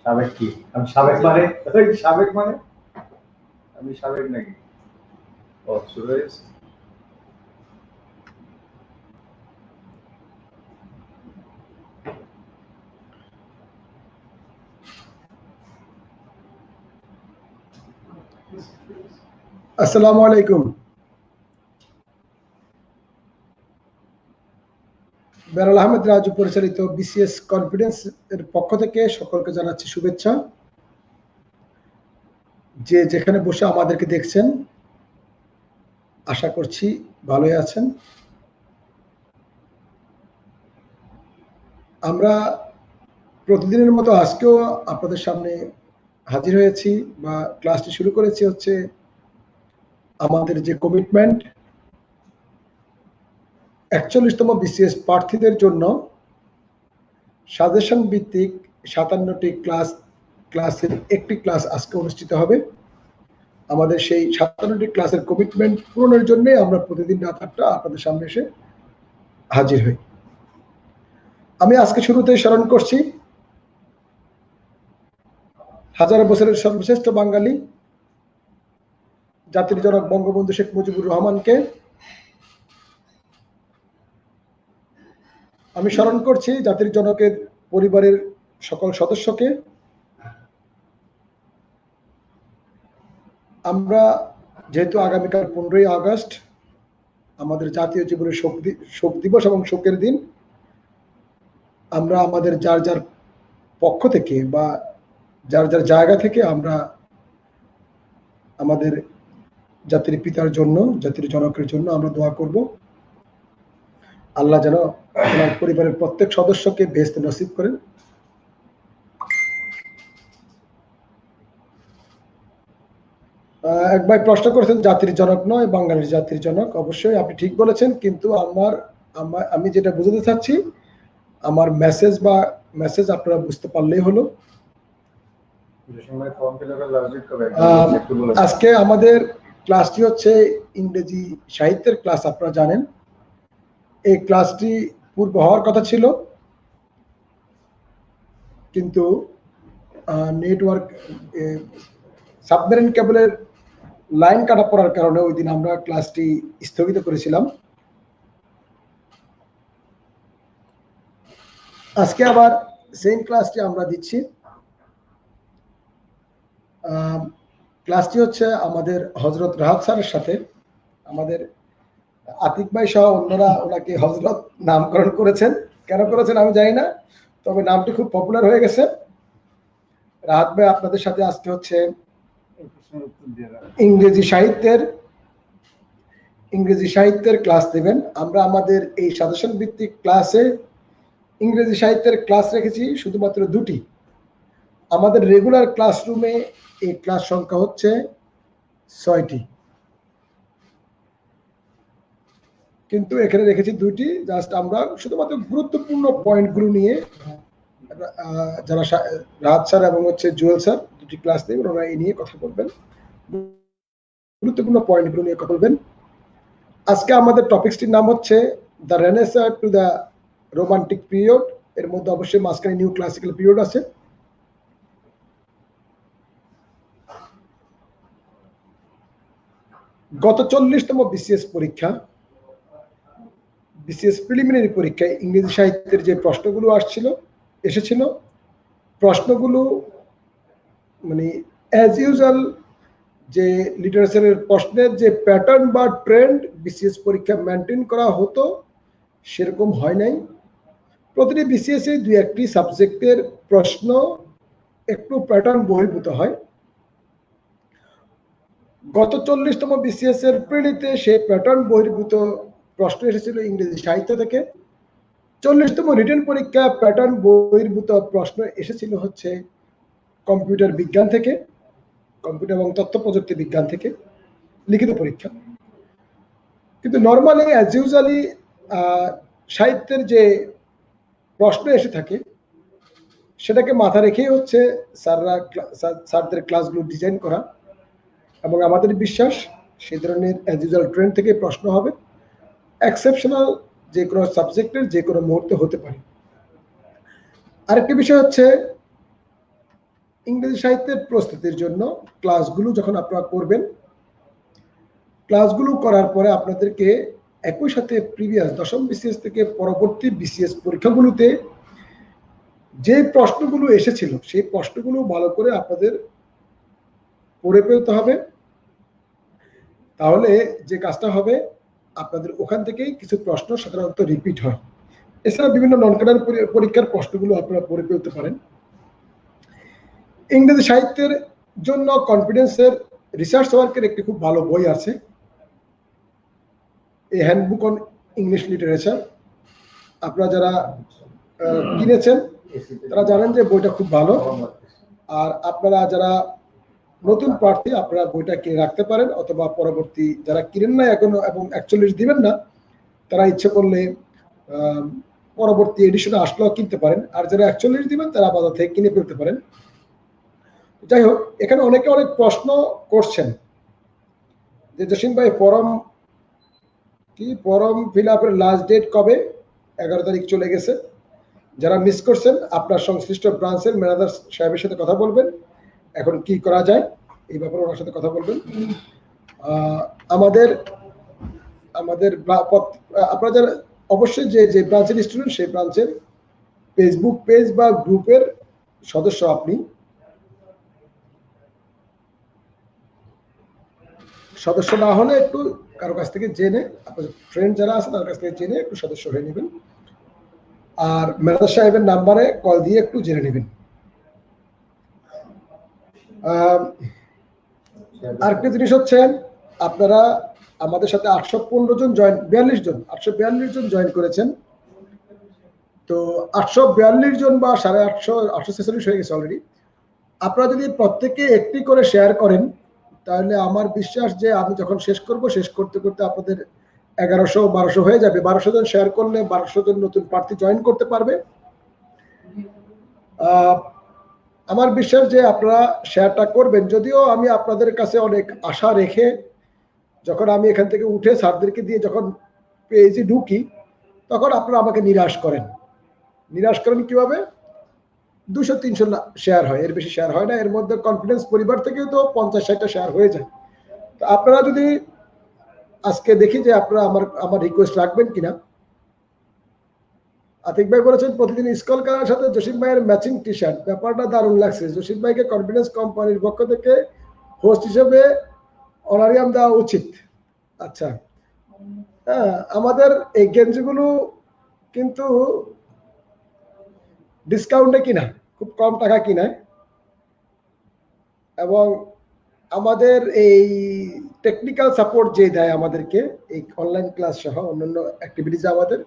সাবেক কি? আমি সাবেক মানে সাবেক মানে আমি সাবেক নাকি? ও শুরু হয়েছে। আসসালামু আলাইকুম। বেলাল আহমেদ রাজু পরিচালিত বিসিএস কনফিডেন্স এর পক্ষ থেকে সকলকে জানাচ্ছি শুভেচ্ছা। যে যেখানে বসে আমাদেরকে দেখছেন আশা করছি ভালোই আছেন। আমরা প্রতিদিনের মতো আজকেও আপনাদের সামনে হাজির হয়েছি বা ক্লাসটি শুরু করেছি হচ্ছে আমাদের যে কমিটমেন্ট ৪১তম বিসিএস প্রার্থীদের জন্য সাজেশন ভিত্তিক ৫৭টি ক্লাসের একটি ক্লাস আজকে অনুষ্ঠিত হবে। আমাদের সেই ৫৭টি ক্লাসের কমিটমেন্ট পূরণের জন্য আমরা প্রতিদিন রাত ৮টা আপনাদের সামনে এসে হাজির হই। আমি আজকে শুরুতেই স্মরণ করছি হাজার বছরের সর্বশ্রেষ্ঠ বাঙালি জাতির জনক বঙ্গবন্ধু শেখ মুজিবুর রহমানকে। আমি স্মরণ করছি জাতির জনকের পরিবারের সকল সদস্যকে। আমরা যেহেতু আগামীকাল 15ই আগস্ট আমাদের জাতীয় জীবনের শোক দিবস এবং শোকের দিন, আমরা আমাদের যার যার পক্ষ থেকে বা যার যার জায়গা থেকে আমরা আমাদের জাতির পিতার জন্য, জাতির জনকের জন্য আমরা দোয়া করব। আল্লাহ যেন ওনার পরিবারের প্রত্যেক সদস্যকে বেহেশত নসিব করেন। এক ভাই প্রশ্ন করেছেন জাতির জনক নয় বাঙালির জাতির জনক। অবশ্যই আপনি ঠিক বলেছেন, কিন্তু আমি যেটা বুঝাতে চাচ্ছি আমার মেসেজ আপনারা বুঝতে পারলেই হলো। আজকে আমাদের ক্লাসটি হচ্ছে ইংরেজি সাহিত্যের ক্লাস। আপনারা জানেন এই ক্লাসটি পূর্ব হওয়ার কথা ছিল, কিন্তু নেটওয়ার্ক সাবমেরিন কেবলের লাইন কাটা পড়ার কারণে ওই দিন আমরা ক্লাসটি স্থগিত করেছিলাম। আজকে আবার সেম ক্লাসটি আমরা দিচ্ছি। ক্লাসটি হচ্ছে আমাদের হজরত রাহাত স্যারের সাথে। আমাদের আতিক ভাই সহ অন্যরা ওনাকে হজরত নামকরণ করেছেন, কেন করেছেন আমি জানি না, তবে নামটি খুব পপুলার হয়ে গেছে। রাহাত ভাই আপনাদের সাথে আজকে হচ্ছে ইংরেজি সাহিত্যের ক্লাস দেবেন। আমরা আমাদের এই সাজেশন ভিত্তিক ক্লাসে ইংরেজি সাহিত্যের ক্লাস রেখেছি শুধুমাত্র 2টি। আমাদের রেগুলার ক্লাসরুমে এই ক্লাস সংখ্যা হচ্ছে 6টি, কিন্তু এখানে রেখেছি 2টি। জাস্ট আমরা শুধুমাত্র গুরুত্বপূর্ণ পয়েন্টগুলো নিয়ে যারা রাহাত স্যার এবং হচ্ছে জুয়েল স্যার 2টি ক্লাস দেবেন, ওরা এই নিয়ে কথা বলবেন, গুরুত্বপূর্ণ পয়েন্টগুলো নিয়ে কথা বলবেন। আজকে আমাদের টপিকসটির নাম হচ্ছে the renaissance to the romantic period. এর মধ্যে অবশ্যই মাঝখানে নিউ ক্লাসিক্যাল পিরিয়ড আছে। গত 40তম বিসিএস প্রিলিমিনারি পরীক্ষায় ইংরেজি সাহিত্যের যে প্রশ্নগুলো এসেছিল প্রশ্নগুলো মানে অ্যাজ ইউজুয়াল যে লিটারেচারের প্রশ্নের যে প্যাটার্ন বা ট্রেন্ড বিসিএস পরীক্ষা মেনটেন করা হতো সেরকম হয় নাই। প্রতিটি বিসিএসে 2-1টি সাবজেক্টের প্রশ্ন একটু প্যাটার্ন বহির্ভূত হয়। গত 40তম বিসিএস এর প্রিলিতে সেই প্যাটার্ন বহির্ভূত প্রশ্ন এসেছিল ইংরেজি সাহিত্য থেকে। 40তম রিটেন পরীক্ষা প্যাটার্ন বহির্ভূত প্রশ্ন এসেছিল হচ্ছে কম্পিউটার বিজ্ঞান থেকে, কম্পিউটার এবং তথ্য প্রযুক্তি বিজ্ঞান থেকে লিখিত পরীক্ষা। কিন্তু নর্মালি অ্যাজ ইউজুয়ালি সাহিত্যের যে প্রশ্ন এসে থাকে সেটাকে মাথা রেখেই হচ্ছে স্যারদের ক্লাসগুলো ডিজাইন করা, এবং আমাদের বিশ্বাস সেই ধরনের অ্যাজ ইউজুয়াল ট্রেন্ড থেকে প্রশ্ন হবে। এক্সেপশনাল যে কোনো সাবজেক্টের যে কোনো মুহূর্তে হতে পারে। আরেকটি বিষয় হচ্ছে ইংরেজি সাহিত্যের প্রস্তুতির জন্য ক্লাসগুলো যখন আপনারা করবেন, ক্লাসগুলো করার পরে আপনাদেরকে একই সাথে প্রিভিয়াস দশম বিসিএস থেকে পরবর্তী বিসিএস পরীক্ষাগুলোতে যে প্রশ্নগুলো এসেছিল সেই প্রশ্নগুলো ভালো করে আপনাদের পড়ে ফেলতে হবে। তাহলে যে কাজটা হবে, আপনাদের ওখান থেকেই কিছু প্রশ্ন সাধারণত রিপিট হয়। এছাড়া বিভিন্ন নন ক্যাডার পরীক্ষার প্রশ্নগুলো আপনারা পড়ে ফেলতে পারেন। ইংরেজি সাহিত্যের জন্য কনফিডেন্সের রিসার্চ ওয়ার্কের একটি খুব ভালো বই আছে, এই হ্যান্ডবুক অন ইংলিশ লিটারেচার। আপনারা যারা কিনেছেন তারা জানেন যে বইটা খুব ভালো। আর আপনারা যারা নতুন প্রার্থী আপনারা বইটা কিনে রাখতে পারেন, অথবা পরবর্তী যারা কিনেন না এখনো এবং 41 দিবেন না তারা ইচ্ছে করলে পরবর্তী এডিশনে আসলেও কিনতে পারেন। আর যারা 41 দিবেন তারা বাজার থেকে কিনে ফেলতে পারেন। যাই হোক, এখানে অনেকে অনেক প্রশ্ন করছেন যে জসিম ভাই ফর্ম ফিল আপের লাস্ট ডেট কবে? 11 তারিখ চলে গেছে। যারা মিস করছেন আপনার সংশ্লিষ্ট ব্রাঞ্চের ম্যানেজার সাহেবের সাথে কথা বলবেন, এখন কি করা যায় এই ব্যাপারে ওনার সাথে কথা বলবেন। আমাদের আপনারা যারা অবশ্যই যে ব্রাঞ্চের স্টুডেন্ট সেই ব্রাঞ্চের ফেসবুক পেজ বা গ্রুপের সদস্য আপনি সদস্য না হলে একটু কারো কাছ থেকে জেনে, আপনার ফ্রেন্ড যারা আছে তার কাছ থেকে জেনে একটু সদস্য হয়ে নেবেন। আর ম্যানেজার সাহেবের নাম্বারে কল দিয়ে একটু জেনে নেবেন। আরেকটা জিনিস হচ্ছে, আপনারা আমাদের সাথে 815 জন জয়েন 842 জন জয়েন করেছেন। তো 842 জন বা 846 হয়ে গেছে অলরেডি। আপনারা যদি প্রত্যেকে একটি করে শেয়ার করেন তাহলে আমার বিশ্বাস যে আমি যখন শেষ করতে করতে আপনাদের 1100-1200 হয়ে যাবে। 1200 জন শেয়ার করলে 1200 জন নতুন প্রার্থী জয়েন করতে পারবে। আমার বিশ্বাস যে আপনারা শেয়ারটা করবেন। যদিও আমি আপনাদের কাছে অনেক আশা রেখে যখন আমি এখান থেকে উঠে স্যারদেরকে দিয়ে যখন পেজে ঢুকি তখন আপনারা আমাকে নিরাশ করেন কিভাবে? 200-300 শেয়ার হয়, এর বেশি শেয়ার হয় না। এর মধ্যে কনফিডেন্স পরিবার থেকেও তো 50-60টা শেয়ার হয়ে যায়। তো আপনারা যদি আজকে দেখি যে আপনারা আমার রিকোয়েস্ট রাখবেন কিনা। আতিক ভাই বলেছেন প্রতিদিন স্কুল করার সাথে জসিম ভাইয়ের ম্যাচিং টি শার্ট, ব্যাপারটা দারুণ লাগছে। জসিম ভাইকে কনফিডেন্স কোম্পানির পক্ষ থেকে হোস্ট হিসেবে অনারিয়াম দেওয়া উচিত। আচ্ছা, হ্যাঁ, আমাদের এই গেঞ্জিগুলো কিন্তু ডিসকাউন্টে কিনা, খুব কম টাকা কিনায়, এবং আমাদের এই টেকনিক্যাল সাপোর্ট যে দেয় আমাদেরকে এই অনলাইন ক্লাস সহ অন্যান্য অ্যাক্টিভিটিস, আমাদের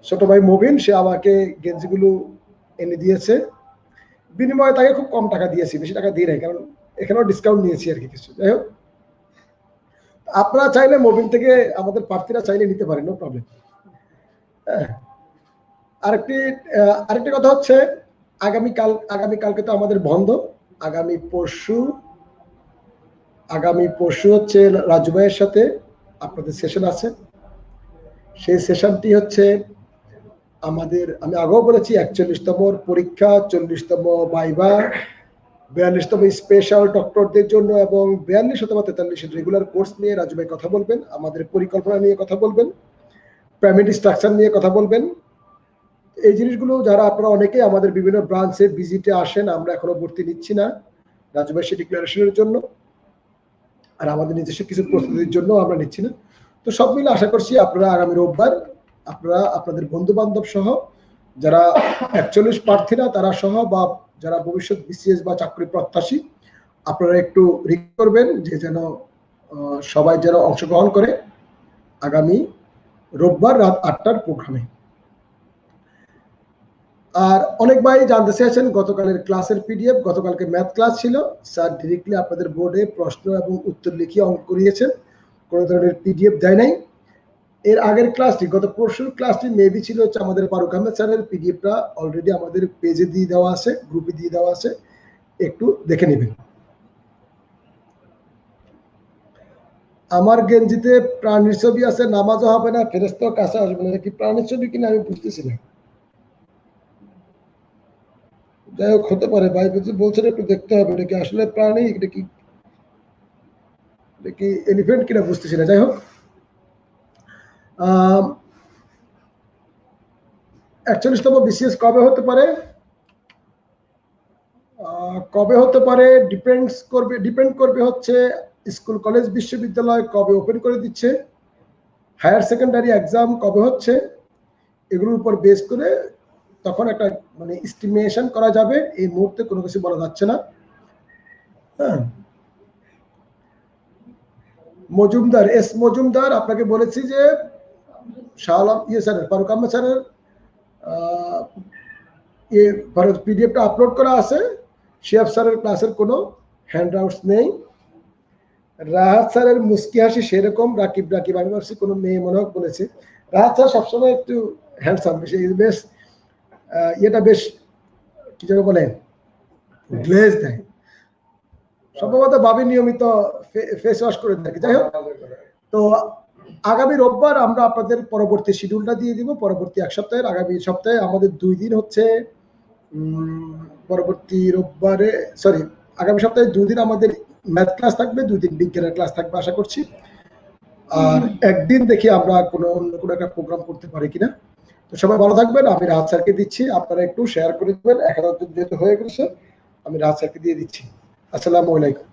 ছোট ভাই মুবিন সে আমাকে গেঞ্জিগুলো এনে দিয়েছে। বিনিময়ে তাকে খুব কম টাকা দিয়েছি, বেশি টাকা দিয়ে নাই, কারণ এখানেও ডিসকাউন্ট নিয়েছি আর কি কিছু। যাই হোক, আপনারা চাইলে মুবিন থেকে আমাদের প্রার্থীরা চাইলে নিতে পারেন, নো প্রবলেম। আরেকটি কথা হচ্ছে, আগামীকালকে তো আমাদের বন্ধ। আগামী পরশু হচ্ছে রাজু ভাইয়ের সাথে আপনাদের সেশন আছে। সেই সেশনটি হচ্ছে আমাদের, আমি আগেও বলেছি, 41তম পরীক্ষা, 40তম ভাইভা, 42তম স্পেশাল ডক্টরদের জন্য এবং 42 অথবা 43 রেগুলার কোর্স নিয়ে রাজু ভাই কথা বলবেন। আমাদের পরিকল্পনা নিয়ে কথা বলবেন, পেমেন্ট স্ট্রাকচার নিয়ে কথা বলবেন। এই জিনিসগুলো যারা আপনারা অনেকে আমাদের বিভিন্ন ব্রাঞ্চে ভিজিটে আসেন, আমরা এখনো ভর্তি নিচ্ছি না রাজু ভাই সেই ডিক্লারেশনের জন্য, আর আমাদের নিজস্ব কিছু প্রস্তুতির জন্য আমরা নিচ্ছি না। তো সব মিলে আশা করছি আপনারা আগামী রোববার আপনারা আপনাদের বন্ধু বান্ধব সহ, যারা 41 প্রার্থীরা তারা সহ, বা যারা ভবিষ্যৎ বিসিএস বা চাকরি প্রত্যাশী, আপনারা একটু রিক করবেন যে যেন সবাই যেন অংশগ্রহণ করে আগামী রোববার রাত 8টার প্রোগ্রামে। আর অনেক ভাই জানতে চাইছেন গতকালের ক্লাসের পিডিএফ। গতকালকে ম্যাথ ক্লাস ছিল, স্যার ডিরেক্টলি আপনাদের বোর্ডে প্রশ্ন এবং উত্তর লিখিয়ে অঙ্ক করিয়েছেন, কোনো ধরনের পিডিএফ দেয় নাই। এর আগের ক্লাসটি, গত পরশুর ক্লাসটি মেবি ছিল হচ্ছে আমাদের ফারুক আহমেদ স্যারের পিডিএফটা অলরেডি আমাদের পেজে দিয়ে দেওয়া আছে, গ্রুপে দিয়ে দেওয়া আছে, একটু দেখে নেবেন। আমার গেঞ্জিতে প্রাণীর ছবি আছে, নামাজও হবে না, ফেরেশতাও কাছে আসবে না, কি প্রাণীর ছবি কিনা আমি বুঝতেছি না। যাই হোক হতে পারে, ভাই বলছেন একটু দেখতে হবে এটা কি আসলে প্রাণী, এটা কি এলিফেন্ট কিনা বুঝতেছি না। যাই হোক 41তম বিসিএস কবে হতে পারে? কবে হতে পারে ডিপেন্ড করবে হচ্ছে স্কুল কলেজ বিশ্ববিদ্যালয় কবে ওপেন করে দিচ্ছে, হায়ার সেকেন্ডারি এক্সাম কবে হচ্ছে, এগুলোর উপর বেস করে তখন একটা মানে এস্টিমেশন করা যাবে। এই মুহূর্তে কোনো কিছু বলা যাচ্ছে না। হ্যাঁ, মজুমদার আপনাকে বলেছি যে শাহ আলম স্যারের, ফারুক আহমেদ স্যারের পিডিএফটা আপলোড করা আছে। শিহাব স্যারের ক্লাসের কোনো হ্যান্ডআউটস নেই। রাহাত স্যারের মুস্কি হাসি সেরকম, রাকিব আমি ভাবছি কোনো মেয়ে মনে হোক বলেছে। রাহাত স্যার সবসময় একটু হ্যান্ডসাম, বেশ ইয়েটা বেশ কি যেন বলে গ্লেজ দেয়, সম্ভবত ভাবি নিয়মিত ফেস ওয়াশ করে থাকে। যাই হোক, তো আগামী রোববার আমরা আপনাদের পরবর্তী শিডিউলটা দিয়ে দিব। পরবর্তী এক সপ্তাহের আগামী সপ্তাহে আমাদের 2 দিন হচ্ছে পরবর্তী রোববারে আগামী সপ্তাহে 2 দিন আমাদের ম্যাথ ক্লাস থাকবে, 2 দিন বিজ্ঞানের ক্লাস থাকবে আশা করছি। আর একদিন দেখি আমরা অন্য কোনো একটা প্রোগ্রাম করতে পারি কিনা। তো সবাই ভালো থাকবেন। আমি রাহাত স্যারকে দিচ্ছি, আপনারা একটু শেয়ার করে দেবেন। 1000 যেহেতু হয়ে গেছে আমি রাহাত স্যারকে দিয়ে দিচ্ছি। আসসালামু আলাইকুম।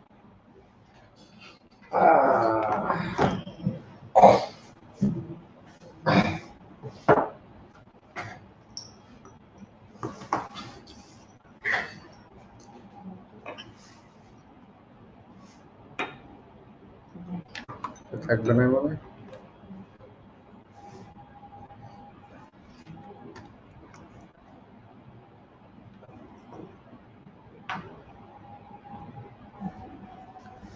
থাকবে না মানে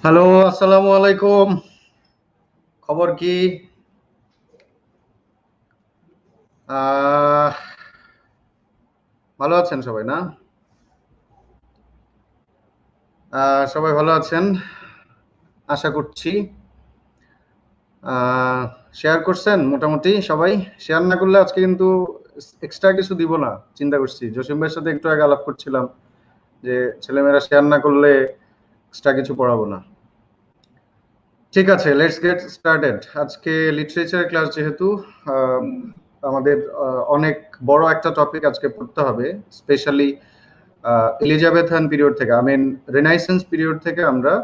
হ্যালো, আসসালামু আলাইকুম। খবর কি? ভালো আছেন সবাই না? সবাই ভালো আছেন আশা করছি। শেয়ার করছেন মোটামুটি সবাই? শেয়ার না করলে আজকে কিন্তু এক্সট্রা কিছু দিব না চিন্তা করছি। জসিম ভাইয়ের সাথে একটু আগে আলাপ করছিলাম যে ছেলেমেয়েরা শেয়ার না করলে এক্সট্রা কিছু পড়াবো না। ঠিক আছে, লেটস গেট স্টার্টেড। আজকে লিটারেচার ক্লাস, যেহেতু আমাদের অনেক বড় একটা টপিক আজকে পড়তে হবে, স্পেশালি এলিজাবেথান পিরিয়ড থেকে, আই মিন রেনাইসেন্স পিরিয়ড থেকে আমরা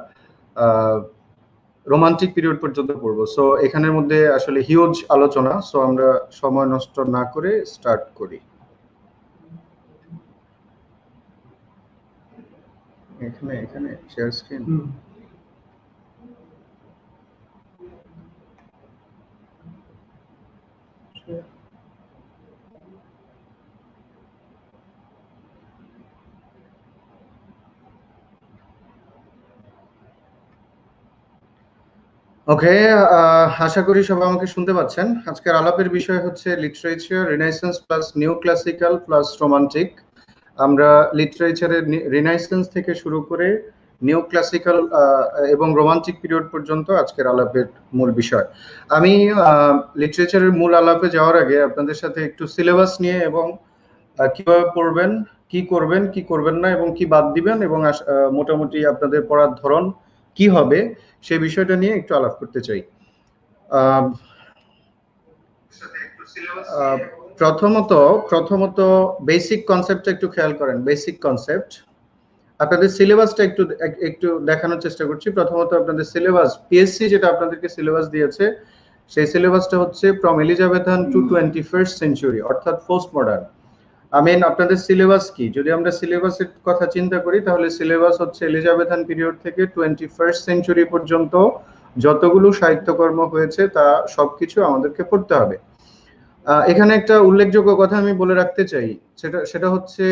রোমান্টিক পিরিয়ড পর্যন্ত পড়বো। সো এখানের মধ্যে আসলে হিউজ আলোচনা। সো আমরা সময় নষ্ট না করে স্টার্ট করি। এখানে শেয়ার স্ক্রিন। ওকে, আশা করি সবাই আমাকে শুনতে পাচ্ছেন। আজকের আলাপের বিষয় হচ্ছে literature renaissance plus new classical plus romantic. আমরা লিটারেচারের রিনাইসেন্স থেকে শুরু করে নিউ ক্লাসিক্যাল এবং রোমান্টিক পিরিয়ড পর্যন্ত আজকের আলাপের মূল বিষয়। আমি লিটারেচারের মূল আলাপে যাওয়ার আগে আপনাদের সাথে একটু সিলেবাস নিয়ে এবং কিভাবে পড়বেন, কি করবেন, কি করবেন না এবং কি বাদ দিবেন এবং মোটামুটি আপনাদের পড়ার ধরন কি হবে সেই বিষয়টা নিয়ে একটু আলাপ করতে চাই। প্রথমত বেসিক কনসেপ্টটা একটু খেয়াল করেন। বেসিক কনসেপ্ট আপনাদের সিলেবাসটা একটু দেখানোর চেষ্টা করছি। প্রথমত আপনাদের সিলেবাস, পিএসসি যেটা আপনাদেরকে সিলেবাস দিয়েছে, সেই সিলেবাসটা হচ্ছে from Elizabethan to 21st century, অর্থাৎ পোস্ট মডার্ন। আপনাদের সিলেবাস কি? যদি আমরা সিলেবাসের কথা চিন্তা করি তাহলে সিলেবাস হচ্ছে এলিজাবেথান পিরিয়ড থেকে 21st সেঞ্চুরি পর্যন্ত যতগুলো সাহিত্যকর্ম হয়েছে তা সবকিছু আমাদেরকে পড়তে হবে। এখানে একটা উল্লেখযোগ্য কথা আমি বলে রাখতে চাই, সেটা হচ্ছে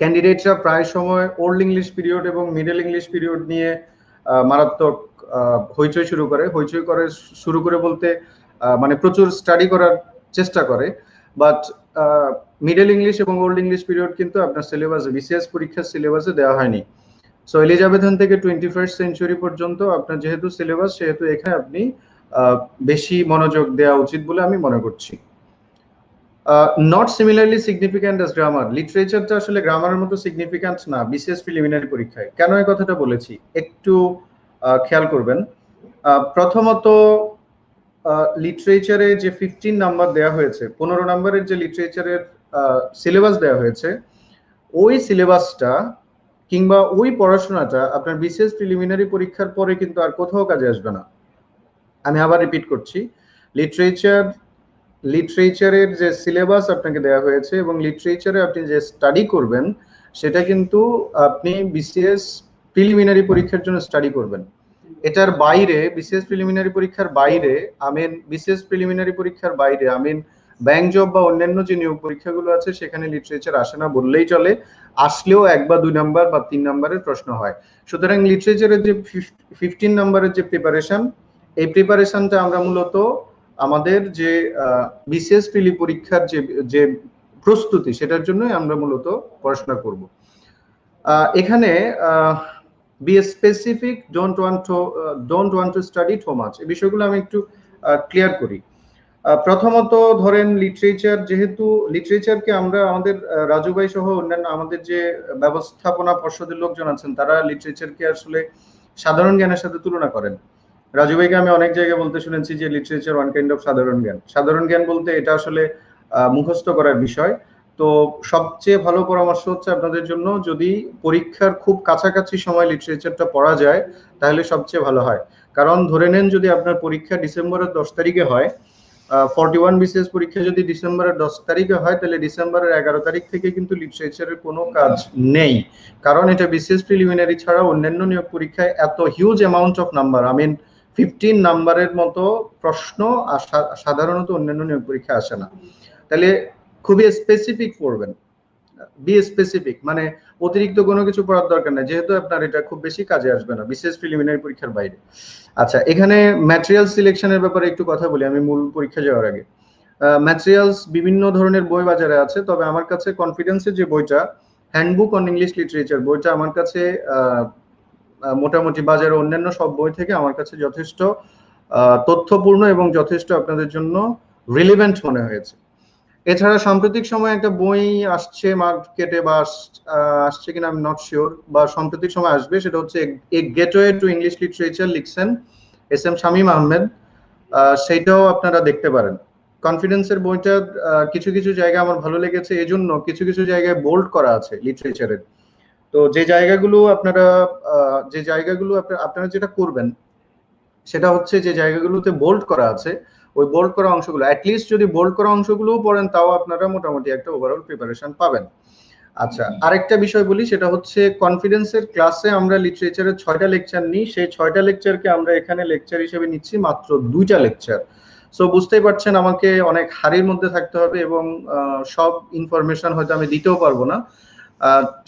ক্যান্ডিডেটরা প্রায় সময় ওল্ড ইংলিশ পিরিয়ড এবং মিডল ইংলিশ পিরিয়ড নিয়ে মারাত্মক হইচই শুরু করে বলতে মানে প্রচুর স্টাডি করার চেষ্টা করে, বাট মিডল ইংলিশ এবং ওল্ড ইংলিশ পিরিয়ড কিন্তু আপনার সিলেবাসে, বিসিএস পরীক্ষার সিলেবাসে দেওয়া হয়নি। সো এলিজাবেথান থেকে 21st সেঞ্চুরি পর্যন্ত আপনার যেহেতু সিলেবাস, সেহেতু এখানে আপনি বেশি মনোযোগ দেওয়া উচিত বলে আমি মনে করছি। Not similarly significant as grammar. লিটারেচারটা আসলে গ্রামারের মতো সিগনিফিক্যান্ট না বিসিএস প্রিলিমিনারি পরীক্ষায়। কেন এই কথাটা বলেছি একটু খেয়াল করবেন। প্রথমত লিটারেচারে যে 15 নাম্বার দেওয়া হয়েছে, 15 নাম্বারের যে লিটারেচারের সিলেবাস দেওয়া হয়েছে, ওই সিলেবাসটা কিংবা ওই পড়াশোনাটা আপনার বিসিএস প্রিলিমিনারি পরীক্ষার পরে কিন্তু আর কোথাও কাজে আসবে না। আমি আবার রিপিট করছি, লিটারেচারের যে সিলেবাস আপনাকে দেওয়া হয়েছে এবং লিটারেচারে আপনি যে স্টাডি করবেন সেটা কিন্তু আপনি বিসিএস প্রিলিমিনারি পরীক্ষার জন্য স্টাডি করবেন। এটার বাইরে বিসিএস প্রিলিমিনারি পরীক্ষার বাইরে বিসিএস প্রিলিমিনারি পরীক্ষার বাইরে ব্যাংক জব বা অন্যান্য যে নিয়োগ পরীক্ষাগুলো আছে সেখানে লিটারেচার আসে না বললেই চলে। আসলেও 1 বা 2 নাম্বার বা 3 নাম্বারের প্রশ্ন হয়। সুতরাং লিটারেচারের যে 15 নাম্বারের যে প্রিপারেশন, এই প্রিপারেশনটা আমরা মূলত আমাদের যে বিসিএস প্রিলি পরীক্ষার যে প্রস্তুতি সেটার জন্যই আমরা মূলত পড়াশোনা করব। এখানে B specific, don't want to study too much, এই বিষয়গুলো আমি একটু ক্লিয়ার করি। প্রথমত ধরেন যেহেতু লিটারেচারকে আমরা আমাদের রাজু ভাই সহ অন্যান্য আমাদের যে ব্যবস্থাপনা পর্ষদের লোকজন আছেন তারা লিটারেচারকে আসলে সাধারণ জ্ঞানের সাথে তুলনা করেন। রাজু ভাইকে আমি অনেক জায়গায় বলতে শুনেছি যে লিটারেচার ওয়ান কাইন্ড অফ সাধারণ জ্ঞান। সাধারণ জ্ঞান বলতে এটা আসলে মুখস্থ করার বিষয়। তো সবচেয়ে ভালো পরামর্শ হচ্ছে আপনাদের জন্য যদি পরীক্ষার খুব কাছাকাছি সময় লিটারেচারটা পড়া যায় তাহলে সবচেয়ে ভালো হয়। কারণ ধরে নেন যদি আপনার পরীক্ষা ডিসেম্বরের 10 তারিখে হয়, 41 বিসিএস পরীক্ষা যদি ডিসেম্বরের 10 তারিখে হয় তাহলে ডিসেম্বরের 11 তারিখ থেকে কিন্তু লিটারেচারের কোনো কাজ নেই। কারণ এটা বিসিএস প্রিলিমিনারি ছাড়া অন্যান্য নিয়োগ পরীক্ষায় এত হিউজ অ্যামাউন্ট অফ নাম্বার, 15 নাম্বারের মতো প্রশ্ন সাধারণত অন্যান্য নিয়োগ পরীক্ষা আসে না। তাহলে খুবই স্পেসিফিক পড়বেন, বি স্পেসিফিক, মানে অতিরিক্ত কোনো কিছু পড়ার দরকার নেই, যেহেতু আপনার এটা খুব বেশি কাজে আসবে না বিসিএস প্রিলিমিনারি পরীক্ষার বাইরে। আচ্ছা, এখানে ম্যাটেরিয়াল সিলেকশনের ব্যাপারে একটু কথা বলি আমি মূল পরীক্ষা যাওয়ার আগে। ম্যাটেরিয়ালস বিভিন্ন ধরনের বই বাজারে আছে, তবে আমার কাছে কনফিডেন্সের যে বইটা, হ্যান্ডবুক অন ইংলিশ লিটারেচার, বইটা আমার কাছে মোটামুটি বাজারে অন্যান্য সব বই থেকে আমার কাছে যথেষ্ট তথ্যপূর্ণ এবং যথেষ্ট আপনাদের জন্য রিলেভেন্ট মনে হয়েছে। এছাড়া সাম্প্রতিক সময়ে একটা বই আসছে মার্কেটে, বা আসছে কিনা আমি নট শিওর, বা সাম্প্রতিক সময় আসবে, সেটা হচ্ছে এ গেটওয়ে টু ইংলিশ লিটারেচার, লিখছেন এস.এম. শামীম আহমেদ। সেইটাও আপনারা দেখতে পারেন। কনফিডেন্সের বইটা কিছু কিছু জায়গায় আমার ভালো লেগেছে, এজন্য কিছু কিছু জায়গায় বোল্ড করা আছে লিটারেচারের। তো যে জায়গাগুলো আপনারা যেটা করবেন সেটা হচ্ছে যে জায়গাগুলোতে বোল্ড করা আছে ওই বোল্ড করা অংশগুলো, অ্যাটলিস্ট যদি বোল্ড করা অংশগুলোও পড়েন তাও আপনারা মোটামুটি একটা ওভারঅল প্রিপারেশন পাবেন। আচ্ছা, আরেকটা বিষয় বলি, সেটা হচ্ছে কনফিডেন্সের ক্লাসে আমরা লিটারেচারের 6টা লেকচার নিই, সেই 6টা লেকচারকে আমরা এখানে লেকচার হিসেবে নিচ্ছি মাত্র 2টা লেকচার। সো বুঝতেই পারছেন আমাকে অনেক হারির মধ্যে থাকতে হবে এবং সব ইনফরমেশন হয়তো আমি দিতেও পারবো না।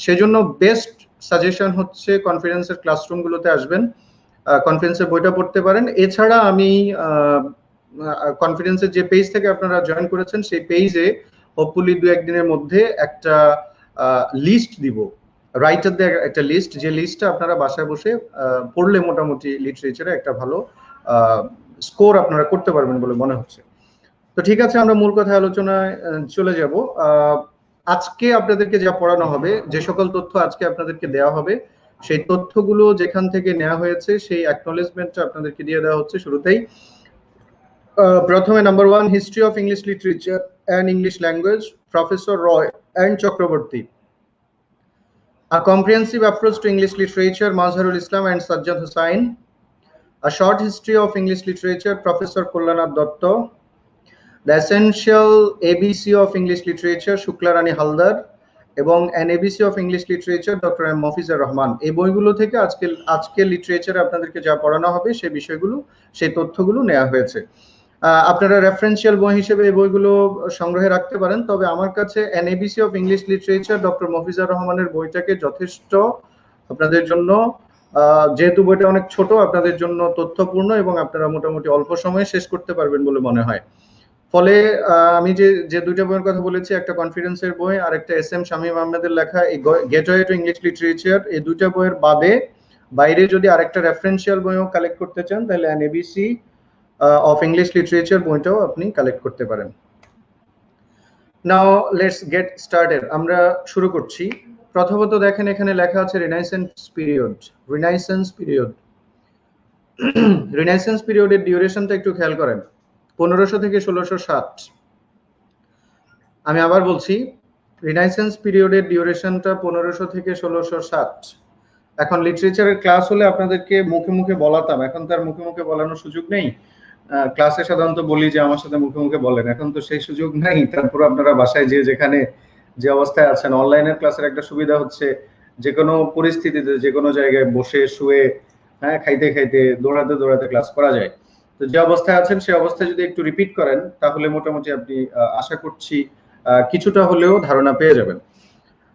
সেজন্য বেস্ট সাজেশন হচ্ছে কনফিডেন্সের ক্লাসরুমগুলোতে আসবেন, কনফিডেন্সের বইটা পড়তে পারেন। এছাড়া আমি কনফিডেন্সের যে পেজ থেকে আপনারা জয়েন করেছেন সেই পেজে হোপফুলি 2-1 দিনের মধ্যে একটা লিস্ট দিব, রাইটারদের একটা লিস্ট, যে লিস্টটা আপনারা বাসায় বসে পড়লে মোটামুটি লিটারেচারে একটা ভালো স্কোর আপনারা করতে পারবেন বলে মনে হচ্ছে। তো ঠিক আছে, আমরা মূল কথা আলোচনায় চলে যাব। আজকে আপনাদেরকে যা পড়ানো হবে, যে সকল তথ্য আজকে আপনাদেরকে দেওয়া হবে, সেই তথ্যগুলো যেখান থেকে নেওয়া হয়েছে সেই অ্যাকনলেজমেন্টটা আপনাদেরকে দিয়ে দেওয়া হচ্ছে শুরুতেই। প্রথমে number 1, history of English literature and English language, professor Roy and Chakraborty. A comprehensive approach to English literature, Mazharul Islam and Sajjad Hussain. A short history of English literature, Professor Kullanath Dotto. The essential ABC of English literature, Shukla Rani Haldar, এবং an ABC of English literature, Dr. M. Mofizur Rahman। এই বইগুলো থেকে আজকে লিটারেচারে আপনাদেরকে যা পড়ানো হবে সেই বিষয়গুলো, সেই তথ্যগুলো নেওয়া হয়েছে। আপনারা রেফারেন্সিয়াল বই হিসেবে এই বইগুলো সংগ্রহে রাখতে পারেন, তবে আমার কাছে an ABC of English literature, doctor Mafizur রহমানের বইটাকে যথেষ্ট আপনাদের জন্য, যেহেতু বইটা অনেক ছোট, আপনাদের জন্য তথ্যপূর্ণ এবং আপনারা মোটামুটি অল্প সময়ে শেষ করতে পারবেন বলে মনে হয়। ফলে আমি যে 2টা বইয়ের কথা বলেছি, একটা কনফিডেন্সের বই আর একটা এস.এম. শামীম আহমেদের লেখা এই গেটওয়ে টু ইংলিশ লিটারেচার, এই 2টা বইয়ের বাইরে যদি আরেকটা রেফারেন্সিয়াল বইও কালেক্ট করতে চান তাহলে an ABC of English literature বইটাও আপনি কালেক্ট করতে পারেন। Now let's get started. আমরা শুরু করছি। প্রথমত দেখেন এখানে লেখা আছে রিনাইসেন্স পিরিয়ড। রিনাইসেন্স পিরিয়ড রিনাইসেন্স পিরিয়ডের ডিউরেশনটা একটু খেয়াল করেন, 1500 থেকে 1660। আমি আবার বলছি, রিনাইসেন্স পিরিয়ডের ডিউরেশনটা 1500 থেকে 1660। এখন লিটারেচারের ক্লাস হলে আপনাদেরকে মুখে মুখে বলাতাম, এখন তার মুখে মুখে বলানোর সুযোগ নেই। ক্লাসে সাধারণত বলি যে আমার সাথে মুখে মুখে বলেন, এখন তো সেই সুযোগ নাই। তারপর আপনারা বাসায় যেখানে যে অবস্থায় আছেন, অনলাইনের ক্লাসের একটা সুবিধা হচ্ছে যে কোনো পরিস্থিতিতে যে কোনো জায়গায় বসে শুয়ে, হ্যাঁ, খাইতে খাইতে দৌড়াতে দৌড়াতে ক্লাস করা যায়। তো যে অবস্থায় আছেন সেই অবস্থায় যদি একটু রিপিট করেন তাহলে মোটামুটি আপনি আশা করছি কিছুটা হলেও ধারণা পেয়ে যাবেন।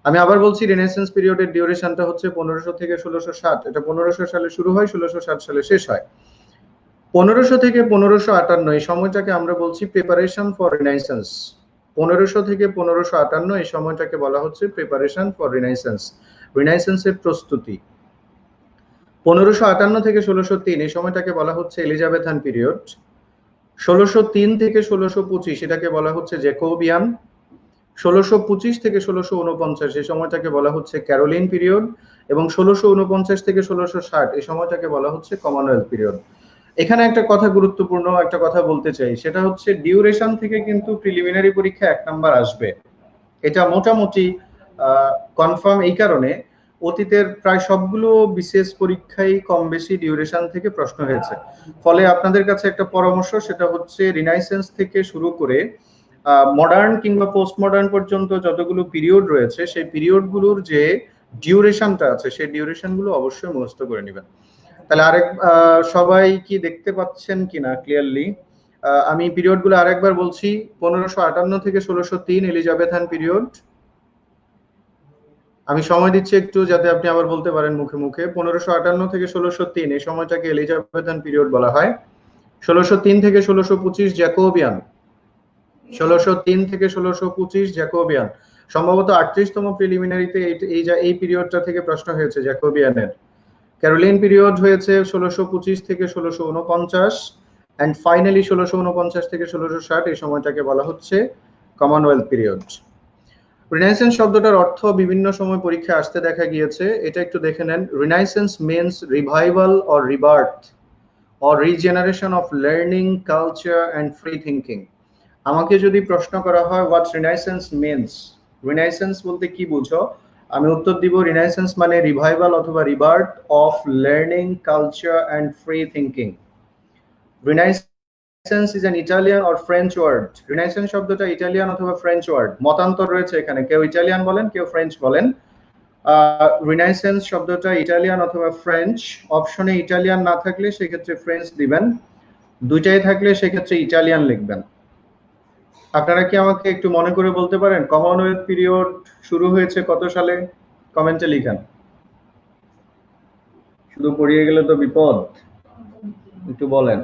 আমি আবার বলছি, রেনেসান্স পিরিয়ডের ডিউরেশনটা হচ্ছে 1500 থেকে 1660। এটা 1500 সালে শুরু হয়, 1660 সালে শেষ হয়। 1500 থেকে 1558 এই সময়টাকে আমরা বলছি প্রিপারেশন ফর রিনাইসেন্স। 1500 থেকে 1558 এই সময়টাকে বলা হচ্ছে প্রিপারেশন ফর রিনাইসেন্স, রিনাইসেন্সের প্রস্তুতি। 1558 থেকে 1603 এই সময়টাকে বলা হচ্ছে এলিজাবেথান পিরিয়ড। 1603 থেকে 1625 এটাকে বলা হচ্ছে জ্যাকোবিয়ান। 1625 থেকে 1649 এই সময়টাকে বলা হচ্ছে ক্যারোলিন পিরিয়ড, এবং 1649 থেকে 1660 এই সময়টাকে বলা হচ্ছে কমনওয়েলথ পিরিয়ড। এখানে একটা কথা, গুরুত্বপূর্ণ একটা কথা বলতে চাই, সেটা হচ্ছে ডিউরেশন থেকে কিন্তু প্রিলিমিনারি পরীক্ষা 1 নাম্বার আসবে। এটা মোটামুটি কনফার্ম এই কারণে, অতীতের প্রায় সবগুলো বিশেষ পরীক্ষায় কম বেশি ডিউরেশন থেকে প্রশ্ন হয়েছে। ফলে আপনাদের কাছে একটা পরামর্শ, সেটা হচ্ছে রিনাইসেন্স থেকে শুরু করে মডার্ন কিংবা পোস্ট মডার্ন পর্যন্ত যতগুলো পিরিয়ড রয়েছে সেই পিরিয়ডগুলোর যে ডিউরেশনটা আছে সেই ডিউরেশনগুলো অবশ্যই মুখস্থ করে নেবেন। তাহলে আরেক সবাই কি দেখতে পাচ্ছেন কিনা ক্লিয়ারলি? আমি পিরিয়ডগুলো আরেকবার বলছি। 1558 থেকে 1603 এলিজাবেথান পিরিয়ড। আমি সময় দিচ্ছি একটু যাতে আপনি আবার বলতে পারেন মুখে মুখে। 1558 থেকে 1603 এই সময়টাকে এলিজাবেথান পিরিয়ড বলা হয়। 1603 থেকে 1625 জ্যাকোবিয়ান। 1603 থেকে 1625 জ্যাকোবিয়ান। সম্ভবত 38তম প্রিলিমিনারিতে এই পিরিয়ডটা থেকে প্রশ্ন হয়েছে জ্যাকোবিয়ানের। ক্যারোলিন পিরিয়ড হয়েছে 1625 থেকে 1649, এন্ড ফাইনালি 1649 থেকে 1660 এই সময়টাকে বলা হচ্ছে কমনওয়েলথ পিরিয়ড। রিনাইসেন্স শব্দটার অর্থ বিভিন্ন সময় পরীক্ষায় আসতে দেখা গিয়েছে, এটা একটু দেখে নেন। Renaissance means revival or rebirth or regeneration of learning, culture and free thinking. আমাকে যদি প্রশ্ন করা হয় হোয়াট রিনাইসেন্স মিন্স, রিনাইসেন্স বলতে কি বুঝো, আমি উত্তর দিব রিনাইসেন্স মানে রিভাইভাল অথবা rebirth of learning, culture and free thinking. Renaissance is an Italian or French word. Renaissance শব্দটা ইটালিয়ান অথবা ফ্রেঞ্চ ওয়ার্ড, মতান্তর রয়েছে এখানে, কেউ ইটালিয়ান বলেন কেউ ফ্রেঞ্চ বলেন। রিনাইসেন্স শব্দটা ইটালিয়ান অথবা ফ্রেঞ্চ। অপশনে ইটালিয়ান না থাকলে সেক্ষেত্রে ফ্রেঞ্চ দিবেন, দুইটাই থাকলে সেক্ষেত্রে ইটালিয়ান লিখবেন। আপনারা কি আমাকে একটু মনে করে বলতে পারেন কমনওয়েলথ পিরিয়ড শুরু হয়েছে কত সালে? কমেন্টে লিখেন। শুধু পড়িয়ে গেলে তো বিপদ, একটু বলেন।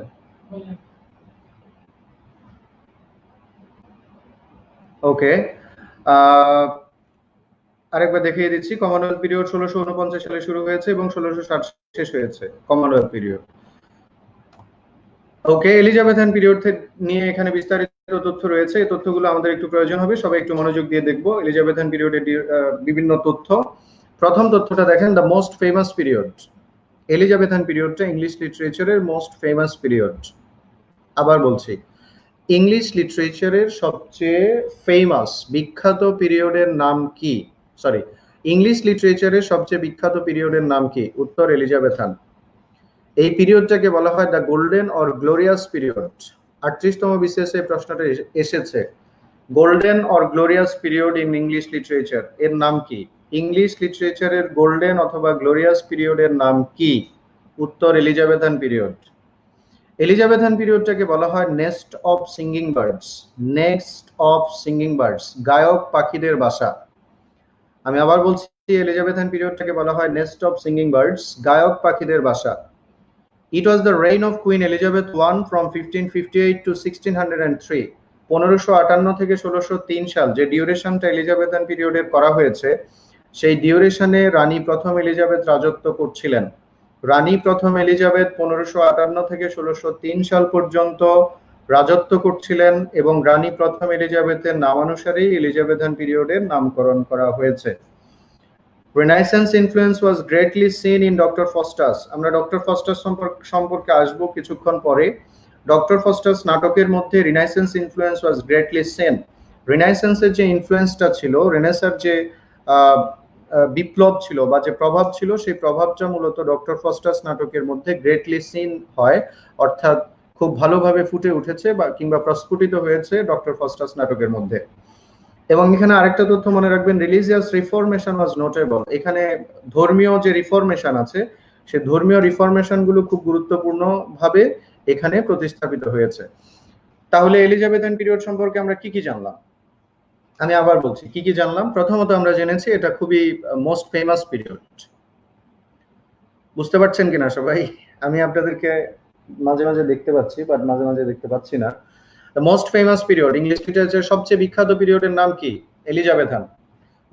ওকে, আরেকবার দেখিয়ে দিচ্ছি। কমনওয়েলথ পিরিয়ড 1649 সালে শুরু হয়েছে এবং 1660 শেষ হয়েছে কমনওয়েলথ পিরিয়ড। ওকে, এলিজাবেথান পিরিয়ড নিয়ে এখানে বিস্তারিত তথ্য রয়েছে। এই তথ্যগুলো আমাদের একটু প্রয়োজন হবে, সবাই একটু মনোযোগ দিয়ে দেখবো এলিজাবেথান পিরিয়ডের বিভিন্ন তথ্য। প্রথম তথ্যটা দেখেন, the most famous period. Elizabethan পিরিয়ডটা ইংলিশ লিটারেচারের মোস্ট ফেমাস পিরিয়ড। আবার বলছি, ইংলিশ লিটারেচারের সবচেয়ে ফেমাস বিখ্যাত পিরিয়ডের নাম কি? সরি, ইংলিশ লিটারেচারের সবচেয়ে বিখ্যাত পিরিয়ডের নাম কি? উত্তর এলিজাবেথান। এই পিরিয়ডটাকে বলা হয় the golden or glorious period. 38তম বিসিএস এ প্রশ্নটা এসেছে, golden or glorious period in English literature, এর নাম কি? ইংলিশ লিটারেচারের গোল্ডেন অথবা গ্লোরিয়াস পিরিয়ডের নাম কি? উত্তর এলিজাবেথান পিরিয়ড। এলিজাবেথান পিরিয়ডটাকে বলা হয় nest of singing birds. Nest of singing birds, গায়ক পাখিদের বাসা। আমি আবার বলছি, এলিজাবেথান পিরিয়ডটাকে বলা হয় নেস্ট অফ সিঙ্গিং বার্ডস, গায়ক পাখিদের বাসা। It was the reign of Queen Elizabeth I from 1558 to 1603. 1558 থেকে 1603 সাল যে ডিউরেশনটা এলিজাবেথান পিরিয়ডের করা হয়েছে, সেই ডিউরেশনে রানী প্রথম এলিজাবেথ রাজত্ব করছিলেন। রানী প্রথম এলিজাবেথ 1558 থেকে 1603 সাল পর্যন্ত রাজত্ব করছিলেন এবং রানী প্রথম এলিজাবেথের নামানুসারেই এলিজাবেথান পিরিয়ডের নামকরণ করা হয়েছে। Renaissance influence was greatly seen in Dr. Faustus. আমরা ডক্টর ফস্টাস সম্পর্কে আসবো কিছুক্ষণ পরে। ডক্টর ফস্টাস নাটকের মধ্যে রিনাইসেন্স ইনফ্লুয়েন্স ওয়াজ গ্রেটলি সিন। রিনাইসেন্সের যে ইনফ্লুয়েন্সটা ছিল, রেনেসার যে বিপ্লব ছিল বা যে প্রভাব ছিল, সেই প্রভাবটা মূলত ডক্টর ফস্টাস নাটকের মধ্যে গ্রেটলি সিন হয়, অর্থাৎ খুব ভালোভাবে ফুটে উঠেছে বা কিংবা প্রস্ফুটিত হয়েছে ডক্টর ফস্টাস নাটকের মধ্যে। এবং এখানে আরেকটা তথ্য মনে রাখবেন, রিলিজিয়াস রিফরমেশন ওয়াজ নোটেবল। এখানে ধর্মীয় যে রিফরমেশন আছে, সেই ধর্মীয় রিফরমেশন গুলো খুব গুরুত্বপূর্ণ ভাবে এখানে প্রতিস্থাপিত হয়েছে। তাহলে এলিজাবেথান পিরিয়ড সম্পর্কে আমরা কি কি জানলাম? আমি আবার বলছি কি কি জানলাম। প্রথমত আমরা জেনেছি এটা খুবই মোস্ট ফেমাস পিরিয়ড। বুঝতে পারছেন কিনা সবাই? আমি আপনাদেরকে মাঝে মাঝে দেখতে পাচ্ছি, বাট মাঝে মাঝে দেখতে পাচ্ছি না। The most famous period, English literature সবচেয়ে বিখ্যাত পিরিয়ডের নাম কি? Elizabethan.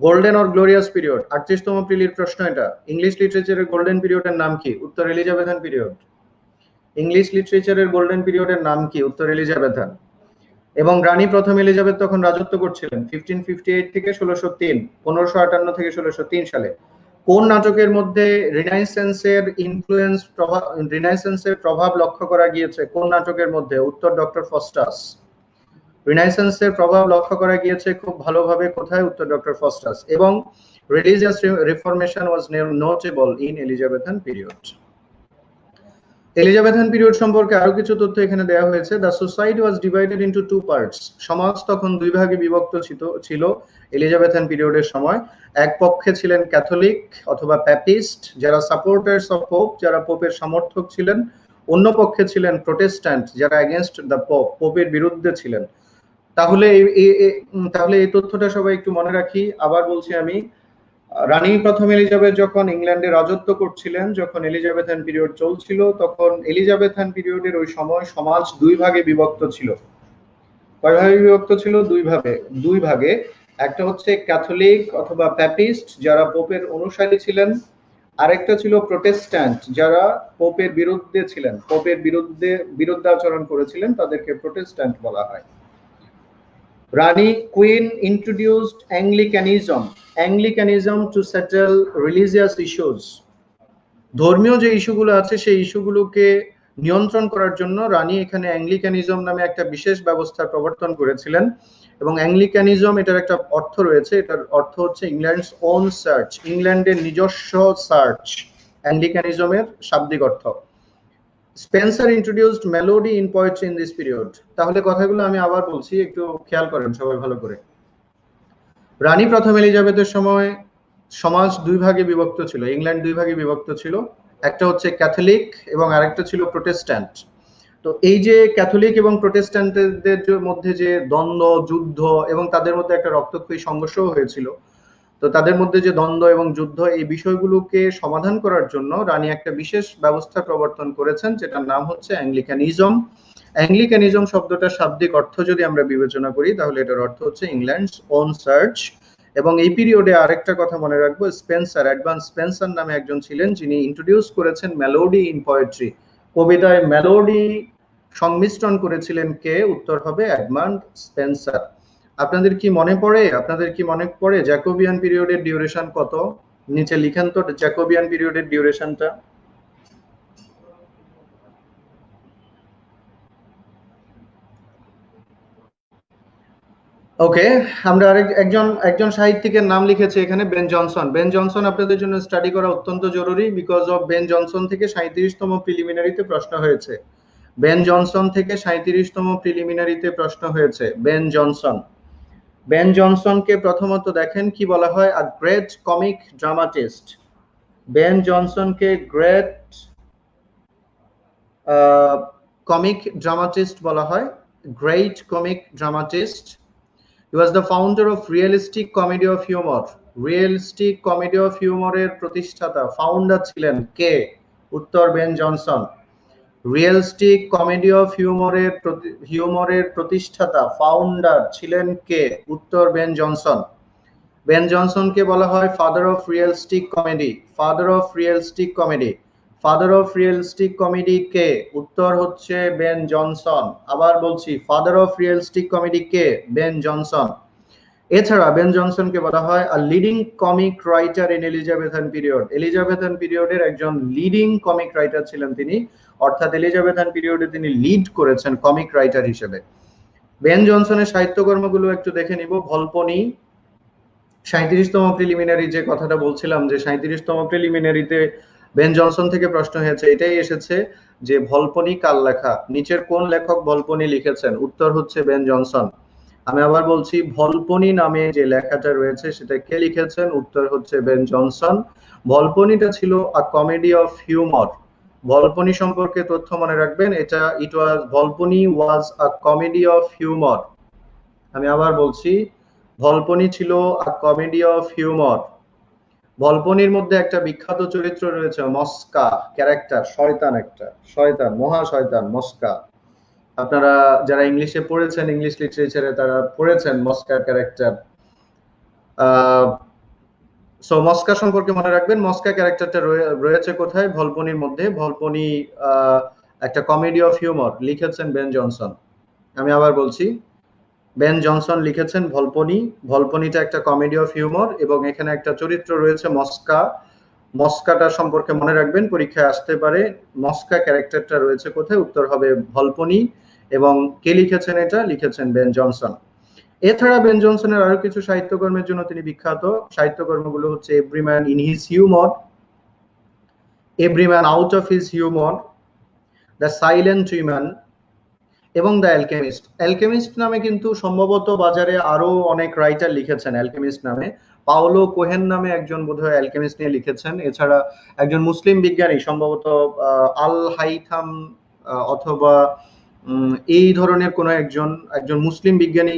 Golden or glorious period, 38তম প্রিলির প্রশ্ন এটা। ইংলিশ লিটারেচারের গোল্ডেন পিরিয়ডের নাম কি? উত্তর এলিজাবেথান পিরিয়ড। ইংলিশ লিটারেচারের গোল্ডেন পিরিয়ডের নাম কি? উত্তর এলিজাবেথান। এবং রানী প্রথম এলিজাবেথ তখন রাজত্ব করছিলেন 1558 থেকে 1603, 1558 থেকে 1603 সালে। কোন নাটকের মধ্যে রিনাইসেন্সের প্রভাব লক্ষ্য করা গিয়েছে? কোন নাটকের মধ্যে? উত্তর ডক্টর ফস্টাস। রিনাইসেন্সের প্রভাব লক্ষ্য করা গিয়েছে খুব ভালোভাবে কোথায়? উত্তর ডক্টর ফস্টাস। এবং religious reformation was notable in Elizabethan period. Elizabethan period সম্পর্কে আরো কিছু তথ্য এখানে দেওয়া হয়েছে। The society was divided into two parts. সমাজ তখন দুই ভাগে বিভক্ত ছিল এলিজাবেথান পিরিয়ডের সময়। এক পক্ষে ছিলেন ক্যাথলিক অথবা প্যাপিস্ট, যারা সাপোর্টার্স অফ পোপ, যারা পোপের সমর্থক ছিলেন। অন্য পক্ষে ছিলেন প্রোটেস্ট্যান্ট, যারা এগেনস্ট দ্য পোপ, পোপের বিরুদ্ধে ছিলেন। তাহলে এই তথ্যটা সবাই একটু মনে রাখি। আবার বলছি আমি, রানী প্রথম এলিজাবেথ যখন ইংল্যান্ডে রাজত্ব করছিলেন, যখন এলিজাবেথান পিরিয়ড চলছিল, তখন এলিজাবেথান পিরিয়ডের ওই সময় সমাজ দুই ভাগে বিভক্ত ছিল। কয় ভাগে বিভক্ত ছিল? দুই ভাগে। একটা হচ্ছে ক্যাথলিক অথবা প্যাপিস্ট, যারা পোপের অনুসারী ছিলেন। আরেকটা ছিল প্রোটেস্ট্যান্ট, যারা পোপের বিরুদ্ধে ছিলেন, পোপের বিরুদ্ধাচরণ করেছিলেন, তাদেরকে প্রোটেস্ট্যান্ট বলা হয়। রানী queen introduced Anglicanism to settle religious issues. ধর্মীয় যে ইস্যুগুলো আছে সেই ইস্যুগুলোকে নিয়ন্ত্রণ করার জন্য রানী এখানে অ্যাংলিকানিজম নামে একটা বিশেষ ব্যবস্থার প্রবর্তন করেছিলেন। এবং অ্যাংলিকানিজম, এটার একটা অর্থ রয়েছে, এটার অর্থ হচ্ছে ইংল্যান্ডস ওন সার্চ, ইংল্যান্ডের নিজস্ব সার্চ, অ্যাংলিকানিজমের শাব্দিক অর্থ। Spencer introduced melody in poetry in this period. তাহলে কথাগুলো আমি আবার বলছি, একটু খেয়াল করেন সবাই ভালো করে। রানী প্রথম এলিজাবেথের সময় সমাজ দুই ভাগে বিভক্ত ছিল, ইংল্যান্ড দুই ভাগে বিভক্ত ছিল। একটা হচ্ছে ক্যাথলিক এবং আরেকটা ছিল প্রোটেস্ট্যান্ট। তো এই যে ক্যাথলিক এবং প্রোটেস্ট্যান্টদের মধ্যে যে দ্বন্দ্ব, যুদ্ধ এবং তাদের মধ্যে একটা রক্তক্ষয়ী সংঘর্ষও হয়েছিল, তো তাদের মধ্যে যে দ্বন্দ্ব এবং যুদ্ধ, এই বিষয়গুলোকে সমাধান করার জন্য রানী একটা বিশেষ ব্যবস্থা প্রবর্তন করেছেন, যেটার নাম হচ্ছে অ্যাংলিকানিজম। অ্যাংলিকানিজম শব্দটার শাব্দিক অর্থ যদি আমরা বিবেচনা করি, তাহলে এটার অর্থ হচ্ছে ইংল্যান্ডস ওন সার্চ। এবং এই পিরিয়ডে আরেকটা কথা মনে রাখবো, অ্যাডভান্স স্পেন্সার নামে একজন ছিলেন, যিনি ইন্ট্রোডিউস করেছেন মেলোডি ইন পোয়েট্রি। কবিতায় মেলোডি সংমিশ্রণ করেছিলেন কে? উত্তর হবে এডমান্ড স্পেন্সার। আপনাদের কি মনে পড়ে জ্যাকোবিয়ান পিরিয়ডের ডিউরেশন কত? নিচে লিখেন তো জ্যাকোবিয়ান পিরিয়ডের ডিউরেশনটা। ওকে, আমরা একজন সাহিত্যিকের নাম লিখেছি এখানে, বেন জনসন। বেন জনসন আপনাদের জন্য স্টাডি করা অত্যন্ত জরুরি, বিকজ অফ বেন জনসন থেকে 37তম প্রিলিমিনারিতে প্রশ্ন হয়েছে। বেন জনসন থেকে 37তম প্রিলিমিনারিতে প্রশ্ন হয়েছে। বেন জনসনকে প্রথমত দেখেন কি বলা হয়? A great comic dramatist. Ben জনসনকে গ্রেট কমিক ড্রামাটিস্ট বলা হয়, great comic dramatist. He was the founder of realistic comedy of humor. Realistic comedy of হিউমারের প্রতিষ্ঠাতা, ফাউন্ডার ছিলেন কে? উত্তর Ben Johnson. Realistic comedy of হিউমারের প্রতিষ্ঠাতা, ফাউন্ডার ছিলেন কে? উত্তর বেন জনসন। বেন জনসনকে বলা হয় father of realistic comedy. Father of realistic comedy কে? উত্তর হচ্ছে বেন জনসন। আবার বলছি, ফাদার অফ রিয়েলিস্টিক কমেডি কে? Ben Johnson. এছাড়া বেন জনসনকে বলা হয় a leading comic writer in Elizabethan period. Elizabethan পিরিয়ডের একজন লিডিং কমিক রাইটার ছিলেন তিনি, অর্থাৎ এলিজাবেথান পিরিয়ডে তিনি লিড করেছেন কমিক রাইটার হিসেবে। বেন জনসনের সাহিত্যকর্মগুলো একটু দেখে নিব। ভলপনি, 37তম প্রিলিমিনারি যে কথাটা বলছিলাম যে 37তম প্রিলিমিনারিতে বেন জনসন থেকে প্রশ্ন হয়েছে, এটাই এসেছে যে ভলপনি কার লেখা, নিচের কোন লেখক ভলপনি লিখেছেন? উত্তর হচ্ছে বেন জনসন। আমি আবার বলছি, ভলপনি নামে যে লেখাটা রয়েছে সেটা কে লিখেছেন? উত্তর হচ্ছে বেন জনসন। ভলপনিটা ছিল a comedy of humour. Volpone সম্পর্কে তথ্য মনে রাখবেন, এটা Volpone was a comedy of humour. আমি আবার বলছি, ভলপনি ছিল আ কমেডি অফ হিউমর। ভলপনির মধ্যে একটা বিখ্যাত চরিত্র রয়েছে মস্কা ক্যারেক্টার, শয়তান, একটা শয়তান, মহা শয়তান মস্কা। আপনারা যারা ইংলিশে পড়েছেন, ইংলিশ লিটারেচারে তারা পড়েছেন মস্কা ক্যারেক্টার। সো মস্কা সম্পর্কে মনে রাখবেন, মস্কা ক্যারেক্টারটা রয়েছে কোথায়? ভলপনির মধ্যে। ভলপনি একটা কমেডি অফ হিউমর লিখেছেন বেন জনসন। আমি আবার বলছি, বেন জনসন লিখেছেন ভলপনি। ভলপনিটা একটা কমেডি অফ হিউমর এবং এখানে একটা চরিত্র রয়েছে মস্কা। মস্কাটা সম্পর্কে মনে রাখবেন, পরীক্ষায় আসতে পারে। মস্কা ক্যারেক্টারটা রয়েছে কোথায়? উত্তর হবে ভলপনি। এবং কে লিখেছেন এটা? লিখেছেন বেন জনসন। এছাড়া বেন জনসনের আরো কিছু সাহিত্যকর্মের জন্য তিনি বিখ্যাত। সাহিত্যকর্মগুলো হচ্ছে every man in his humour, every man out of his humour, the silent woman এবং দ্য অ্যালকেমিস্ট। অ্যালকেমিস্ট নামে কিন্তু সম্ভবত বাজারে আরো অনেক রাইটার লিখেছেন অ্যালকেমিস্ট নামে। পাওলো কোহেন নামে একজন বোধহয় অ্যালকেমিস্ট নিয়ে লিখেছেন। এছাড়া একজন মুসলিম বিজ্ঞানী সম্ভবত আল হাইথাম অথবা এই ধরনের কোন একজন মুসলিম বিজ্ঞানী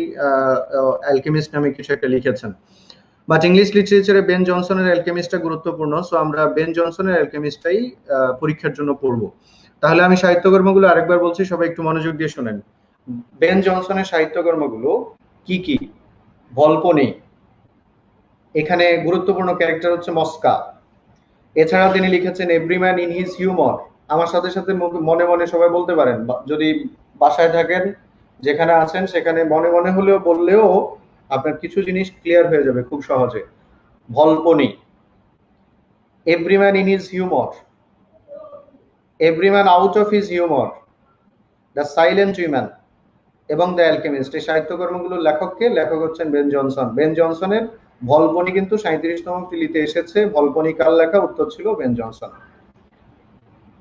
অ্যালকেমিস্ট নামে কিছু একটা লিখেছেন। বাট ইংলিশ লিটারেচারে বেন জনসনের অ্যালকেমিস্টটা গুরুত্বপূর্ণ, সো আমরা বেন জনসনের অ্যালকেমিস্টটাই পরীক্ষার জন্য পড়বো। তাহলে আমি সাহিত্যকর্মগুলো আরেকবার বলছি, সবাই একটু মনোযোগ দিয়ে শুনেন। বেন জনসনের সাহিত্যকর্মগুলো কি কি? ভলপনি, এখানে গুরুত্বপূর্ণ ক্যারেক্টার হচ্ছে মস্কা। এছাড়া তিনি লিখেছেন every man in his humour. আমার সাথে সাথে মনে মনে সবাই বলতে পারেন, যদি বাসায় থাকেন, যেখানে আছেন সেখানে মনে মনে হলেও বললেও আপনার কিছু জিনিস ক্লিয়ার হয়ে যাবে খুব সহজে। Volpone, every man in his humour, every man out of his humour, the silent woman এবং দ্য অ্যালকেমিস্ট। এই সাহিত্যকর্মগুলোর লেখককে? লেখক হচ্ছেন বেন জনসন। বেন জনসনের ভলপনি কিন্তু 37তম প্রিলিতে এসেছে। ভলপনি কার লেখা? উত্তর ছিল Ben Johnson.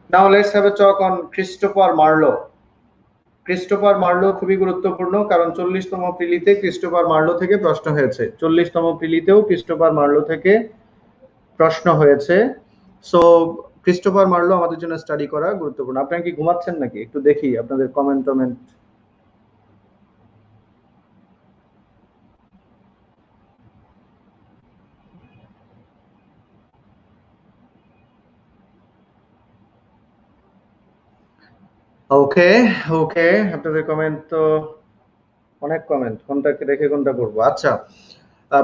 Now let's have a talk on Christopher Marlowe. Christopher Marlowe খুবই গুরুত্বপূর্ণ, কারণ 40তম প্রিলিতে ক্রিস্টোফার মার্লো থেকে প্রশ্ন হয়েছে। 40তম প্রিলিতেও ক্রিস্টোফার মার্লো থেকে প্রশ্ন হয়েছে। সো ক্রিস্টোফার মার্লো আমাদের জন্য স্টাডি করা গুরুত্বপূর্ণ। আপনারা কি ঘুমাচ্ছেন নাকি? একটু দেখি আপনাদের কমেন্ট। ওকে ওকে, আপনাদের কমেন্ট তো অনেক কমেন্ট, কোনটাকে রেখে কোনটা পড়বো? আচ্ছা,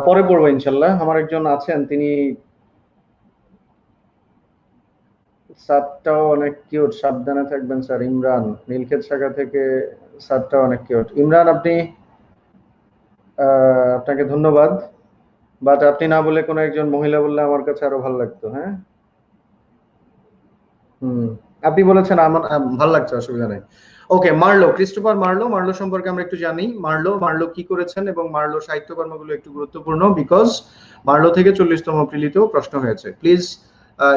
পরে পড়বো ইনশাল্লাহ। আমার একজন আছেন, তিনি সাতটাও অনেক কিউট, সাবধানে থাকবেন স্যার। ইমরান নীলক্ষেত শাখা থেকে, সাতটাও অনেক কিউট। ইমরান, আপনি আপনাকে ধন্যবাদ, বাট আপনি না বলে কোনো একজন মহিলা বললে আমার কাছে আরো ভালো লাগতো। হ্যাঁ, আপনি বলেছেন, আমার ভালো লাগছে, অসুবিধা নেই। ওকে, মার্লো, ক্রিস্টোফার মার্লো। মার্লো সম্পর্কে আমরা একটু জানি। মার্লো কি করেছেন এবং মার্লো সাহিত্যকর্মগুলো একটু গুরুত্বপূর্ণ, বিকজ মার্লো থেকে 40তম প্রিলিতেও প্রশ্ন হয়েছে। প্লিজ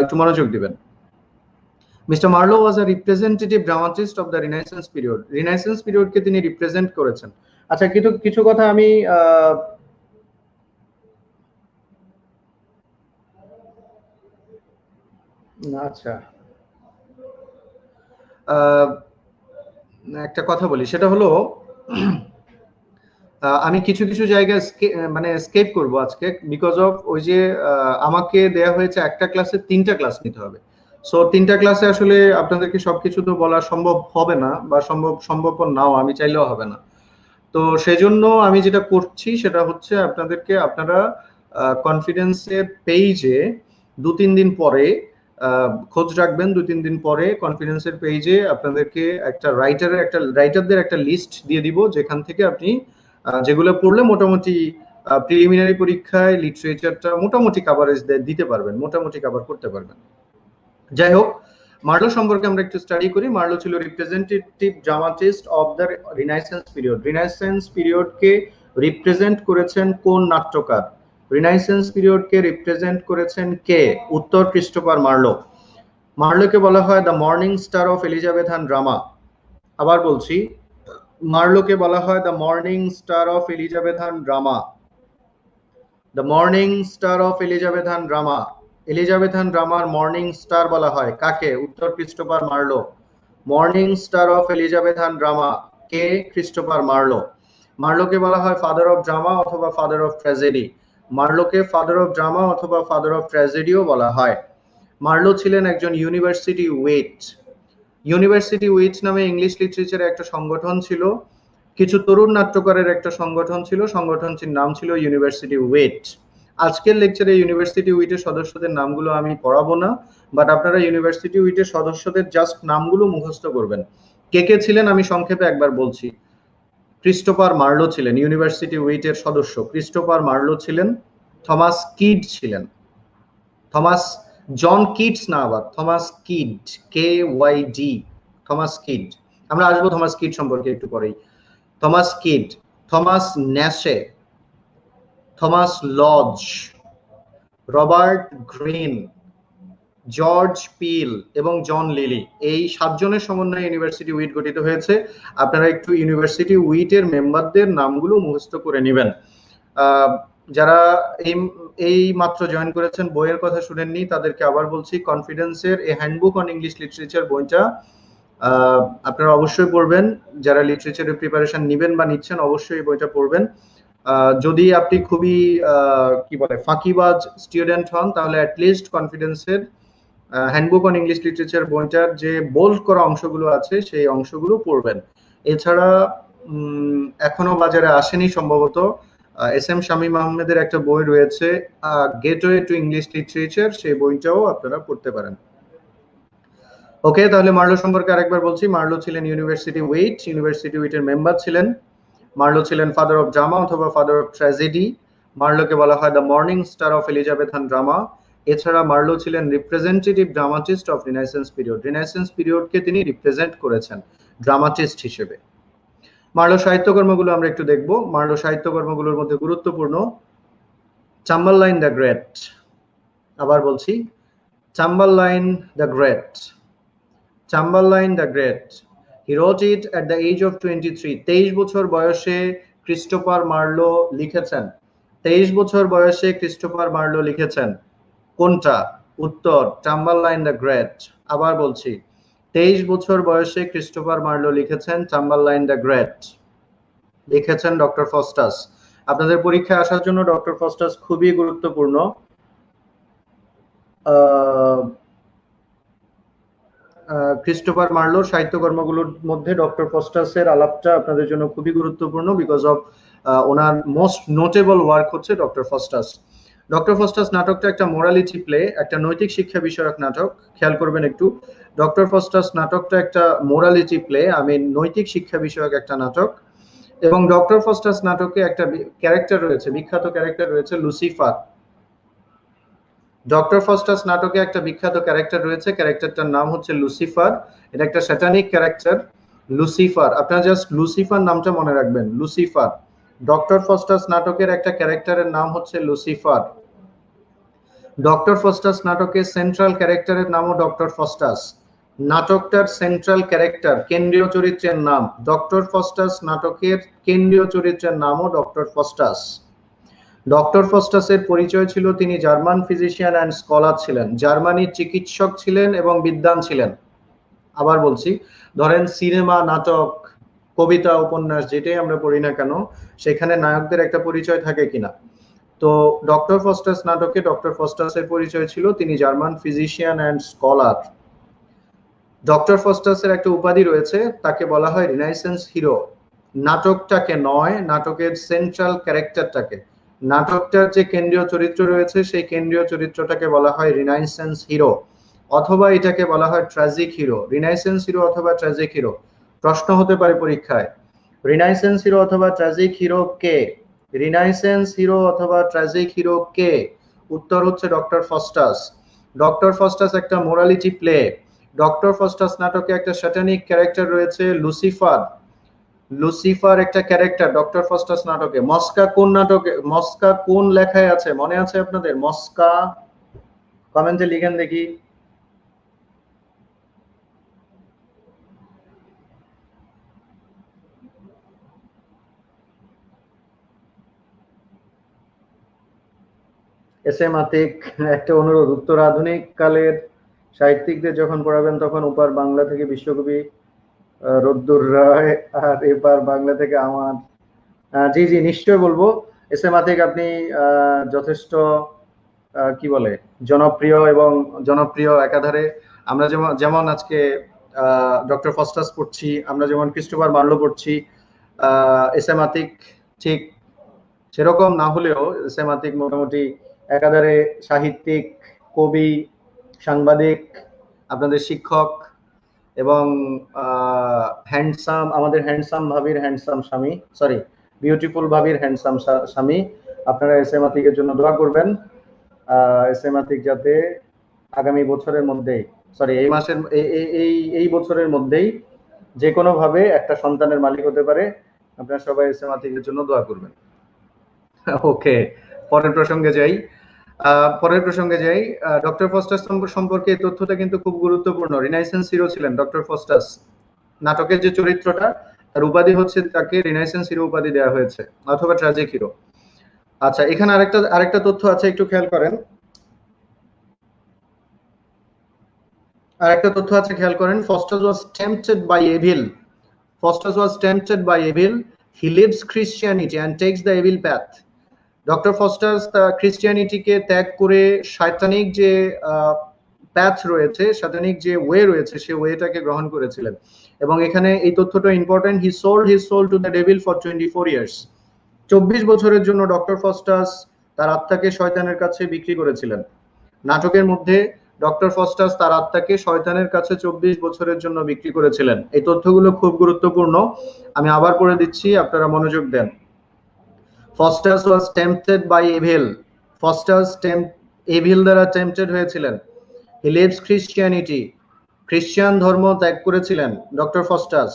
একটু মনোযোগ দিবেন। Mister Marlowe was a representative dramatist of the renaissance period. Renaissance পিরিয়ডকে তিনি রিপ্রেজেন্ট করেছেন। আচ্ছা, কিছু কথা আমি আচ্ছা একটা কথা বলি, সেটা হলো আমি কিছু কিছু জায়গায় মানে স্কেপ করব আজকে, বিকজ অফ ওই যে আমাকে দেয়া হয়েছে একটা ক্লাসে 3টা ক্লাস নিতে হবে। সো 3টা ক্লাসে আসলে আপনাদেরকে সবকিছু তো বলা সম্ভব হবে না, বা সম্ভবপর নাও, আমি চাইলেও হবে না। তো সেজন্য আমি যেটা করছি সেটা হচ্ছে আপনাদেরকে, আপনারা কনফিডেন্সের পেজে 2-3 দিন পরে খোঁজ রাখবেন 2-3 দিন পরে কনফিডেন্সের পেজে আপনাদেরকে একটা রাইটারদের একটা লিস্ট দিয়ে দিব, যেখান থেকে আপনি যেগুলো পড়লে মোটামুটি প্রিলিমিনারি পরীক্ষায় লিটারেচারটা মোটামুটি কাভারেজ দিতে পারবেন, মোটামুটি কাভার করতে পারবেন। যাই হোক, মার্লো সম্পর্কে আমরা একটু স্টাডি করি। মার্লো ছিল representative dramatist of the renaissance period. Renaissance পিরিয়ডকে রিপ্রেজেন্ট করেছেন কোন নাট্যকার? রিনাইসেন্স পিরিয়ডকে রিপ্রেজেন্ট করেছেন কে? উত্তর ক্রিস্টোফার মার্লো। মার্লোকে বলা হয় the morning star of Elizabethan drama. আবার বলছি, মার্লোকে বলা হয় the morning star of Elizabethan drama. The morning star of Elizabethan drama. Elizabethan ড্রামার মর্নিং স্টার বলা হয় কাকে? উত্তর Christopher Marlowe. Morning star of Elizabethan drama কে? Christopher Marlowe. মার্লোকে বলা হয় ফাদার অফ ড্রামা অথবা ফাদার অফ ট্র্যাজেডি। মার্লোকে ফাদার অফ ড্রামা অথবা ফাদার অফ ট্র্যাজেডিও বলা হয়। মার্লো ছিলেন একজন ইউনিভার্সিটি উইট। ইউনিভার্সিটি উইট নামে ইংলিশ লিটারেচারে একটা সংগঠন ছিল, কিছু তরুণ নাট্যকারের একটা সংগঠন ছিল, সংগঠনটির নাম ছিল ইউনিভার্সিটি উইট। আজকের লেকচারে ইউনিভার্সিটি উইটের সদস্যদের নামগুলো আমি পড়াবো না, বাট আপনারা ইউনিভার্সিটি উইটের সদস্যদের জাস্ট নামগুলো মুখস্থ করবেন। কে কে ছিলেন আমি সংক্ষেপে একবার বলছি। ক্রিস্টোফার মার্লো ছিলেন ইউনিভার্সিটি উইটের সদস্য। ক্রিস্টোফার মার্লো ছিলেন। থমাস কিড ছিলেন। থমাস জন কিডস না, আবার Thomas Kyd, KYD, Thomas Kyd. আমরা আসবো থমাস কিড সম্পর্কে একটু পরেই। Thomas Kyd, Thomas Nashe, Thomas Lodge, Robert Greene, George Peele এবং জন লিলি, এই 7 জনের সমন্বয়ে ইউনিভার্সিটি উইট গঠিত হয়েছে। আপনারা একটু ইউনিভার্সিটি উইটের মেম্বারদের নামগুলো মুখস্থ করে নেবেন। যারা এই মাত্র জয়েন করেছেন, বইয়ের কথা শুনেননি, তাদেরকে আবার বলছি, কনফিডেন্সের এ হ্যান্ডবুক অন ইংলিশ লিটারেচার বইটা আপনারা অবশ্যই পড়বেন। যারা লিটারেচারের প্রিপারেশন নেবেন বা নিচ্ছেন, অবশ্যই এই বইটা পড়বেন। যদি আপনি খুবই কি বলে ফাঁকিবাজ স্টুডেন্ট হন, তাহলে অ্যাটলিস্ট কনফিডেন্সের হ্যান্ডবুক অন ইংলিশ লিটারেচার বইটার যে বোল্ড করা অংশগুলো আছে সেই অংশগুলো পড়বেন। এছাড়া এখনো বাজারে আসেনি সম্ভবত SM শামীম আহমেদের একটা বই রয়েছে, গেটওয়ে টু ইংলিশ লিটারেচার, সেই বইটাও আপনারা পড়তে পারেন। ওকে, তাহলে মার্লো সম্পর্কে আরেকবার বলছি। মার্লো ছিলেন ইউনিভার্সিটি উইটের মেম্বার ছিলেন। মার্লো ছিলেন ফাদার অফ ড্রামা অথবা ফাদার অফ ট্র্যাজেডি। মার্লোকে বলা হয় the morning star of Elizabethan drama. এছাড়া মার্লো ছিলেন representative dramatist of রিনাইসেন্স period. Renaissance পিরিয়ডকে তিনি রিপ্রেজেন্ট করেছেন ড্রামাটিস্ট হিসেবে। মার্লো সাহিত্যকর্মগুলো আমরা একটু দেখব। মার্লো সাহিত্যকর্মগুলোর মধ্যে গুরুত্বপূর্ণ চাম্বারলাইন দ্য গ্রেট। আবার বলছি, Tamburlaine the great. Tamburlaine the great. He wrote it at the age of 23. 23 বছর বয়সে ক্রিস্টোফার মার্লো লিখেছেন। 23 বছর বয়সে ক্রিস্টোফার মার্লো লিখেছেন। কোনটা? উত্তর চাম্বারলাইন দ্য গ্রেট। আবার বলছি, 23 বছর বয়সে ক্রিস্টোফার মার্লো লিখেছেন চাম্বারলাইন দ্য গ্রেট। লিখেছেন ডক্টর ফস্টাস। আপনাদের পরীক্ষায় আসার জন্য ডক্টর ফস্টাস খুবই গুরুত্বপূর্ণ। ক্রিস্টোফার মার্লোর সাহিত্যকর্মগুলোর মধ্যে ডক্টর ফস্টাসের আলাপটা আপনাদের জন্য খুবই গুরুত্বপূর্ণ, because of owner most notable work হচ্ছে ডক্টর ফস্টাস। ডক্টর ফস্টাস নাটকটা একটা মোরালিটি প্লে, একটা নৈতিক শিক্ষা বিষয়ক নাটক। খেয়াল করবেন একটু, ডক্টর ফস্টাস নাটকটা একটা মোরালিটি প্লে, নৈতিক শিক্ষা বিষয়ক একটা নাটক। এবং ডক্টর ফস্টাস নাটকে একটা ক্যারেক্টার রয়েছে, বিখ্যাত ক্যারেক্টার রয়েছে লুসিফার। ডক্টর ফস্টাস নাটকে একটা বিখ্যাত ক্যারেক্টার রয়েছে, ক্যারেক্টারটার নাম হচ্ছে লুসিফার। এটা একটা স্যাটানিক ক্যারেক্টার, লুসিফার। আপনারা জাস্ট লুসিফার নামটা মনে রাখবেন, লুসিফার। ডক্টর ফস্টাস নাটকের একটা ক্যারেক্টারের নাম হচ্ছে লুসিফার। ডক্টর ফস্টাস নাটকের সেন্ট্রাল ক্যারেক্টারের নামও ডক্টর ফস্টাস। নাটকটার সেন্ট্রাল ক্যারেক্টার, কেন্দ্রীয় চরিত্রের নাম ডক্টর ফস্টাস। নাটকের কেন্দ্রীয় চরিত্রের নামও ডক্টর ফস্টাস। ডক্টর ফস্টাসের পরিচয় ছিল তিনি জার্মান ফিজিশিয়ান অ্যান্ড স্কলার ছিলেন, জার্মানির চিকিৎসক ছিলেন এবং বিদ্বান ছিলেন। আবার বলছি, ধরেন সিনেমা, নাটক, কবিতা, উপন্যাস যেটাই আমরা পড়ি না কেন, সেখানে নায়কদের একটা পরিচয় থাকে কিনা? তো ডক্টর ফস্টাস নাটকে ডক্টর ফস্টাসের পরিচয় ছিল তিনি German physician and scholar. Doctor ফস্টাসের একটা উপাধি রয়েছে, তাকে বলা হয় রিনাইসেন্স হিরো। নাটকটাকে নয়, নাটকের সেন্ট্রাল ক্যারেক্টারটাকে, নাটকটার যে কেন্দ্রীয় চরিত্র রয়েছে সেই কেন্দ্রীয় চরিত্রটাকে বলা হয় রিনাইসেন্স হিরো। অথবা এটাকে বলা হয় ট্র্যাজিক হিরো, রিনাইসেন্স হিরো অথবা ট্র্যাজিক হিরো। প্রশ্ন হতে পারে পরীক্ষায়, রিনাইসেন্স হিরো অথবা ট্র্যাজিক হিরো কে? রিনাইসেন্স হিরো অথবা ট্র্যাজিক হিরো কে? উত্তর হচ্ছে ডক্টর ফস্টাস। ডক্টর ফস্টাস একটা মোরালিটি প্লে। ডক্টর ফস্টাস নাটকে একটা স্যাটানিক ক্যারেক্টার রয়েছে লুসিফার। লুসিফার একটা ক্যারেক্টার ডক্টর ফস্টাস নাটকে। মস্কা কোন নাটকে, মস্কা কোন লেখায় আছে মনে আছে আপনাদের? মস্কা কমেন্টে লিখেন দেখি। এস এম আতিক, একটা অনুরোধ, উত্তর আধুনিক কালের সাহিত্যিকদের যখন পড়াবেন তখন ওপার বাংলা থেকে বিশ্বকবি রদ্দুর রায় আর এপার বাংলা থেকে আমার। জি জি নিশ্চয় বলবো। এস এম আতিক, আপনি যথেষ্ট কি বলে জনপ্রিয় এবং জনপ্রিয় একাধারে। আমরা যেমন যেমন আজকে ডক্টর ফস্টাস পড়ছি, আমরা যেমন ক্রিস্টোফার মার্লো পড়ছি, এস এম আতিক ঠিক সেরকম না হলেও এস এম আতিক মোটামুটি একাধারে সাহিত্যিক, কবি, সাংবাদিক, আপনাদের শিক্ষক এবং হ্যান্ডসাম, আমাদের হ্যান্ডসাম ভাবির হ্যান্ডসাম স্বামী, সরি বিউটিফুল ভাবির হ্যান্ডসাম স্বামী। আপনারা এস এম আতিকের জন্য দোয়া করবেন। এস এম আতিক যাতে আগামী বছরের মধ্যেই, সরি এই মাসের এই বছরের মধ্যেই যে কোনো ভাবে একটা সন্তানের মালিক হতে পারে। আপনারা সবাই এস এম আতিকের জন্য দোয়া করবেন। ওকে, পরের প্রসঙ্গে যাই। ডক্টর ফস্টাস সম্পর্কে এই তথ্যটা কিন্তু খুব গুরুত্বপূর্ণ। রিনাইসেন্স হিরো ছিলেন ডক্টর ফস্টাস। নাটকের যে চরিত্রটা, তার উপাধি হচ্ছে, তাকে রিনাইসেন্স হিরো উপাধি দেওয়া হয়েছে অথবা ট্র্যাজিক হিরো। আচ্ছা, এখানে আরেকটা তথ্য আছে, একটু খেয়াল করেন। Faustus was tempted by evil. Faustus was tempted by evil. He leaves Christianity and takes the evil path. Doctor Faustus ক্রিশ্চিয়ানিটিকে ত্যাগ করে শয়তানিক যে প্যাথ রয়েছে, শয়তানিক যে ওয়ে রয়েছে, সেই ওয়েটাকে গ্রহণ করেছিলেন। এবং এখানে এই তথ্যটা important, he sold his soul to the devil for 24 years. 24 বছরের জন্য ডক্টর ফস্টাস তার আত্মাকে শয়তানের কাছে বিক্রি করেছিলেন। নাটকের মধ্যে ডক্টর ফস্টাস তার আত্মাকে শয়তানের কাছে 24 বছরের জন্য বিক্রি করেছিলেন। এই তথ্যগুলো খুব গুরুত্বপূর্ণ, আমি আবার পড়ে দিচ্ছি, আপনারা মনোযোগ দেন। Faustus was tempted by evil. Faustus evil দ্বারা টেম্পটেড হয়েছিলেন। হি লিভস ক্রিশ্চিয়ানিটি, খ্রিস্টান ধর্ম ত্যাগ করেছিলেন doctor Faustus.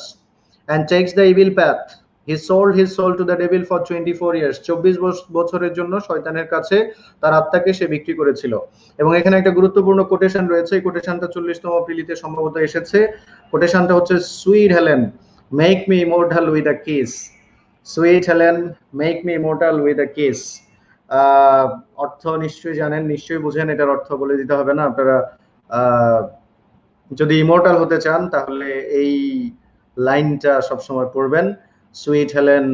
And takes the evil path. He sold his soul to the devil for 24 years. 24 বছরের জন্য শয়তানের কাছে তার আত্মাকে সে বিক্রি করেছিল। এবং এখানে একটা গুরুত্বপূর্ণ কোটেশন রয়েছে, এই কোটেশনটা 40তম প্রিলিতে সম্ভবত এসেছে। কোটেশনটা হচ্ছে, sweet Helen make me immortal with a kiss. Sweet Helen make me immortal with a kiss. অর্থ নিশ্চয়ই জানেন, নিশ্চয়ই বুঝেন, এটার অর্থ বলে দিতে হবে না। আপনারা যদি ইমর্টাল হতে চান তাহলে এই লাইনটা সবসময় পড়বেন, sweet Helen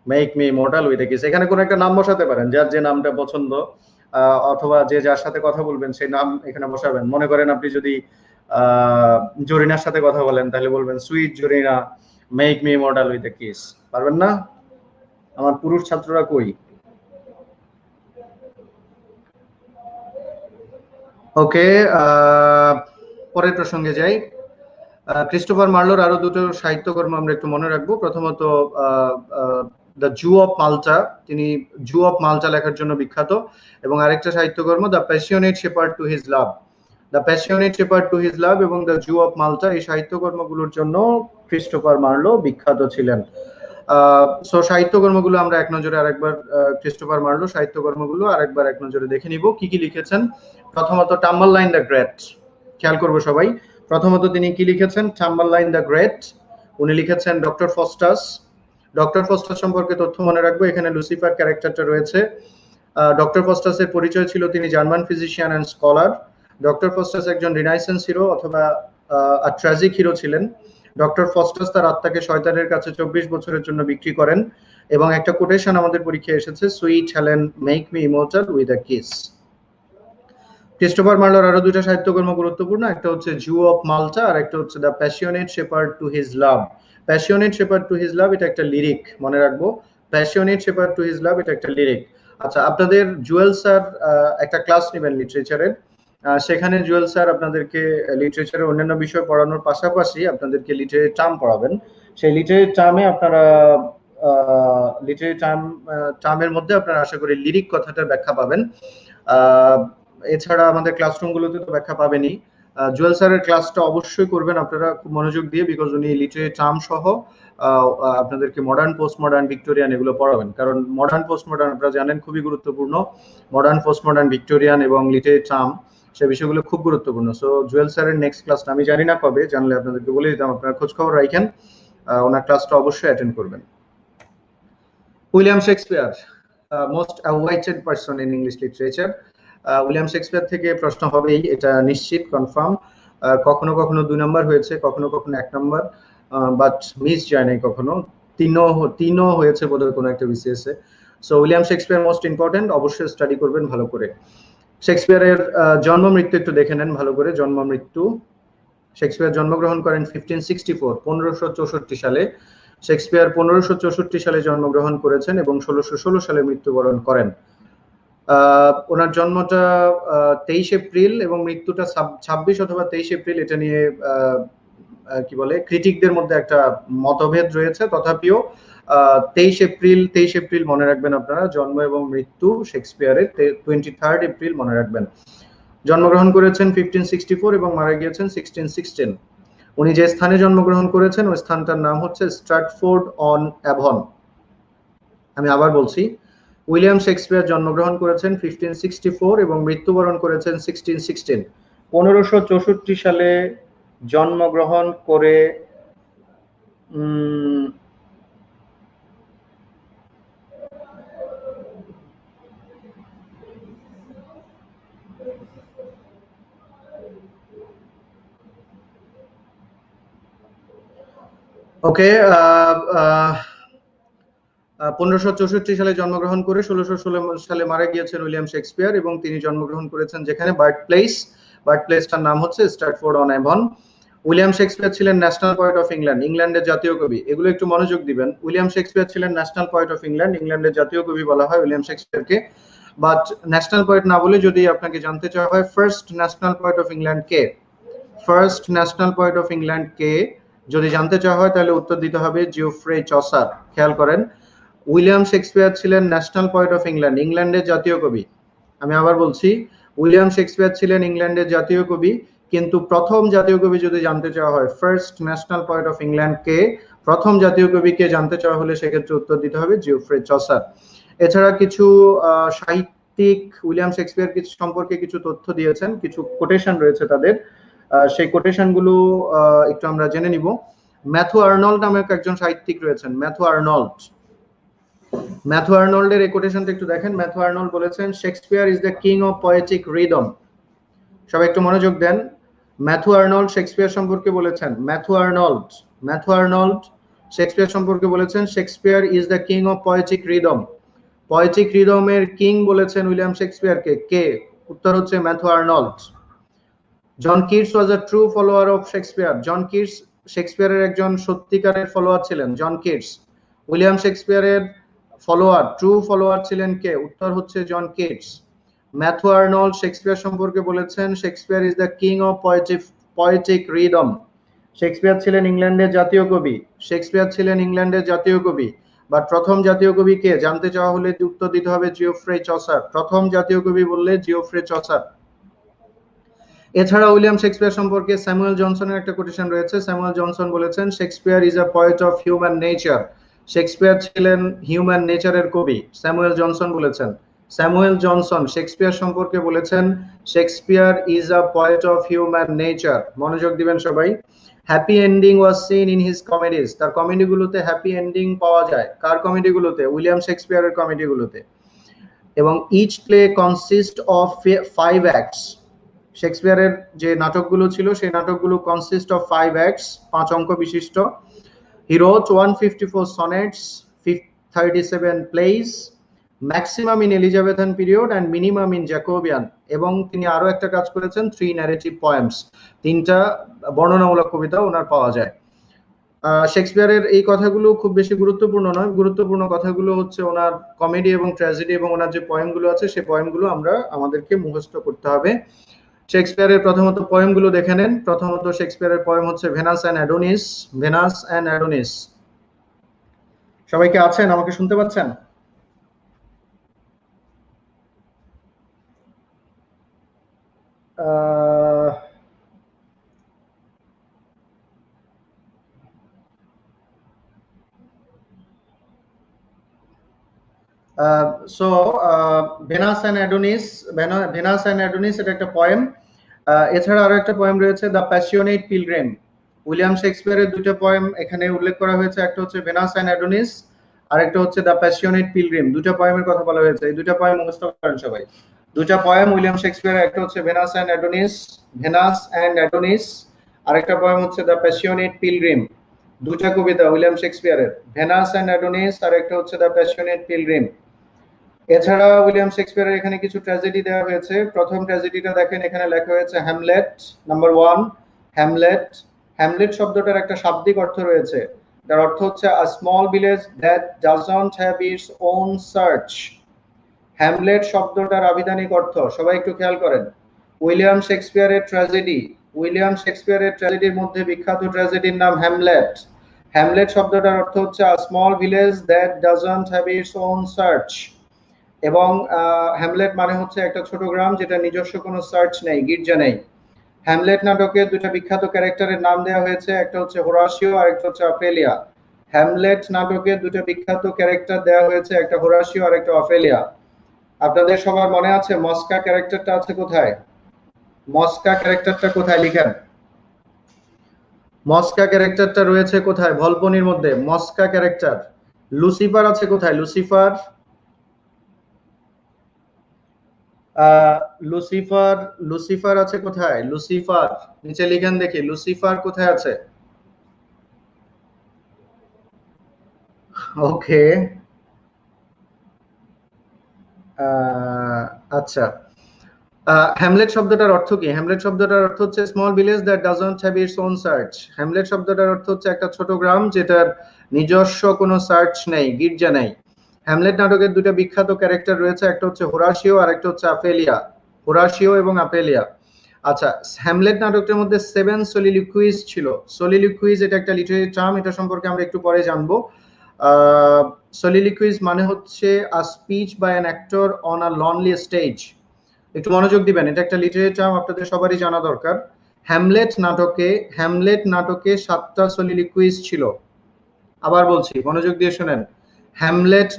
make me immortal with a kiss. এখানে কোনো একটা নাম বসাতে পারেন, যার যে নামটা পছন্দ, অথবা যে যার সাথে কথা বলবেন সেই নাম এখানে বসাবেন। মনে করেন আপনি যদি জরিনার সাথে কথা বলেন তাহলে বলবেন, sweet Zarina make me immortal with a kiss. পারবেন না? আমার পুরুষ ছাত্ররা কই? ওকে, পরের প্রসঙ্গে যাই। ক্রিস্টোফার মার্লোর আরো দুটো সাহিত্যকর্ম আমরা একটু মনে রাখবো। প্রথমত দ্য জু অফ মাল্টা, তিনি জু অফ মাল্টা লেখার জন্য বিখ্যাত। এবং আরেকটা সাহিত্যকর্ম the passionate shepherd to his love. The passionate shepherd to his love এবং দ্য জু অফ মাল্টা, এই সাহিত্যকর্মগুলোর জন্য ক্রিস্টোফার মার্লো বিখ্যাত ছিলেন। সো সাহিত্যকর্মগুলো আমরা এক নজরে আরেকবার, ক্রিস্টোফার মার্লো সাহিত্যকর্মগুলো আরেকবার এক নজরে দেখে নিব কি কি লিখেছেন। প্রথমত টাম্বারলাইন দ্য গ্রেট, খেয়াল করবো সবাই। প্রথমত তিনি কি লিখেছেন? টাম্বারলাইন দ্য গ্রেট। উনি লিখেছেন ডক্টর ফস্টাস। ডক্টর ফস্টাস সম্পর্কে তথ্য মনে রাখবো, এখানে লুসিফার ক্যারেক্টারটা রয়েছে। ডক্টর ফস্টাসের পরিচয় ছিল, তিনি German physician and scholar. Doctor Faustus একজন রিনাইসেন্স হিরো অথবা ট্র্যাজিক হিরো ছিলেন। ডক্টর ফস্টাস তার আত্মাকে শয়তানের কাছে 24 বছরের জন্য বিক্রি করেন। এবং একটা কোটেশন আমাদের পরীক্ষায় এসেছে, sweet Helen make me immortal with a kiss. Christopher মার্লোর আরো দুটো সাহিত্যকর্ম গুরুত্বপূর্ণ, একটা হচ্ছে জু অফ মাল্টা আর একটা হচ্ছে the passionate shepherd to his love. Passionate shepherd to his love এটা একটা লিরিক, মনে রাখবো। Passionate shepherd to his love এটা একটা লিরিক। আচ্ছা, আপনাদের জুয়েল স্যার একটা ক্লাস নেবেন লিটারেচারের, সেখানে জুয়েল স্যার আপনাদেরকে লিটারেচারের অন্যান্য বিষয় পড়ানোর পাশাপাশি আপনাদেরকে লিটারেরি টার্ম পড়াবেন। সেই লিটারেরি টার্মে আপনারা লিটারেরি টার্মের মধ্যে আপনারা আশা করি লিরিক কথাটার ব্যাখ্যা পাবেন। এছাড়া আমাদের ক্লাসরুমগুলোতে তো ব্যাখ্যা পাবেনই। জুয়েল স্যারের ক্লাসটা অবশ্যই করবেন আপনারা খুব মনোযোগ দিয়ে, বিকজ উনি লিটারেরি টার্ম সহ আপনাদেরকে মডার্ন, পোস্ট মডার্ন, ভিক্টোরিয়ান এগুলো পড়াবেন। কারণ মডার্ন, পোস্ট মডার্ন আপনারা জানেন খুবই গুরুত্বপূর্ণ। মডার্ন, পোস্ট মডার্ন, ভিক্টোরিয়ান এবং লিটারেরি টার্ম সেই বিষয়গুলো খুব গুরুত্বপূর্ণ। সো জুয়েল স্যারের নেক্সট ক্লাসটা আমি জানি না কবে, জানলে আপনাদেরকে বলে দিতাম, আপনারা খোঁজ খবর রাখেন, ওনার ক্লাসটা অবশ্যই অ্যাটেন্ড করবেন। William Shakespeare, most awaited person in English literature. William Shakespeare থেকে প্রশ্ন হবেই, এটা নিশ্চিত, কনফার্ম। কখনো কখনো 2 নম্বর হয়েছে, কখনো কখনো 1 নম্বর, বাট মিস যায় নাই কখনো। তিনও হয়েছে বোধহয় কোনো একটা বিসিএস এ। So William Shakespeare most important, অবশ্যই স্টাডি করবেন ভালো করে। শেক্সপিয়ারের জন্ম মৃত্যু একটু দেখে নেন ভালো করে। জন্ম মৃত্যু, শেক্সপিয়ার জন্মগ্রহণ করেন 1564 সালে। শেক্সপিয়ার 1564 সালে জন্মগ্রহণ করেছেন এবং 1616 সালে মৃত্যুবরণ করেন। ওনার জন্মটা 23 এপ্রিল এবং মৃত্যুটা 26 অথবা 23 এপ্রিল, এটা নিয়ে কি বলে ক্রিটিকদের মধ্যে একটা মতভেদ রয়েছে। তথাপিও 23 এপ্রিল মনে রাখবেন আপনারা, জন্ম এবং মৃত্যু শেক্সপিয়ারের 23 এপ্রিল মনে রাখবেন। জন্মগ্রহণ করেছেন 1564 এবং মারা গিয়েছেন 1616। উনি যে স্থানে জন্মগ্রহণ করেছেন ওই স্থানটার নাম হচ্ছে স্ট্র্যাটফোর্ড অন অ্যাভন। আমি আবার বলছি, উইলিয়াম শেক্সপিয়ার জন্মগ্রহণ করেছেন 1564 এবং মৃত্যুবরণ করেছেন 1616। 1564 সালে জন্মগ্রহণ করে ওকে, 1564 সালে জন্মগ্রহণ করে 1616 সালে মারা গিয়েছেন উইলিয়াম শেক্সপিয়ার এবং তিনি জন্মগ্রহণ করেছেন যেখানে বার্থ প্লেসটার নাম হচ্ছে Stratford on Avon. William Shakespeare ছিলেন ন্যাশনাল পোয়েট অফ ইংল্যান্ড, ইংল্যান্ডের জাতীয় কবি। এগুলো একটু মনোযোগ দিবেন। উইলিয়াম শেক্সপিয়ার ছিলেন ন্যাশনাল পোয়েট অফ ইংল্যান্ড, ইংল্যান্ডের জাতীয় কবি বলা হয় উইলিয়াম শেক্সপিয়ারকে। বাট ন্যাশনাল পোয়েট না বলে যদি আপনাকে জানতে চাওয়া হয় first national poet of England কে, first national poet of England কে যদি জানতে চাওয়া হয় তাহলে উত্তর দিতে হবে জিওফ্রে চসার। খেয়াল করেন, উইলিয়াম শেক্সপিয়ার ছিলেন ন্যাশনাল পোয়েট অফ ইংল্যান্ড, ইংল্যান্ডের জাতীয় কবি। আমি আবার বলছি, উইলিয়াম শেক্সপিয়ার ছিলেন ইংল্যান্ডের জাতীয় কবি, কিন্তু প্রথম জাতীয় কবি যদি জানতে চাওয়া হয় first national poet of England কে, প্রথম জাতীয় কবিকে জানতে চাওয়া হলে সেক্ষেত্রে উত্তর দিতে হবে জিওফ্রে চসার। এছাড়া কিছু সাহিত্যিক উইলিয়াম শেক্সপিয়ার সম্পর্কে কিছু তথ্য দিয়েছেন, কিছু কোটেশন রয়েছে তাদের, সেই কোটেশনগুলো একটু আমরা জেনে নিব। ম্যাথু আর্নল্ড নামক একজন সাহিত্যিক রয়েছেন, ম্যাথু আর্নল্ডের এই কোটেশনটা একটু দেখেন। ম্যাথু আর্নল্ড বলেছেন Shakespeare is the king of poetic rhythm. সবাই একটু মনোযোগ দেন। ম্যাথু আর্নল্ড শেক্সপিয়ার সম্পর্কে বলেছেন, ম্যাথু আর্নল্ড শেক্সপিয়ার সম্পর্কে বলেছেন Shakespeare is the king of poetic rhythm. Poetic রিদমের কিং বলেছেন উইলিয়াম শেক্সপিয়ারকে, কে? উত্তর হচ্ছে Matthew Arnold. John Keats was a true follower of Shakespeare. John Keats শেক্সপিয়ারের একজন সত্যিকারের ফলোয়ার ছিলেন, জন কিটস। উইলিয়াম শেক্সপিয়ারের ফলোয়ার, ট্রু ফলোয়ার ছিলেন কে? উত্তর হচ্ছে John Keats. Matthew Arnold Shakespeare সম্পর্কে বলেছেন Shakespeare is the king of poetic rhythm. Shakespeare ছিলেন ইংল্যান্ডের জাতীয় কবি, শেক্সপিয়ার ছিলেন ইংল্যান্ডের জাতীয় কবি। বা প্রথম জাতীয় কবি কে জানতে চাওয়া হলে উত্তর দিতে হবে জিওফ্রে চসার। প্রথম জাতীয় কবি বললে জিওফ্রে চসার। এছাড়া উইলিয়াম শেক্সপিয়ার সম্পর্কে স্যামুয়েল জনসনের একটা কোটেশন রয়েছে। স্যামুয়েল জনসন বলেছেন Shakespeare is a poet of human nature. Shakespeare ছিলেন হিউম্যান নেচারের কবি, স্যামুয়েল জনসন বলেছেন। স্যামুয়েল জনসন শেক্সপিয়ার সম্পর্কে বলেছেন Shakespeare is a poet of human nature. মনোযোগ দিবেন সবাই। Happy ending was seen in his comedies. তার কমেডিগুলোতে হ্যাপি এন্ডিং পাওয়া যায়। কার কমেডিগুলোতে? উইলিয়াম শেক্সপিয়ারের কমেডিগুলোতে। এবং each play consist of 5 acts. শেক্সপিয়ারের যে নাটকগুলো ছিল সেই নাটকগুলো কনসিস্ট অফ 5 অ্যাক্টস, 5 অঙ্ক বিশিষ্ট। হি রোট 154 sonnets, 37 place, maximum in Elizabethan period and minimum in Jacobian. এবং তিনি আরো একটা কাজ করেছেন, 3 ন্যারেটিভ পোয়েমস, 3টা বর্ণনামূলক কবিতা ওনার পাওয়া যায়। শেক্সপিয়ারের এই কথাগুলো খুব বেশি গুরুত্বপূর্ণ নয়। গুরুত্বপূর্ণ কথাগুলো হচ্ছে ওনার কমেডি এবং ট্র্যাজেডি এবং ওনার যে পয়েমগুলো আছে সেই পয়েমগুলো আমাদেরকে মুখস্থ করতে হবে। শেক্সপিয়ারের প্রথমত পোয়েমগুলো দেখে নেন। প্রথমত শেক্সপিয়ারের পোয়েম হচ্ছে Venus and Adonis. Venus and Adonis. সবাই কি আছেন? আমাকে শুনতে পাচ্ছেন? So Venus and Adonis, Venus and Adonis এটা একটা পোয়েম। এছাড়া আরো একটা পোয়েম রয়েছে দ্য প্যাশনেট পিলগ্রিম। উইলিয়াম শেক্সপিয়ারের দুটো পোয়েম এখানে উল্লেখ করা হয়েছে, একটা হচ্ছে ভেনাস অ্যান্ড অ্যাডোনিস, আর একটা হচ্ছে দ্য প্যাশনেট পিলগ্রিম। দুটো পোয়েমের কথা বলা হয়েছে। এই দুটো পোয়েম মুখস্থ করেন সবাই। দুটো পোয়েম উইলিয়াম শেক্সপিয়ারের, একটা হচ্ছে Venus and Adonis, Venus and Adonis, আরেকটা পোয়েম হচ্ছে দ্য প্যাশনেট পিলগ্রিম। দুটা কবিতা উইলিয়াম শেক্সপিয়ারের, ভেনাস অ্যান্ড অ্যাডোনিস আর একটা হচ্ছে দ্য প্যাশনেট পিলগ্রিম। এছাড়া উইলিয়াম শেক্সপিয়ারের এখানে কিছু ট্র্যাজেডি দেওয়া হয়েছে। প্রথম ট্র্যাজেডিটা দেখেন, এখানে লেখা হয়েছে হ্যামলেট। Number 1 Hamlet. হ্যামলেট শব্দটার একটা শাব্দিক অর্থ রয়েছে, যার অর্থ হচ্ছে a small village that doesn't have its own search. Hamlet শব্দটার আবিধানিক অর্থ সবাই একটু খেয়াল করেন। উইলিয়াম শেক্সপিয়ারের ট্র্যাজেডি, উইলিয়াম শেক্সপিয়ারের ট্র্যাজেডির মধ্যে বিখ্যাত ট্র্যাজেডির নাম হ্যামলেট। হ্যামলেট শব্দটার অর্থ হচ্ছে a small village that doesn't have its own search. এবং হ্যামলেট মানে হচ্ছে একটা ছোট গ্রাম যেটা নিজস্ব কোনো সার্চ নেই, গির্জা নেই। হ্যামলেট নাটকে দুটা বিখ্যাত ক্যারেক্টারের নাম দেওয়া হয়েছে, একটা হচ্ছে হোরাসিও আর একটা হচ্ছে অফেলিয়া। হ্যামলেট নাটকে দুটো বিখ্যাত ক্যারেক্টার দেওয়া হয়েছে, একটা হোরাসিও আর একটা অফেলিয়া। আপনাদের সবার মনে আছে মস্কা ক্যারেক্টারটা আছে কোথায়? মস্কা ক্যারেক্টারটা কোথায় লিখেন? মস্কা ক্যারেক্টারটা রয়েছে কোথায়? ভলপনির মধ্যে মস্কা ক্যারেক্টার। লুসিফার আছে কোথায়? লুসিফার, লুসিফার, লুসিফার আছে কোথায়? লুসিফার নিচে লিখেন দেখি, লুসিফার কোথায় আছে? ওকে, আচ্ছা। হ্যামলেট শব্দটার অর্থ কি? হ্যামলেট শব্দটার অর্থ হচ্ছে small village that doesn't have its own search. Hamlet শব্দটার অর্থ হচ্ছে একটা ছোট গ্রাম যেটার নিজস্ব কোনো সার্চ নেই, গির্জা নেই। হ্যামলেট নাটকের দুটো বিখ্যাত ক্যারেক্টার রয়েছে, একটা হচ্ছে হোরাসিও আর একটা হচ্ছে আপেলিয়া। হোরাসিও এবং আপেলিয়া। আচ্ছা, হ্যামলেট নাটকটার মধ্যে 7 সলিলিকুইজ ছিল। সলিলিকুইজ এটা একটা লিটারেরি টার্ম, এটা সম্পর্কে আমরা একটু পরে জানবো। সলিলিকুইজ মানে হচ্ছে a speech by an actor on a lonely stage. একটু মনোযোগ দিবেন, এটা একটা লিটারেরি টার্ম, আপনাদের সবারই জানা দরকার। হ্যামলেট নাটকে 7টা সলিলিকুইজ ছিল। আবার বলছি, মনোযোগ দিয়ে শুনেন। হ্যামলেট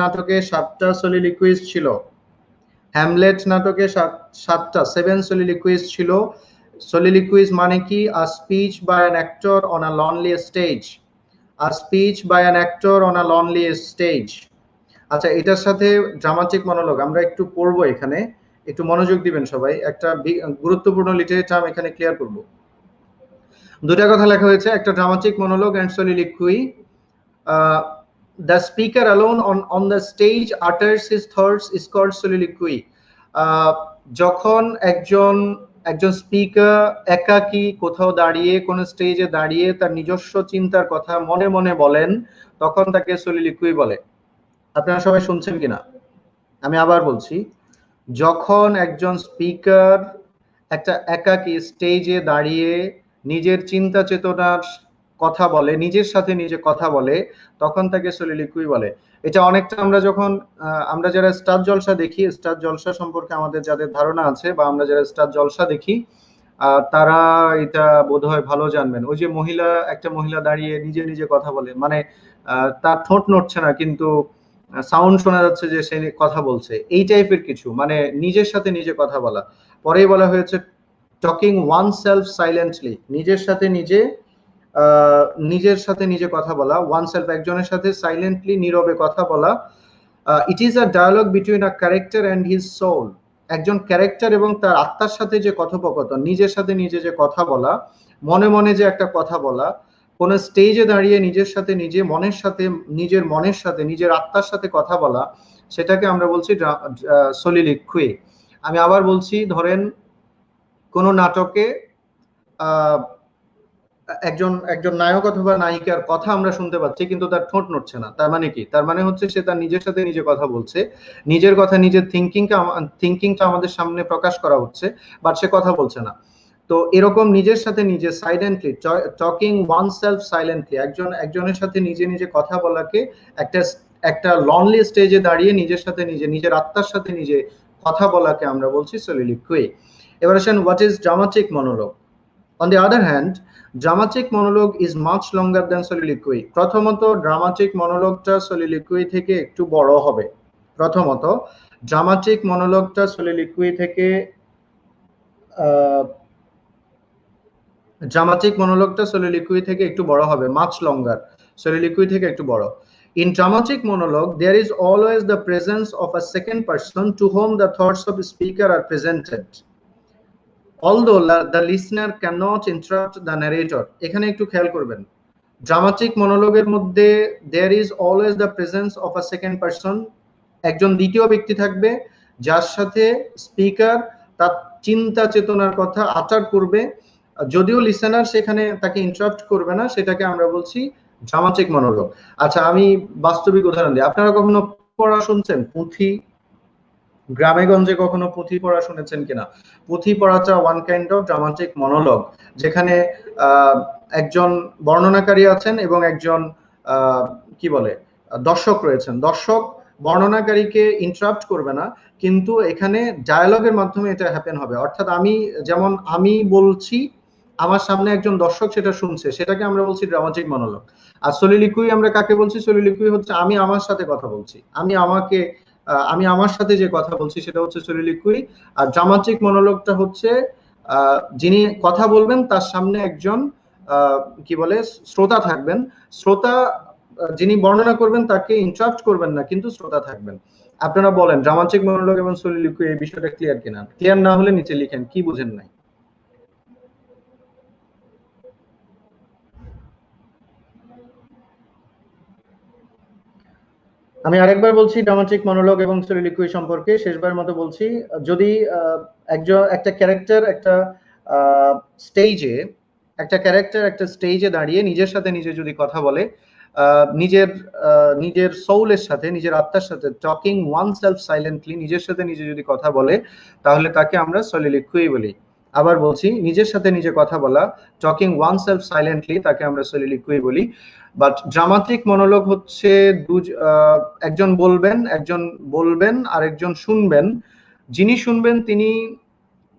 নাটকে 7টা সলিলিকুইজ ছিল। হ্যামলেট নাটকে 7টা 7 সলিলিকুইজ ছিল। সলিলিকুইজ মানে কি? A speech by an actor on a lonely stage. A speech by an actor on a lonely stage. আচ্ছা, এটার সাথে ড্রামাটিক মনোলগ আমরা একটু পড়বো এখানে, একটু মনোযোগ দিবেন সবাই। একটা গুরুত্বপূর্ণ লিটারেরি টার্ম এখানে ক্লিয়ার করব। দুটা কথা লেখা হয়েছে, একটা dramatic monologue and soliloquy. The speaker alone on the stage utters his thoughts is called soliloquy. যখন একজন স্পিকার একাকী কোথাও দাঁড়িয়ে কোন স্টেজে দাঁড়িয়ে তার নিজস্ব চিন্তার কথা মনে মনে বলেন, তখন তাকে সলিলিকুই বলে। আপনারা সবাই শুনছেন কিনা? আমি আবার বলছি, যখন একজন স্পিকার একটা একাকী স্টেজে দাঁড়িয়ে নিজের চিন্তা চেতনার কথা বলে, নিজের সাথে নিজে কথা বলে, তখন তাকে সলিলিকুই বলে। এটা অনেকটা আমরা যারা স্টার জলসা দেখি, স্টার জলসা সম্পর্কে আমাদের যাদের ধারণা আছে বা আমরা যারা স্টার জলসা দেখি, তারা এটা বোধহয় ভালো জানবেন। ওই যে একটা মহিলা দাঁড়িয়ে নিজে নিজে কথা বলে, মানে তার ঠোঁট নড়ছে না কিন্তু সাউন্ড শোনা যাচ্ছে যে সে কথা বলছে, এই টাইপের কিছু, মানে নিজের সাথে নিজে কথা বলা। পরেই বলা হয়েছে টকিং ওয়ান সেলফ সাইলেন্টলি, নিজের সাথে নিজে কথা বলা। ওয়ান সেলফ, একজনের সাথে সাইলেন্টলি, নীরবে কথা বলা। It is a dialogue between a character and his soul. একজন ক্যারেক্টার এবং তার আত্মার সাথে যে কথোপকথন, নিজের সাথে নিজে যে কথা বলা, মনে মনে যে একটা কথা বলা, কোন স্টেজে দাঁড়িয়ে নিজের সাথে নিজের আত্মার সাথে কথা বলা, সেটাকে আমরা বলছি সলিলিকুই। আমি আবার বলছি, ধরেন কোন নাটকে একজন একজন নায়ক অথবা নায়িকার কথা আমরা শুনতে পাচ্ছি কিন্তু তার ঠোঁট নড়ছে না, তার মানে কি? তার মানে হচ্ছে সে তার নিজের সাথে নিজে কথা বলছে, নিজের কথা নিজের থিঙ্কিংটা আমাদের সামনে প্রকাশ করা হচ্ছে, বাট সে কথা বলছে না। তো এরকম নিজের সাথে নিজে silently talking one self silently, একজনের সাথে নিজে নিজে কথা বলাকে একটা একটা লনলি স্টেজে দাঁড়িয়ে নিজের সাথে নিজে, নিজের আত্মার সাথে নিজে কথা বলাকে আমরা বলছি soliloquy। এবার আসেন, what is dramatic monologue? On the other hand, dramatic monologue is much longer than soliloquy. প্রথমত ড্রামাটিক মনোলগটা soliloquy থেকে একটু বড় হবে। প্রথমত ড্রামাটিক মনোলগটা soliloquy থেকে ড্রামাটিক মনোলগটা soliloquy থেকে একটু বড় হবে, much longer, soliloquy থেকে একটু বড়। In dramatic monologue, there is always the presence of a second person to whom the thoughts of the speaker are presented, although the listener cannot interrupt the narrator. এখানে একটু খেয়াল করবেন, dramatic মনোলগের মধ্যে there is always the presence of a second person, একজন দ্বিতীয় ব্যক্তি থাকবে যার সাথে স্পিকার তার চিন্তা চেতনার কথা আচার করবে, যদিও লিসেনার সেখানে তাকে ইন্টারাপ্ট করবে না, সেটাকে আমরা বলছি ড্রামাটিক মনোলগ। আচ্ছা, আমি বাস্তবিক উদাহরণ দিই। আপনারা কখনো পড়া শুনছেন পুঁথি? গ্রামে গঞ্জে কখনো পুঁথি পড়া শুনেছেন কিনা? পুঁথি পড়াটা one kind of dramatic monologue, যেখানে একজন বর্ণনাকারী আছেন এবং একজন কি বলে দর্শক রয়েছেন। দর্শক বর্ণনাকারীকে ইন্টারাপ্ট করবে না, কিন্তু এখানে ডায়ালগের মাধ্যমে এটা হ্যাপেন হবে। অর্থাৎ আমি বলছি, আমার সামনে একজন দর্শক সেটা শুনছে, সেটাকে আমরা বলছি ড্রামাটিক মনোলগ। আর soliloquy আমরা কাকে বলছি? soliloquy হচ্ছে আমি আমার সাথে কথা বলছি, আমি আমার সাথে যে কথা বলছি সেটা হচ্ছে soliloquy। আর ড্রামাটিক মনোলগটা হচ্ছে যিনি কথা বলবেন তার সামনে একজন কি বলে শ্রোতা থাকবেন। শ্রোতা যিনি বর্ণনা করবেন তাকে ইন্টারাপ্ট করবেন না, কিন্তু শ্রোতা থাকবেন। আপনারা বলেন ড্রামাটিক মনোলগ এবং soliloquy এই বিষয়টা ক্লিয়ার কিনা? ক্লিয়ার না হলে নিচে লিখেন কি বুঝেন নাই। আমি আরেকবার বলছি ড্রামাটিক মনোলগ এবং soliloquy সম্পর্কে, শেষবার মতো বলছি। যদি একটা ক্যারেক্টার একটা স্টেজে দাঁড়িয়ে নিজের সাথে নিজে যদি কথা বলে, নিজের সোলের সাথে, নিজের আত্মার সাথে, টকিং ওয়ান সেলফ সাইলেন্টলি, নিজের সাথে নিজে যদি কথা বলে, তাহলে তাকে আমরা soliloquy বলি। আবার বলছি, নিজের সাথে নিজে কথা বলা, টকিং ওয়ান সেলফ সাইলেন্টলি, তাকে আমরা soliloquy বলি। বাট ড্রামাটিক মনোলগ হচ্ছে একজন বলবেন আর একজন শুনবেন। যিনি শুনবেন তিনি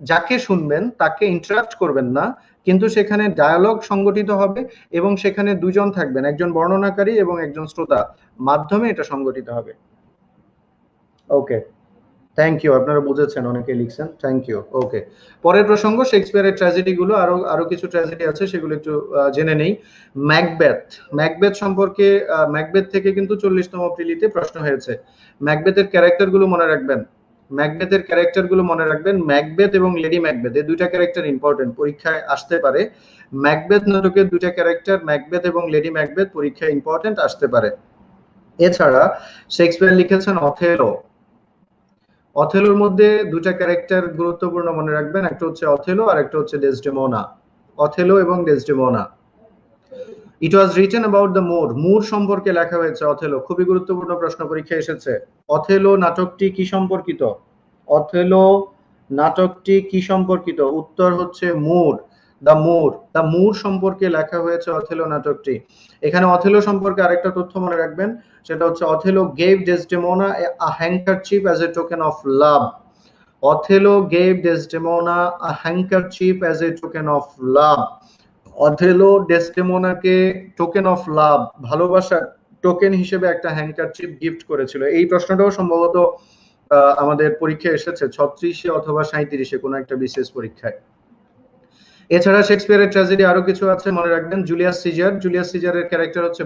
যাকে শুনবেন তাকে ইন্টারাপ্ট করবেন না, কিন্তু সেখানে ডায়ালগ সংগঠিত হবে এবং সেখানে দুজন থাকবেন, একজন বর্ণনাকারী এবং একজন শ্রোতা, মাধ্যমে এটা সংগঠিত হবে। ওকে, থ্যাংক ইউ। আপনারা বুঝেছেন, অনেকে লিখছেন, থ্যাংক ইউ। ওকে, পরের প্রসঙ্গ শেক্সপিয়ারের ট্র্যাজেডি গুলো। আরো কিছু ট্র্যাজেডি আছে, সেগুলো একটু জেনে নেই। ম্যাকবেথ সম্পর্কে, ম্যাকবেথ থেকে কিন্তু 40তম প্রিলিতে প্রশ্ন হয়েছে। ম্যাকবেথের ক্যারেক্টার গুলো মনে রাখবেন, ম্যাকবেথ এবং লেডি ম্যাকবেথ, এই দুইটা ক্যারেক্টার ইম্পর্টেন্ট, পরীক্ষায় আসতে পারে। ম্যাকবেথ নাটকের দুইটা ক্যারেক্টার ম্যাকবেথ এবং লেডি ম্যাকবেথ পরীক্ষায় ইম্পর্টেন্ট আসতে পারে। এছাড়া শেক্সপিয়ার লিখেছেন অথেলোর মধ্যে দুটা ক্যারেক্টার গুরুত্বপূর্ণ, মনে রাখবেন, একটা হচ্ছে অথেলো আর একটা হচ্ছে ডেসডেমোনা। অথেলো এবং ডেসডেমোনা। ইট ওয়াজ রিটেন অ্যাবাউট দ্য মুর সম্পর্কে লেখা হয়েছে অথেলো, খুবই গুরুত্বপূর্ণ প্রশ্ন পরীক্ষায় এসেছে। অথেলো নাটকটি কি সম্পর্কিত? উত্তর হচ্ছে দ্য মুর সম্পর্কে লেখা হয়েছে অথেলো নাটকটি। এখানে অথেলো সম্পর্কে আরেকটা তথ্য মনে রাখবেন, সেটা হচ্ছে Othello gave Desdemona a handkerchief as a token of love. Othello gave Desdemona a handkerchief as a token of love. Othello ডেসডেমোনাকে টোকেন অফ লাভ, ভালোবাসার টোকেন হিসেবে একটা হ্যান্ডকারচিফ গিফট করেছিল। এই প্রশ্নটাও সম্ভবত আমাদের পরীক্ষায় এসেছে 36-এ অথবা 37-এ কোনো একটা বিশেষ পরীক্ষায়। এছাড়া শেক্সপিয়ারের ট্র্যাজেডি আরো কিছু আছে, মনে রাখবেন। জুলিয়াস সিজারের ক্যারেক্টার হচ্ছে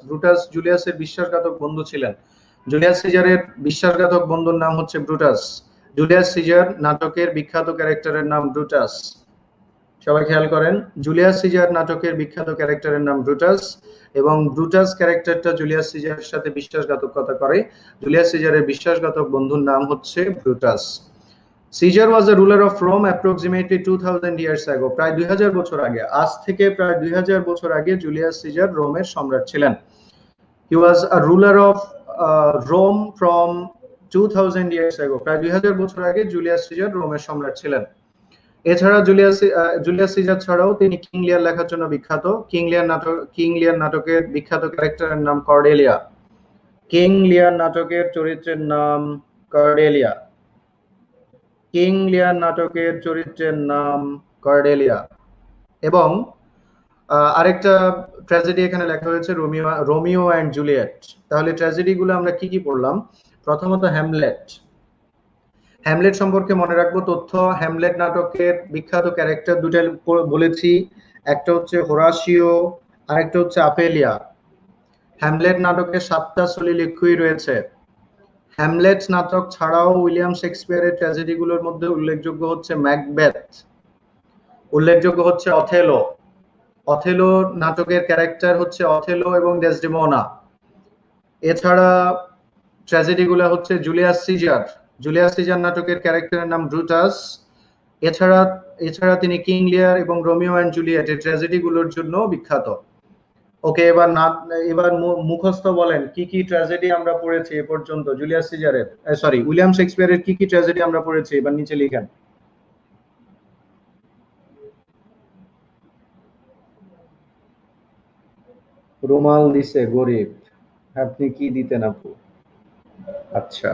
ব্রুটাস জুলিয়াসের বিশ্বাসঘাতক বন্ধু ছিলেন। জুলিয়াস সিজারের বিশ্বাসঘাতক বন্ধুর নাম হচ্ছে ব্রুটাস। জুলিয়াস সিজার নাটকের বিখ্যাত ক্যারেক্টারের নাম ব্রুটাস। সবাই খেয়াল করেন, জুলিয়াস সিজার নাটকের বিখ্যাত ক্যারেক্টারের নাম ব্রুটাস, এবং ব্রুটাস ক্যারেক্টারটা জুলিয়াস সিজারের সাথে বিশ্বাসঘাতকতা করে। জুলিয়াস সিজারের বিশ্বাসঘাতক বন্ধুর নাম হচ্ছে Brutus. Caesar was the ruler of Rome approximately 2000 years ago, প্রায় 2000 বছর আগে, আজ থেকে প্রায় 2000 বছর আগে জুলিয়াস সিজার রোমের সম্রাট ছিলেন। He was a ruler of Rome from 2000 years ago, প্রায় 2000 বছর আগে জুলিয়াস সিজার রোমের সম্রাট ছিলেন। এছাড়া জুলিয়াস সিজার ছাড়াও তিনি কিং লিয়ার লেখার জন্য বিখ্যাত। কিং লিয়ার নাটকের বিখ্যাত ক্যারেক্টারের নাম কর্ডেলিয়া। কিং লিয়ার নাটকের চরিত্রের নাম কর্ডেলিয়া। কিং লিয়ার নাটকের চরিত্রের নাম কর্ডেলিয়া। এবং আরেকটা ট্র্যাজেডি এখানে লেখা হয়েছে, রোমিও অ্যান্ড জুলিয়েট। তাহলে ট্র্যাজেডি গুলো আমরা কি কি পড়লাম? প্রথমত হ্যামলেট। হ্যামলেট সম্পর্কে মনে রাখবো তথ্য, হ্যামলেট নাটকের বিখ্যাত ক্যারেক্টার দুটো বলেছি, একটা হচ্ছে হোরাসিও, আরেকটা হচ্ছে আপেলিয়া। হ্যামলেট নাটকে 7টা সলিলিকুই রয়েছে। হ্যামলেট নাটক ছাড়াও উইলিয়াম শেক্সপিয়ারের ট্র্যাজেডি গুলোর মধ্যে উল্লেখযোগ্য হচ্ছে ম্যাকবেথ, উল্লেখযোগ্য হচ্ছে অথেলো। অথেলো নাটকের ক্যারেক্টার হচ্ছে অথেলো এবং ডেসডেমোনা। এছাড়া ট্র্যাজেডি গুলো হচ্ছে জুলিয়াস সিজার। জুলিয়াস সিজার নাটকের ক্যারেক্টারের নাম ব্রুটাস। এছাড়া তিনি কিং লিয়ার এবং রোমিও অ্যান্ড জুলিয়েট এই ট্র্যাজেডি গুলোর জন্য বিখ্যাত। ওকে, এবার মুখস্থ বলেন কি কি ট্র্যাজেডি আমরা পড়েছি এ পর্যন্ত জুলিয়াস সিজারের, সরি উইলিয়াম শেক্সপিয়ারের কি কি ট্র্যাজেডি আমরা পড়েছি, এবার নিচে লিখেন। রুমাল দিছে গরিব, আপনি কি দিতেন আপু? আচ্ছা,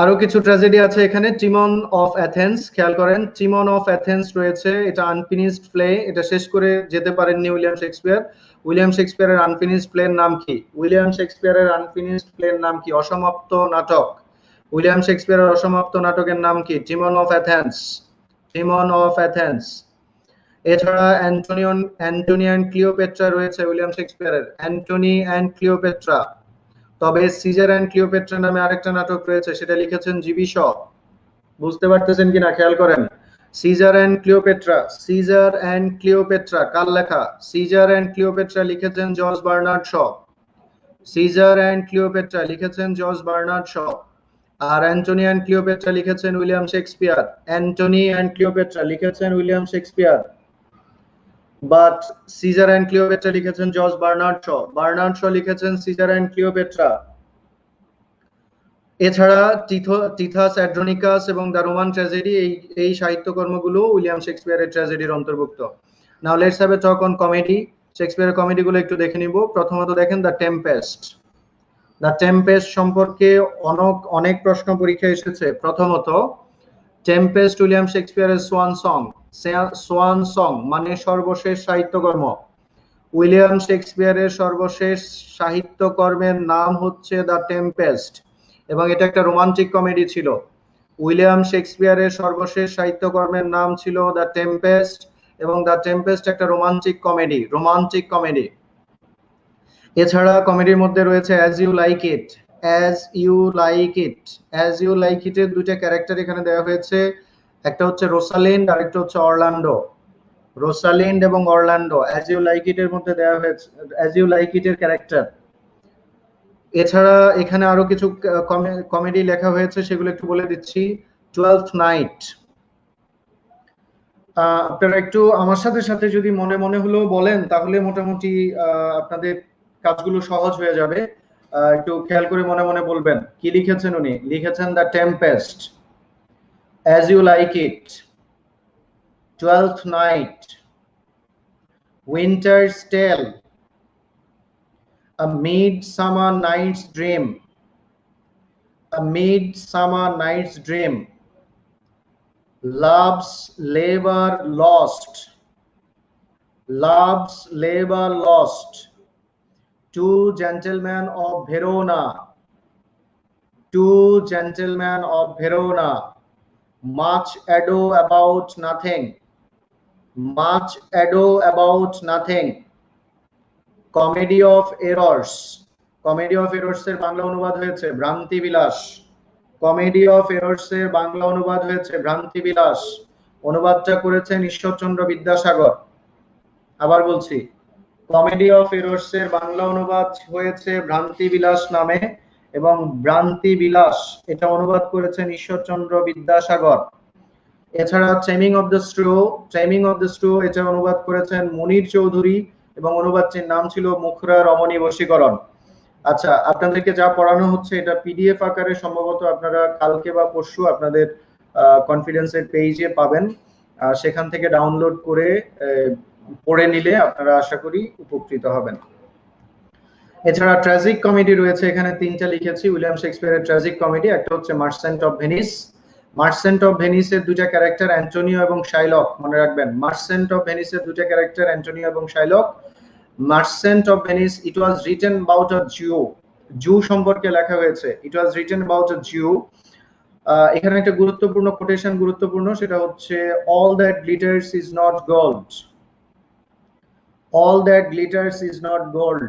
আরো কিছু ট্র্যাজেডি আছে এখানে। টিমন অফ অ্যাথেন্স, খেয়াল করেন টিমন অফ অ্যাথেন্স রয়েছে, এটা আনফিনিশড প্লে, এটা শেষ করে যেতে পারেননি উইলিয়াম শেক্সপিয়ার। উইলিয়াম শেক্সপিয়ারের আনফিনিশড প্লের নাম কি? উইলিয়াম শেক্সপিয়ারের আনফিনিশড প্লের নাম কি? অসমাপ্ত নাটক। উইলিয়াম শেক্সপিয়ারের অসমাপ্ত নাটকের নাম কি? টিমন অফ অ্যাথেন্স। টিমন of Athens. এছাড়া অ্যান্টনি অ্যান্ড ক্লিওপেট্রা রয়েছে উইলিয়াম শেক্সপিয়ারের, অ্যান্টনি অ্যান্ড ক্লিওপেট্রা। তবে সিজার অ্যান্ড ক্লিওপেট্রা নামে আরেকটা নাটক রয়েছে, সেটা লিখেছেন জিবি শ। বুঝতে পারতেছেন কিনা খেয়াল করেন। Caesar and Cleopatra, Caesar and Cleopatra কার লেখা? সিজার অ্যান্ড ক্লিওপেট্রা লিখেছেন George Bernard Shaw. Caesar and Cleopatra লিখেছেন জর্জ বার্নার্ড শ। আর অ্যান্টনি অ্যান্ড ক্লিওপেট্রা লিখেছেন William Shakespeare. Antony and Cleopatra লিখেছেন William Shakespeare, but Caesar and Cleopatra লিখেছেন George Bernard Shaw. Bernard Shaw লিখেছেন Caesar and Cleopatra. এছাড়া টিথাস অ্যাড্রোনিকাস এবং the Roman tragedy, এই সাহিত্যকর্মগুলো William শেক্সপিয়ারের ট্র্যাজেডির অন্তর্ভুক্ত। Now let's have a talk on comedy. শেক্সপিয়ারের কমেডিগুলো একটু দেখে নিব। প্রথমত দেখেন দ্য টেম্পেস্ট। দ্য টেম্পেস্ট সম্পর্কে অনেক প্রশ্ন পরীক্ষায় এসেছে। প্রথমত, টেম্পেস্ট উইলিয়াম শেক্সপিয়ারের সোয়ান সং। সোয়ান সং মানে সর্বশেষ সাহিত্যকর্ম। উইলিয়াম শেক্সপিয়ারের সর্বশেষ সাহিত্যকর্মের নাম হচ্ছে দ্য টেম্পেস্ট এবং এটা একটা রোমান্টিক কমেডি ছিল। উইলিয়াম শেক্সপিয়ারের সর্বশেষ সাহিত্যকর্মের নাম ছিল দ্য টেম্পেস্ট এবং দ্য টেম্পেস্ট একটা রোমান্টিক কমেডি। এছাড়া কমেডির মধ্যে রয়েছে as you like it. As you like it, as you like ইটের দুইটা ক্যারেক্টার এখানে দেওয়া হয়েছে, একটা হচ্ছে রোসালিন্ড আর একটা হচ্ছে অরল্যান্ডো। রোসালিন্ড এবং Orlando as you like it এর মধ্যে দেওয়া হয়েছে, অ্যাজ ইউ লাইক ইট এর ক্যারেক্টার। এছাড়া এখানে আরো কিছু কমেডি লেখা হয়েছে, সেগুলো একটু বলে দিচ্ছি। 12th নাইট, আপনারা একটু আমার সাথে সাথে যদি মনে মনে হলেও বলেন তাহলে মোটামুটি আপনাদের কাজগুলো সহজ হয়ে যাবে। একটু খেয়াল করে মনে মনে বলবেন কি লিখেছেন উনি। লিখেছেন the tempest, as you like it, 12th night, winter's tale, A Midsummer Night's Dream, A Midsummer Night's Dream, Love's Labor Lost, Love's Labor Lost, Two Gentlemen of Verona, Two Gentlemen of Verona, Much Ado About Nothing, Much Ado About Nothing, comedy of errors. Comedy of errors এর বাংলা অনুবাদ হয়েছে ভ্রান্তি বিলাস। Comedy of errors এর বাংলা অনুবাদ হয়েছে ভ্রান্তি বিলাস। অনুবাদটা করেছেন ঈশ্বরচন্দ্র বিদ্যাসাগর। আবার বলছি, কমেডি অফ এরর্স এর বাংলা অনুবাদ হয়েছে ভ্রান্তি বিলাস নামে এবং ভ্রান্তি বিলাস এটা অনুবাদ করেছেন ঈশ্বরচন্দ্র বিদ্যাসাগর। এছাড়া ট্রেমিং অফ দ্য স্ট্রো এটা অনুবাদ করেছেন মুনির চৌধুরী এবং অনুবাদটির নাম ছিল মুখরা রমণী বশীকরণ। আচ্ছা, আপনাদেরকে যা পড়ানো হচ্ছে এটা পিডিএফ আকারে সম্ভবত আপনারা কালকে বা পরশু আপনাদের কনফিডেন্সের পেজে পাবেন, সেখান থেকে ডাউনলোড করে পড়ে নিলে আপনারা আশা করি উপকৃত হবেন। এছাড়া ট্র্যাজিক কমেডি রয়েছে, এখানে তিনটা লিখেছি উইলিয়াম শেক্সপিয়ারের ট্র্যাজিক কমেডি। একটা হচ্ছে merchant of Venice. Merchant of ভেনিসের দুইটা ক্যারেক্টার অ্যান্টোনিও এবং শাইলক, মনে রাখবেন মার্চেন্ট অফ ভেনিসের দুইটা ক্যারেক্টার অ্যান্টোনিও এবং Shylock. Merchant of Venice it was written about a Jew সম্পর্কে লেখা হয়েছে, ইট ওয়াজ রিটেন অ্যাবাউট আ জু। এখানে একটা গুরুত্বপূর্ণ কোটেশন সেটা হচ্ছে all that glitters is not gold, all that glitters is not gold,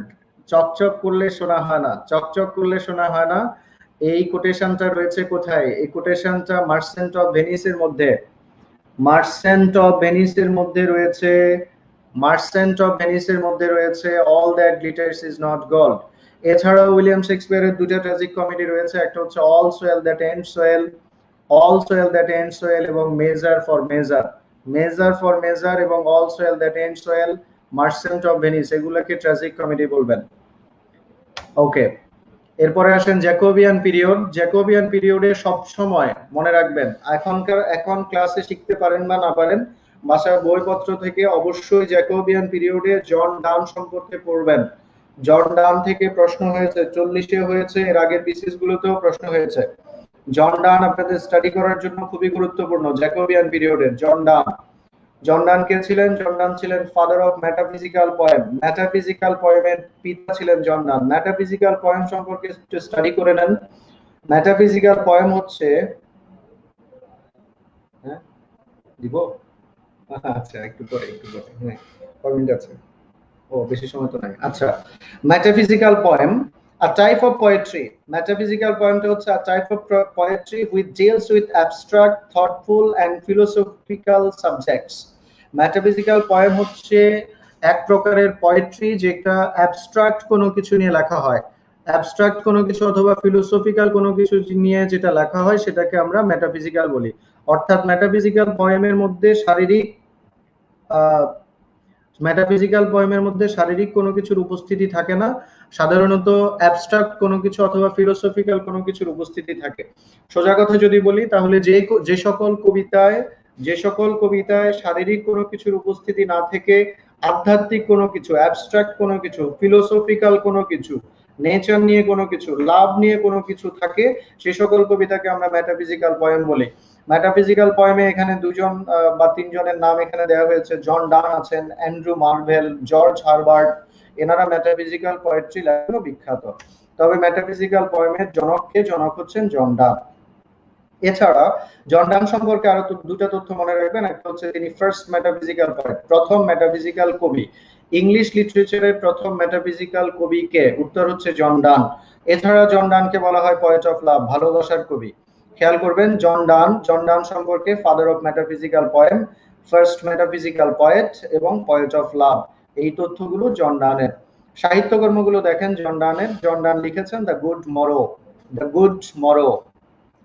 চকচক করলে সোনা হয় না, চকচক করলে সোনা হয় না। এই কোটেশনটা রয়েছে কোথায়? এই কোটেশনটা মার্চেন্ট অফ ভেনিসের মধ্যে, মার্চেন্ট অফ ভেনিসের মধ্যে রয়েছে, মার্চেন্ট অফ ভেনিসের মধ্যে রয়েছে all that glitters is not gold. এছাড়াও উইলিয়াম শেক্সপিয়ারের দুটো ট্র্যাজিক কমেডি রয়েছে, একটা হচ্ছে all's well that ends well, all's well that ends well এবং measure for measure, measure for measure এবং all's well that ends well, merchant of Venice, এগুলোকে tragic comedy বলবেন। ওকে, এরপরে আসেন জ্যাকোবিয়ান পিরিয়ড। জ্যাকোবিয়ান পিরিয়ডে সব সময় মনে রাখবেন, এখন ক্লাসে শিখতে পারেন বা না পারেন, বাসার বইপত্র থেকে অবশ্যই জ্যাকোবিয়ান পিরিয়ডে জন ডান সম্পর্কে পড়বেন। জন ডান থেকে প্রশ্ন হয়েছে, 40-এ হয়েছে, এর আগের বিসিএস গুলোতেও প্রশ্ন হয়েছে। জন ডান আপনাদের স্টাডি করার জন্য খুবই গুরুত্বপূর্ণ। জ্যাকোবিয়ান পিরিয়ডের জন ডান, জন ডান কে ছিলেন? জন ডান ছিলেন father of metaphysical poem, metaphysical পয়েমের পিতা ছিলেন জন ডান। মেটাফিজিক্যাল পয়েম সম্পর্কে একটু স্টাডি করে নেন। মেটাফিজিক্যাল পয়েম হচ্ছে, হ্যাঁ দিব, আচ্ছা একটু পরে হ্যাঁ কমেন্ট আছে, ও বেশি সময় তো নাই। আচ্ছা, metaphysical poem a type of poetry, metaphysical poem হচ্ছে a type of poetry which deals with abstract, thoughtful and philosophical subjects. Metaphysical poem হচ্ছে এক প্রকারের পোয়েট্রি যেটা অ্যাবস্ট্রাক্ট কোনো কিছু নিয়ে লেখা হয়, অ্যাবস্ট্রাক্ট কোনো কিছু অথবা ফিলোসফিক্যাল কোনো কিছু নিয়ে যেটা লেখা হয় সেটাকে আমরা মেটাফিজিক্যাল বলি। অর্থাৎ মেটাফিজিক্যাল পয়েমের মধ্যে শারীরিক মেটাফিজিক্যাল পয়েমের মধ্যে শারীরিক কোনো কিছুর উপস্থিতি থাকে না, সাধারণত অ্যাবস্ট্রাক্ট কোনো কিছু অথবা ফিলোসফিক্যাল কোনো কিছুর উপস্থিতি থাকে। সোজা কথা যদি বলি তাহলে যে সকল কবিতায় শারীরিক কোনো কিছুর উপস্থিতি না থেকে আধ্যাত্মিক কোনো কিছু, অ্যাবস্ট্রাক্ট কোনো কিছু, ফিলোসফিক্যাল কোনো কিছু, নেচার নিয়ে কোনো কিছু, লাভ নিয়ে কোনো কিছু থাকে, সে সকল কবিতাকে আমরা মেটাফিজিক্যাল পয়েম বলি। মেটাফিজিক্যাল পয়েমে এখানে দুজন বা তিনজনের নাম এখানে দেওয়া হয়েছে, জন ডান আছেন, অ্যান্ড্রু মার্ভেল, জর্জ হারবার্ট, এনারা মেটাফিজিক্যাল পোয়েট্রি লেখেন বিখ্যাত। তবে মেটাফিজিক্যাল পয়েমের জনক হচ্ছেন জন ডান। এছাড়া জন ডান সম্পর্কে আরো দুটো তথ্য মনে রাখবেন, একটা হচ্ছে তিনি ফার্স্ট মেটাফিজিক্যাল পয়েট, প্রথম মেটাফিজিক্যাল কবি। ইংলিশ লিটারেচারের প্রথম মেটাফিজিক্যাল কবি কে? উত্তর হচ্ছে জন ডান। এছাড়া জন ডানকে বলা হয় পয়েট অফ লাভ, ভালোবাসার কবি। খেয়াল করবেন জন ডান সম্পর্কে father of metaphysical poem, first metaphysical poet এবং পয়েট অফ লাভ, এই তথ্যগুলো জন ডানের। সাহিত্যকর্মগুলো দেখেন জন ডানের। জন ডান লিখেছেন the good morrow, the good morrow,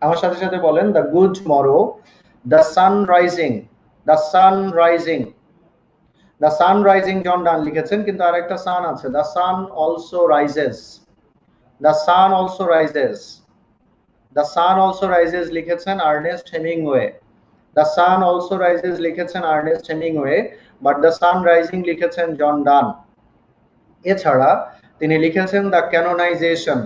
আমার সাথে সাথে বলেন the good morrow, the sun rising, the sun rising, the sun rising John Donne লিখেছেন, কিন্তু আরেকটা সান আছে, the sun also rises, the sun also rises, the sun also rises লিখেছেন Ernest Hemingway, the sun also rises লিখেছেন Ernest Hemingway, but the sun rising লিখেছেন John Donne. এছাড়া তিনি লিখেছেন the canonization,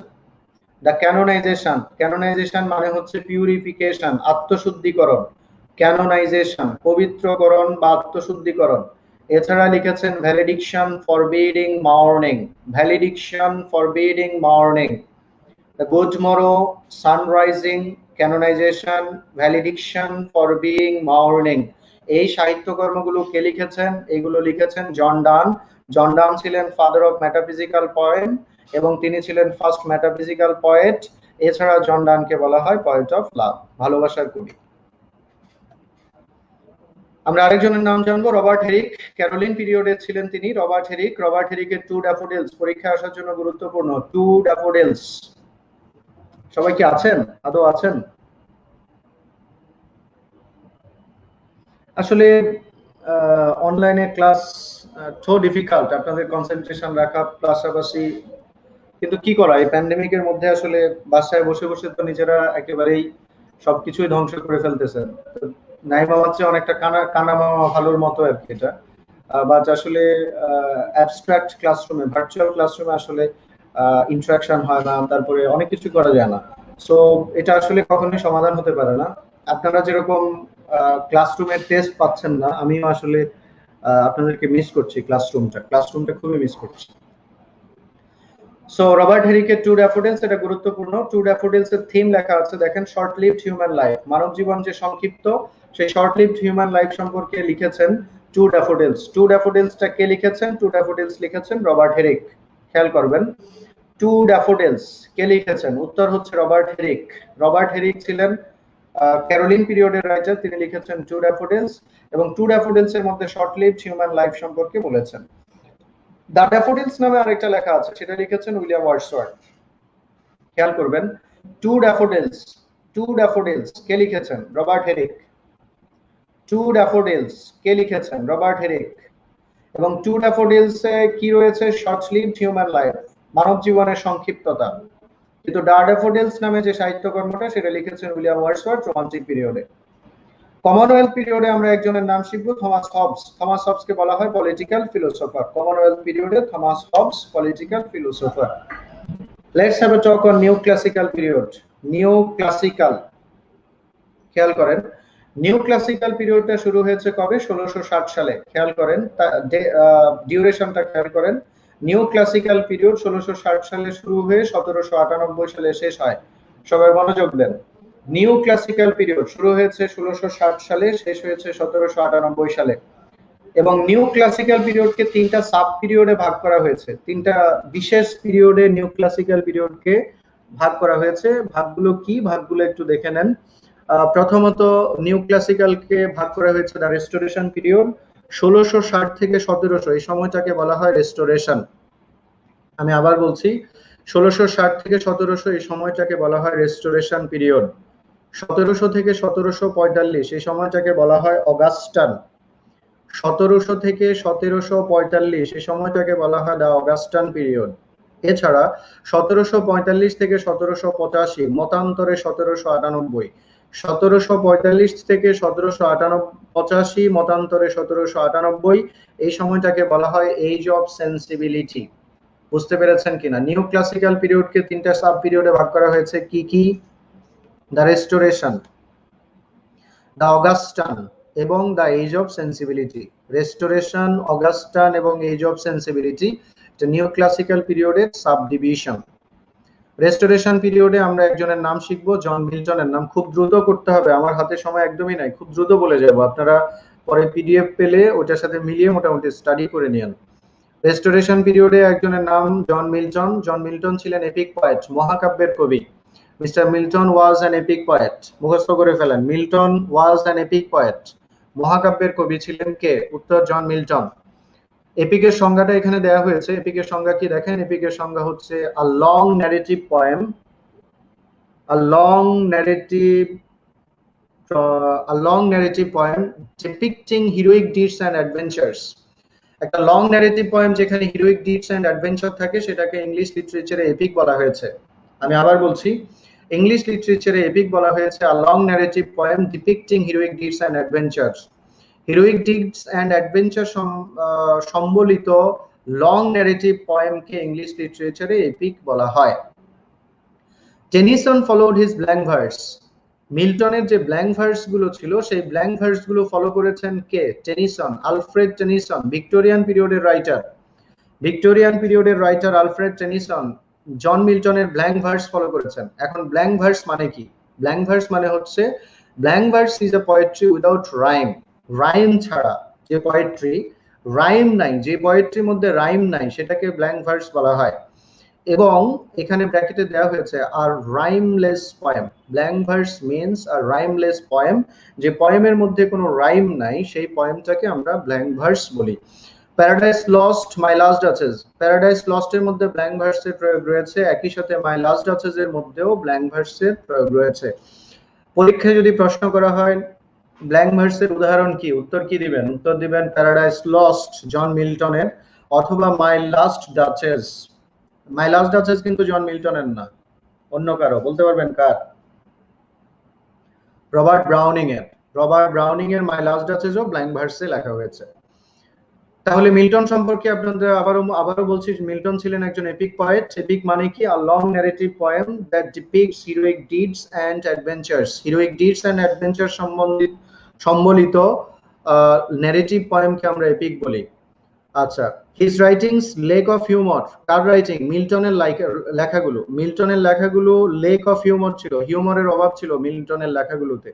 the canonization, canonization মানে হচ্ছে purification, আত্মশুদ্ধিকরণ, canonization পবিত্রকরণ বা আত্মশুদ্ধিকরণ। এছাড়া লিখেছেন valediction forbidding mourning, valediction forbidding mourning, the good morrow, sun rising, canonisation, valediction forbidding mourning, এই সাহিত্যকর্মগুলো কে লিখেছেন? এগুলো লিখেছেন জন ডান। জন ডান ছিলেন ফাদার অফ মেটাফিজিক্যাল পয়েম এবং তিনি ছিলেন ফার্স্ট মেটাফিজিক্যাল পয়েট। এছাড়া জন ডানকে বলা হয় পয়েট অফ লাভ, ভালোবাসার কবি। আমরা আরেকজনের নাম জানবো, রবার্ট হেরিক। ক্যারোলিন পিরিয়ডে ছিলেন তিনি রবার্ট হেরিক। রবার্ট হেরিকের টু ড্যাফোডিলস পরীক্ষা আসার জন্য গুরুত্বপূর্ণ, টু ড্যাফোডিলস, সবাই কি আছেন? আদৌ আছেন? আসলে অনলাইনে ক্লাস তো ডিফিকাল্ট, আপনাদের কনসেন্ট্রেশন রাখা পাশাপাশি, কিন্তু কি করা, এই প্যান্ডেমিকের মধ্যে আসলে বাসায় বসে বসে তো নিজেরা একেবারেই সবকিছুই ধ্বংস করে ফেলতেছেন। নাই মামার চেয়ে অনেকটা কানা কানা মামা ভালোর মতো আর কি এটা। বাট আসলে অ্যাবস্ট্রাক্ট ক্লাসরুমে, ভার্চুয়াল ক্লাসরুমে আসলে ইন্টারাকশন হয় না, তারপরে অনেক কিছু করা যায় না। সো এটা আসলে কখনোই সমাধান হতে পারে না। আপনারা যেরকম ক্লাসরুমের টেস্ট পাচ্ছেন না, আমিও আসলে আপনাদেরকে মিস করছি, ক্লাসরুমটা খুবই মিস করছি। সো রবার্ট হেরিকের টু ড্যাফোডিলস, এটা গুরুত্বপূর্ণ। টু ড্যাফোডিলস এর থিম লেখা আছে, দেখেন, শর্ট লিভড হিউম্যান লাইফ, মানব জীবন যে সংক্ষিপ্ত, সেই শর্ট লিভড হিউম্যান লাইফ সম্পর্কে লিখেছেন টু ড্যাফোডিলস। টু ড্যাফোডিলসটা কে লিখেছেন? টু ড্যাফোডিলস লিখেছেন রবার্ট হেরিক। খেয়াল করবেন, টু ড্যাফোডিলস কে লিখেছেন? উত্তর হচ্ছে রবার্ট হেরিক। রবার্ট হেরিক ছিলেন ক্যারোলিন পিরিয়ডের রাইটার, তিনি লিখেছেন টু ড্যাফোডিলস, এবং টু ড্যাফোডিলস এর মধ্যে শর্ট লিভড হিউম্যান লাইফ সম্পর্কে বলেছেন। দ্য ড্যাফোডিলস নামে আরেকটা লেখা আছে, সেটা লিখেছেন উইলিয়াম ওয়ার্ডসওয়ার্থ। খেয়াল করবেন, টু ড্যাফোডিলস, টু ড্যাফোডিলস কে লিখেছেন? Robert Herrick. টু ড্যাফোডিলস কে লিখেছেন? Robert Herrick. এবং টু ড্যাফোডিলস এ কি রয়েছে? শর্ট লিভড হিউম্যান লাইফ, মানব জীবনের সংক্ষিপ্ততা। কিন্তু দ্য ড্যাফোডিলস নামে যে সাহিত্যকর্মটা, সেটা লিখেছেন উইলিয়াম ওয়ার্ডসওয়ার্থ রোমান্টিক পিরিয়ডে। কমনওয়েলথ পিরিয়ডে আমরা একজনের নাম শিখব, থমাস হবস। থমাস হবসকে বলা হয় পলিটিক্যাল ফিলোসোফার। কমনওয়েলথ পিরিয়ডে Thomas Hobbes political philosopher. Let's have a talk on new classical period. New classical, খেয়াল করেন, নিউ ক্লাসিক্যাল পিরিয়ডটা শুরু হয়েছে কবে? 1660 সালে। খেয়াল করেন, ডিউরেশনটা খেয়াল করেন। নিউ ক্লাসিক্যাল পিরিয়ড 1660 সালে শুরু হয়ে 1798 সালে শেষ হয়। সবাই মনোযোগ দেন। নিউ ক্লাসিক্যাল পিরিয়ড শুরু হয়েছে 1660 সালে, শেষ হয়েছে 1798 সালে। এবং নিউ ক্লাসিক্যাল পিরিয়ডকে তিনটা সাব পিরিয়ডে ভাগ করা হয়েছে, তিনটা বিশেষ পিরিয়ডে নিউ ক্লাসিক্যাল পিরিয়ডকে ভাগ করা হয়েছে। ভাগগুলো কি? ভাগগুলো একটু দেখে নেন। প্রথমত নিউ ক্লাসিক্যালকে ভাগ করা হয়েছে দ্য রেস্টোরেশন পিরিয়ড, 1660 থেকে 1700, এই সময়টাকে বলা হয় রেস্টোরেশন। আমি আবার বলছি, 1660 থেকে 1700 এই সময়টাকে বলা হয় রেস্টোরেশন পিরিয়ড। 1700 থেকে 1745 এই সময়টাকে বলা হয় অগাস্টান। 1700 থেকে 1745 এই সময়টাকে বলা হয় দ্য অগাস্টান পিরিয়ড। এছাড়া 1745 থেকে 1785 মতান্তরে 1798, 1745 থেকে 1785 মতান্তরে 1798, এই সময়টাকে বলা হয় এজ অফ সেন্সিবিলিটি। বুঝতে পেরেছেন কিনা? নিউ ক্লাসিক্যাল পিরিয়ডকে তিনটা সাব পিরিয়ডে ভাগ করা হয়েছে, কি কি? দ্য রেস্টোরেশন, দ্য অগাস্টান এবং the age of sensibility. Restoration, Augustan এবং age of sensibility new classical পিরিয়ডের সাব ডিভিশন। রেস্টোরেশন পিরিয়ডে আমরা একজনের নাম শিখব, জন মিল্টনের নাম। খুব দ্রুত করতে হবে, আমার হাতে সময় একদমই নাই, খুব দ্রুত বলে যাব, আপনারা পরে পিডিএফ পেলে ওটার সাথে মিলিয়ে মোটামুটি স্টাডি করে নিন। রেস্টোরেশন পিরিয়ডে একজনের নাম জন মিল্টন। জন মিল্টন ছিলেন এপিক পয়েট, মহাকাব্যের কবি। Mister Milton was an epic poet. মুখস্থ করে ফেলেন, Milton was an epic poet. মহাকাব্যের কবি ছিলেন কে? উত্তর জন মিল্টন। এপিকের সংজ্ঞাটা এখানে দেয়া হয়েছে। এপিকের সংজ্ঞা কি দেখেন, এপিকের সংজ্ঞা হচ্ছে a long narrative poem, a long narrative poem depicting heroic deeds and adventures. একটা লং ন্যারেটিভ পয়েম যেখানে হিরোইক ডিডস অ্যান্ড অ্যাডভেঞ্চার থাকে, সেটাকে ইংলিশ লিটারেচারে এপিক বলা হয়েছে। আমি আবার বলছি, ইংলিশ লিটারেচারে এপিক বলা হয়েছে a long narrative poem depicting heroic deeds and adventures. Heroic deeds and adventure সম্বলিত লং ন্যারেটিভ পয়েমকে ইংলিশ লিটারেচারে এপিক বলা হয়। Tennyson followed his blank verse. মিল্টনের যে ব্ল্যাঙ্ক ভার্স গুলো ছিল, সেই ব্ল্যাঙ্ক ভার্স গুলো ফলো করেছেন কে? টেনিসন, আলফ্রেড টেনিসন, ভিক্টোরিয়ান পিরিয়ডের রাইটার। ভিক্টোরিয়ান পিরিয়ডের রাইটার আলফ্রেড টেনিসন জন মিল্টনের ব্ল্যাঙ্ক ভার্স ফলো করেছেন। এখন ব্ল্যাঙ্ক ভার্স মানে কি? ব্ল্যাঙ্ক ভার্স মানে হচ্ছে, blank verse is a poetry without rhyme. Rhyme ছাড়া যে পোয়েট্রি, রাইম নাই, যে পোয়েট্রির মধ্যে রাইম নাই, সেটাকে ব্ল্যাঙ্ক ভার্স বলা হয়। এবং এখানে ব্র্যাকেটে দেওয়া হয়েছে আর রাইমলেস পয়েম। ব্ল্যাঙ্ক ভার্স মিন্স আর রাইমলেস পয়েম, যে পয়েমের মধ্যে কোনো রাইম নাই, সেই পয়েমটাকে আমরা ব্ল্যাঙ্ক ভার্স বলি। প্যারাডাইস লস্ট, মাই লাস্ট ডাচেস। প্যারাডাইস লস্ট এর মধ্যে ব্ল্যাঙ্ক ভার্সের প্রয়োগ রয়েছে, একই সাথে মাই লাস্ট ডাচেস এর মধ্যেও ব্ল্যাঙ্ক ভার্সের প্রয়োগ রয়েছে। পরীক্ষায় যদি প্রশ্ন করা হয় ব্ল্যাঙ্ক ভার্সের উদাহরণ কি, উত্তর কি দিবেন? উত্তর দিবেন প্যারাডাইস লস্ট জন মিল্টনের, অথবা মাই লাস্ট ডাচেস। মাই লাস্ট ডাচেস কিন্তু জন মিল্টনের না, অন্য কারো। বলতে পারবেন কার? রবার্ট ব্রাউনিং এর। রবার্ট ব্রাউনিং এর মাই লাস্ট ডাচেসও ব্ল্যাঙ্ক ভার্সে লেখা হয়েছে। তাহলে মিল্টন সম্পর্কে আপনাদের আবারও বলছি, মিল্টন ছিলেন একজন এপিক পয়েট। এপিক মানে কি? A long narrative poem that depicts heroic deeds and adventures. Heroic deeds and adventure সম্বলিত ন্যারেটিভ পোয়েমকে আমরা এপিক বলি। আচ্ছা, his writings lack of humour. কার রাইটিং? মিল্টনের লেখাগুলো। মিল্টনের লেখাগুলো লেক অফ হিউমার ছিল, হিউমারের অভাব ছিল মিল্টনের লেখাগুলোতে।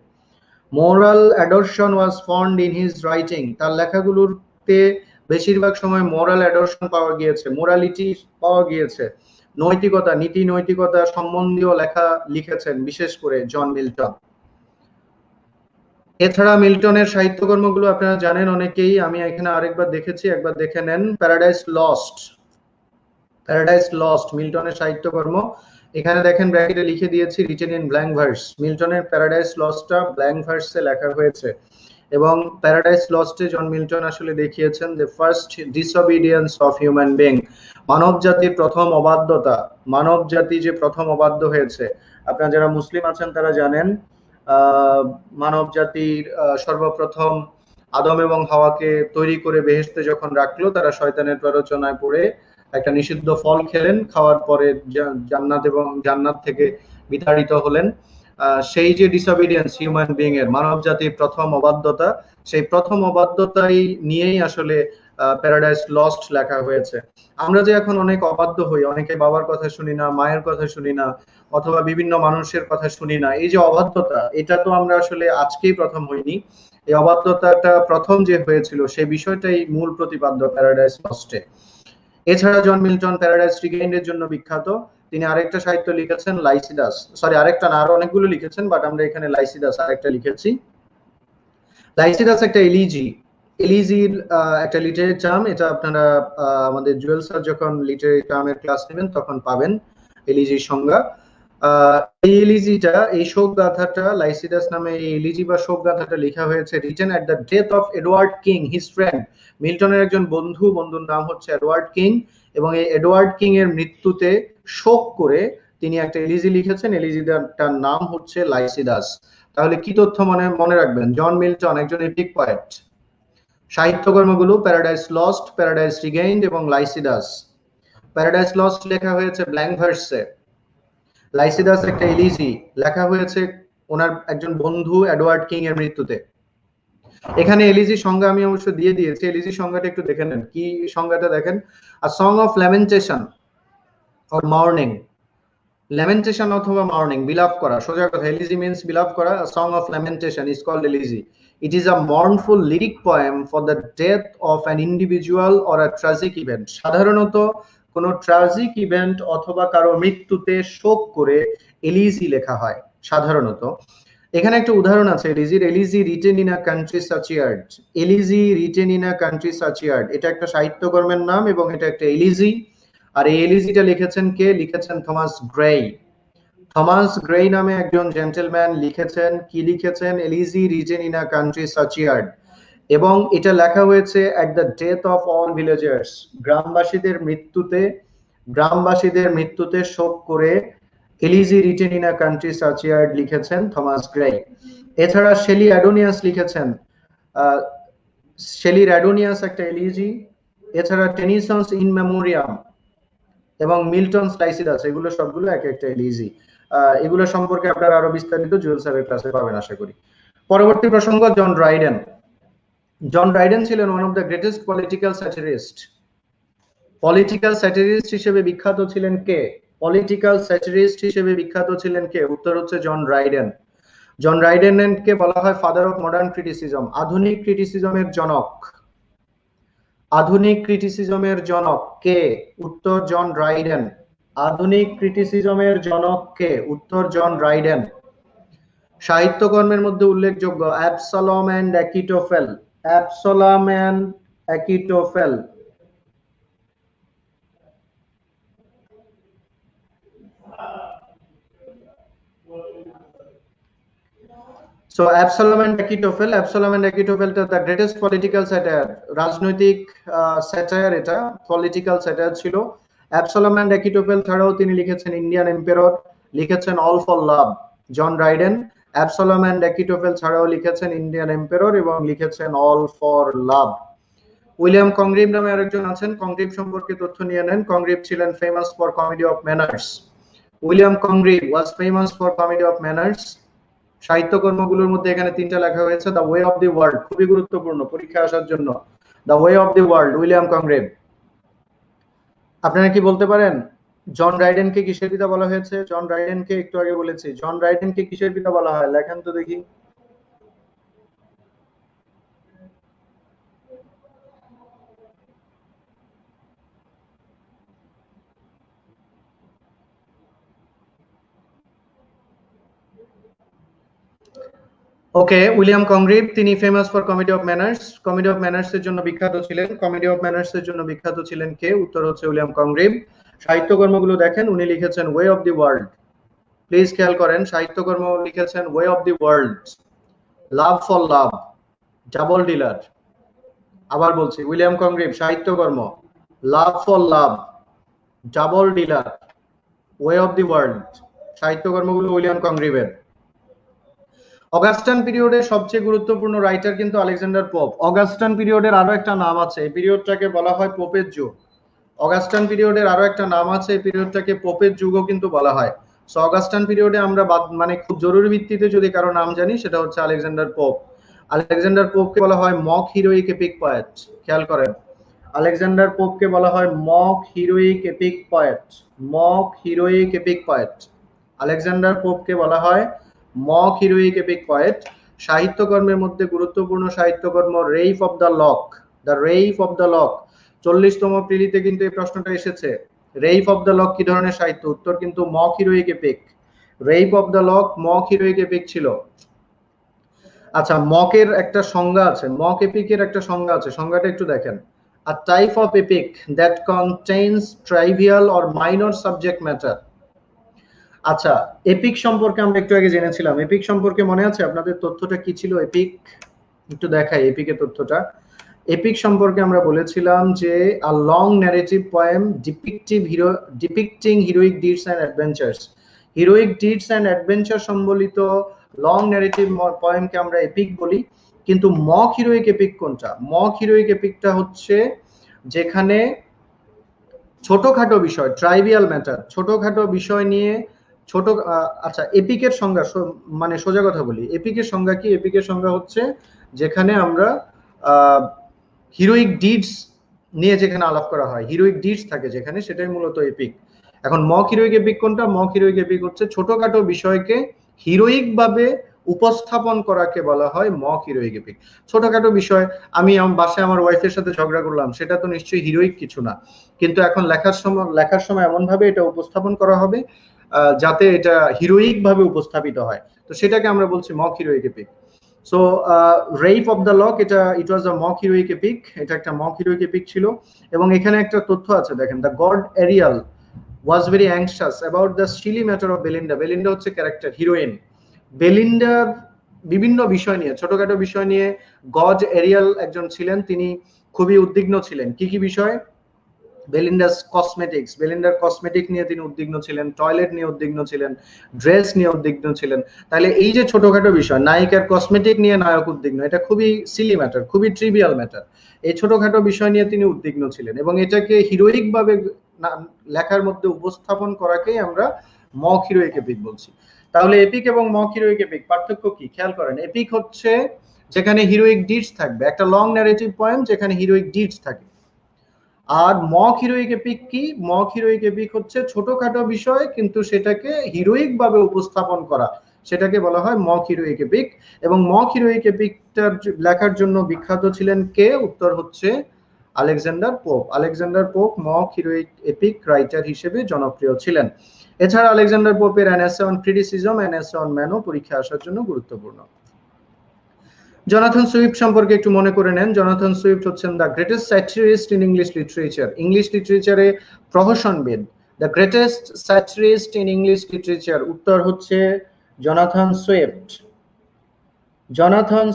Moral adoration was found in his writing. তার লেখাগুলোতে বেশিরভাগ সময় মোরাল অ্যাডর্শন পাওয়া গিয়েছে, মোরালিটি পাওয়া গিয়েছে, নৈতিকতা, নীতি নৈতিকতা সম্বন্ধীয় লেখা লিখেছেন বিশেষ করে জন মিল্টন। এছাড়া মিল্টনের সাহিত্যকর্মগুলো আপনারা জানেন অনেকেই, আমি এখানে আরেকবার দেখেছি, একবার দেখে নেন। প্যারাডাইস লস্ট, প্যারাডাইস লস্ট মিল্টনের সাহিত্যকর্ম। এখানে দেখেন ব্র্যাকেটে লিখে দিয়েছি রিটেন ইন ব্ল্যাঙ্ক ভার্স। মিল্টনের প্যারাডাইস লস্টটা ব্ল্যাঙ্ক ভার্সে লেখা হয়েছে, এবং প্যারাডাইস লস্টে জন মিল্টন আসলে দেখিয়েছেন the first disobedience of human being. মানব জাতির প্রথম অবাধ্যতা, মানব জাতি যে প্রথম অবাধ্য হয়েছে। আপনারা যারা মুসলিম আছেন তারা জানেন মানব জাতির সর্বপ্রথম আদম এবং হাওয়াকে তৈরি করে বেহেশতে যখন রাখলো, তারা শয়তানের প্ররোচনায় পড়ে একটা নিষিদ্ধ ফল খেলেন, খাওয়ার পরে জান্নাত থেকে বিতাড়িত হলেন। সেই যে ডিসঅবিডিয়েন্স হিউম্যান বিং এর, মানব জাতির প্রথম অবাধ্যতা, সেই প্রথম অবাধ্যতাই নিয়েই আসলে প্যারাডাইস লস্ট লেখা হয়েছে। আমরা যে এখন অনেক অবাধ্য হই, অনেকে বাবার কথা শুনি না, মায়ের কথা শুনি না, অথবা বিভিন্ন মানুষের কথা শুনি না, এই যে অবাধ্যতা, এটা তো আমরা আসলে আজকেই প্রথম হইনি। এই অবাধ্যতাটা প্রথম যে হয়েছিল সেই বিষয়টাই মূল প্রতিপাদ্য প্যারাডাইস লস্টে। এছাড়া জন মিল্টন প্যারাডাইস রিগেইন্ডের জন্য বিখ্যাত। তিনি আরেকটা সাহিত্য লিখেছেন লাইসিদাস, সরি আরেকটা না, আরো অনেকগুলো লিখেছেন, বাট আমরা এখানে লাইসিদাস আরেকটা লিখেছি। লাইসিদাস একটা এলিজি, এলিজির একটা লিটারেরি টার্ম। এটা আপনারা আমাদের জুয়েল স্যার যখন লিটারেরি টার্মের ক্লাস নেবেন তখন পাবেন এলিজির সংজ্ঞা। এই এলিজিটা, এই শোক গাথাটা, লাইসিদাস নামে এই এলিজি বা শোক গাথাটা লেখা হয়েছে written at the death of Edward King, his friend. মিল্টনের একজন বন্ধুর নাম হচ্ছে এডওয়ার্ড কিং, এবং এই এডওয়ার্ড কিং এর মৃত্যুতে শোক করে তিনি একটা এলিজি লিখেছেন। এলিজিটার নাম হচ্ছে লাইসিদাস। তাহলে কি তথ্য মনে রাখবেন? জন মিল্টন একজন এপিক পয়েট। সাহিত্যকর্মগুলো প্যারাডাইস লস্ট, প্যারাডাইস রিগেইন্ড এবং লাইসিদাস। প্যারাডাইস লস্ট লেখা হয়েছে ব্ল্যাঙ্ক ভার্সে। লাইসিদাস একটা এলিজি, লেখা হয়েছে ওনার একজন বন্ধু এডওয়ার্ড কিং এর মৃত্যুতে। এখানে এলিজি সংজ্ঞা আমি অবশ্য দিয়ে দিয়েছি, এলিজি সংজ্ঞাটা একটু দেখে নেন। কি সংজ্ঞাটা দেখেন? A song of lamentation or mourning. Lamentation অথবা মর্নিং, বিলাপ করা, সোজা কথা। এলিজি মিন্স বিলাপ করা। A song of lamentation is called elegy. It is a mournful lyric poem for the death of an individual or a tragic event. সাধারণত কোনো tragic event অথবা কারো মৃত্যুতে শোক করে এলিজি লেখা হয় সাধারণত। এখানে একটা উদাহরণ আছে এলিজির। Elegy written in a country churchyard. Elegy written in a country churchyard, এটা একটা সাহিত্যকর্মের নাম এবং এটা একটা এলিজি। আর এই এলিজিটা লিখেছেন কে? লিখেছেন থমাস গ্রে। থমাস গ্রে নামে একজন জেন্টলম্যান লিখেছেন। কি লিখেছেন? Elegy written in a country churchyard. এবং এটা লেখা হয়েছে at the death of all villagers. গ্রামবাসীদের মৃত্যুতে শোক করে elegy written in a country churchyard লিখেছেন থমাস গ্রে। এছাড়া শেলি অ্যাডোনিয়াস লিখেছেন, শেলির অ্যাডোনিয়াস একটা এলিজি। এছাড়া টেনিসন্স ইন মেমোরিয়াম এবং মিল্টনস লাইসিদাস, এগুলো সবগুলো এক একটা এলিজি। এগুলো সম্পর্কে আপনারা আরো বিস্তারিত জুয়েল স্যারের ক্লাসে পাবেন আশা করি। পরবর্তী প্রসঙ্গ জন রাইডেন। জন রাইডেন ছিলেন one of the greatest political satirist. Political satirist হিসেবে বিখ্যাত ছিলেন কে? পলিটিক্যাল স্যাটিরিস্ট হিসেবে বিখ্যাত ছিলেন কে? উত্তর হচ্ছে জন রাইডেন। জন রাইডেনকে বলা হয় ফাদার অফ মডার্ন ক্রিটিসিজম, আধুনিক ক্রিটিসিজমের জনক। আধুনিক ক্রিটিসিজমের জনক কে? উত্তর জন রাইডেন। আধুনিক ক্রিটিসিজমের জনক কে? উত্তর জন রাইডেন। সাহিত্যকর্মের মধ্যে উল্লেখযোগ্য Absalom and Achitophel. Absalom and Achitophel, so Absalom and Achitophel, Absalom and অ্যাকিটোফেলটা দ্য গ্রেটেস্ট পলিটিক্যাল স্যাটায়ার, রাজনৈতিক স্যাটায়ার, এটা পলিটিক্যাল স্যাটায়ার ছিল। অ্যাবসালম এন্ড অ্যাকিটোফেল ছাড়াও তিনি লিখেছেন ইন্ডিয়ান এম্পায়ার, লিখেছেন all for love John Dryden. Absalom and Achitophel ছাড়াও লিখেছেন ইন্ডিয়ান এম্পায়ার এবং লিখেছেন all for love. William Congreve নামে আরেকজন আছেন, কংগ্রিভ সম্পর্কে তথ্য নিয়ে নেন। কংগ্রিভ ছিলেন famous for comedy of manners. William Congreve was famous for comedy of manners. সাহিত্যকর্মগুলোর মধ্যে এখানে তিনটা লেখা হয়েছে। The way of the world, খুবই গুরুত্বপূর্ণ পরীক্ষা আসার জন্য। The way of the world, William Congreve. আপনারা কি বলতে পারেন জন রাইডেনকে কিসের পিতা বলা হয়েছে? জন রাইডেনকে একটু আগে বলেছি, জন রাইডেনকে কিসের পিতা বলা হয়? লেখেন তো দেখি। ওকে, উইলিয়াম কংগ্রিভ, তিনি famous for comedy of manners. Comedy of manners এর জন্য বিখ্যাত ছিলেন। কমেডি অফ ম্যানার্স এর জন্য বিখ্যাত ছিলেন কে? উত্তর হচ্ছে উইলিয়াম কংগ্রিভ। সাহিত্যকর্মগুলো দেখেন, উনি লিখেছেন way of the world. Please খেয়াল করেন, সাহিত্যকর্ম লিখেছেন way of the world, love for love, double dealer. আবার বলছি, উইলিয়াম কংগ্রিভ সাহিত্যকর্ম love for love, double dealer, way of the world. সাহিত্যকর্মগুলো উইলিয়াম কংগ্রিভের। অগাস্টান পিরিয়ডের সবচেয়ে গুরুত্বপূর্ণ রাইটার কিন্তু আলেকজান্ডার পোপ। অগাস্টান পিরিয়ডের আরো একটা নাম আছে, এই পিরিয়ডটাকে বলা হয় পোপের যুগ। অগাস্টান পিরিয়ডের আরো একটা নাম আছে, এই পিরিয়ডটাকে পোপের যুগও কিন্তু বলা হয়। সো অগাস্টান পিরিয়ডে আমরা মানে খুব জরুরি ভিত্তিতে যদি কারো নাম জানি, সেটা হচ্ছে আলেকজান্ডার পোপ। আলেকজান্ডার পোপকে বলা হয় মক হিরোইক এপিক পয়েট। খেয়াল করেন, আলেকজান্ডার পোপকে বলা হয় mock heroic epic poet. Mock heroic epic poet, Alexander পোপকে বলা হয় মক হিরোইক এপিক পয়েট। সাহিত্যকর্মের মধ্যে গুরুত্বপূর্ণ সাহিত্যকর্ম rape of the lock, the rape of the lock. 40তম প্রিলিতে কিন্তু এই প্রশ্নটা এসেছে, রেইফ অফ দ্য লক কি ধরনের সাহিত্য? উত্তর কিন্তু mock heroic epic. Rape of the lock mock heroic epic ছিল। আচ্ছা, মকের একটা সংজ্ঞা আছে, মক এপিকের একটা সংজ্ঞা আছে, সংজ্ঞাটা একটু দেখেন। A type of epic that contains trivial or minor subject matter. আচ্ছা, এপিক সম্পর্কে আমরা একটু আগে জেনেছিলাম। এপিক সম্পর্কে মনে আছে আপনাদের? তথ্যটা কি ছিল এপিক? একটু দেখাই এপিকের তথ্যটা। এপিক সম্পর্কে আমরা বলেছিলাম যে a long narrative poem depicting heroic deeds and adventures. heroic deeds and adventure সম্বলিত লং ন্যারেটিভ পয়েমকে আমরা এপিক বলি। কিন্তু মক হিরোইক এপিক কোনটা? মক হিরোইক এপিকটা হচ্ছে যেখানে ছোটখাটো বিষয়, ট্রাইভিয়াল ম্যাটার, ছোটখাটো বিষয় নিয়ে ছোট। আচ্ছা, এপিকের সংজ্ঞা মানে সোজা কথা বলি, এপিকের সংজ্ঞা কি? এপিকের সংজ্ঞা হচ্ছে যেখানে আমরা হিরোইক ডিডস নিয়ে যেখানে আলাপ করা হয়, হিরোইক ডিডস থাকে যেখানে, সেটাই মূলত এপিক। এখন মক হিরোইক এপিক কোনটা? মক হিরোইক এপিক হচ্ছে ছোটখাটো বিষয়কে হিরোইক ভাবে উপস্থাপন করাকে বলা হয় মক হিরোইক এপিক। ছোটখাটো বিষয়, আমি বাসায় আমার ওয়াইফের সাথে ঝগড়া করলাম, সেটা তো নিশ্চয়ই হিরোইক কিছু না, কিন্তু এখন লেখার সময় এমন ভাবে এটা উপস্থাপন করা হবে যাতে এটা হিরোইক ভাবে উপস্থাপিত হয়, তো সেটাকে আমরা বলছি mock heroic epic. So rape of the lock, it was a mock heroic epic, এটা একটা মক হিরোইক এপিক ছিল। এবং এখানে একটা তথ্য আছে, দেখেন, the god Ariel was very anxious about the silly matter of Belinda. Belinda হচ্ছে ক্যারেক্টার, হিরোইন। বেলিন্ডার বিভিন্ন বিষয় নিয়ে, ছোটখাটো বিষয় নিয়ে গড এরিয়াল একজন ছিলেন, তিনি খুবই উদ্বিগ্ন ছিলেন। কি কি বিষয়? বেলিন্ডার কসমেটিক নিয়ে তিনি উদ্বিগ্ন ছিলেন, টয়লেট নিয়ে উদ্বিগ্ন ছিলেন, ড্রেস নিয়ে উদ্বিগ্ন ছিলেন। তাহলে এই যে ছোটখাটো বিষয়, নায়িকার কসমেটিক নিয়ে নায়ক উদ্বিগ্ন, এটা খুবই সিলি ম্যাটার, খুবই ট্রিভিয়াল ম্যাটার। এই ছোটখাটো বিষয় নিয়ে তিনি উদ্বিগ্ন ছিলেন এবং এটাকে হিরোইক ভাবে লেখার মধ্যে উপস্থাপন করাকেই আমরা মক হিরোইক এপিক বলছি। তাহলে এপিক এবং মক হিরোইক এপিক পার্থক্য কি? খেয়াল করেন, এপিক হচ্ছে যেখানে হিরোইক ডিডস থাকবে, একটা লং ন্যারেটিভ পয়েম যেখানে হিরোইক ডিডস থাকে। আর মক হিরোইক এপিক কি? মক হিরোইক এপিক হচ্ছে ছোটখাটো বিষয় কিন্তু সেটাকে হিরোইক ভাবে উপস্থাপন করা, সেটাকে বলা হয় মক হিরোইক এপিক। এবং মক হিরোইক এপিকটার লেখার জন্য বিখ্যাত ছিলেন কে? উত্তর হচ্ছে Alexander Pope. Alexander Pope mock heroic epic writer হিসেবে জনপ্রিয় ছিলেন। এছাড়া আলেকজান্ডার পোপের an essay on criticism, an essay on man পরীক্ষা আসার জন্য গুরুত্বপূর্ণ। জোনাথন সুইফট সম্পর্কে একটু মনে করে নেন। জোনাথন সুইফট হচ্ছেন the greatest satirist in English literature. English লিটারেচারে প্রহসনবিদ, the greatest satirist in English literature. উত্তর হচ্ছে জোনাথন সুইফট। জনাথন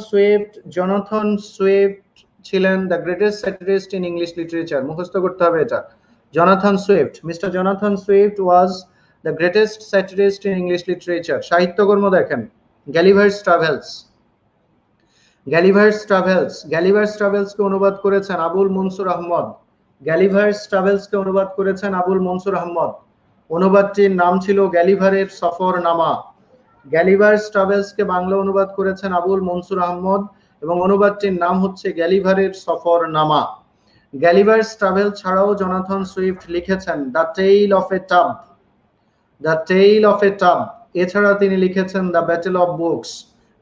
সুইফট ছিলেন the greatest satirist in English literature. মুখস্থ করতে হবে এটা। Mister Jonathan Swift was the greatest satirist in English literature. সাহিত্যকর্ম দেখেন, গ্যালিভার্স ট্রাভেলসকে অনুবাদ করেছেন আবুল মনসুর আহমদ। অনুবাদটির নাম ছিল গ্যালিভারের সফরনামা। গ্যালিভার্স ট্রাভেলসকে বাংলা অনুবাদ করেছেন আবুল মনসুর আহমদ এবং অনুবাদটির নাম হচ্ছে গ্যালিভারের সফরনামা। গ্যালিভার্স ট্রাভেল ছাড়াও জনাথন সুইফট লিখেছেন the tail of A tub. এছাড়া তিনি লিখেছেন the battle of books.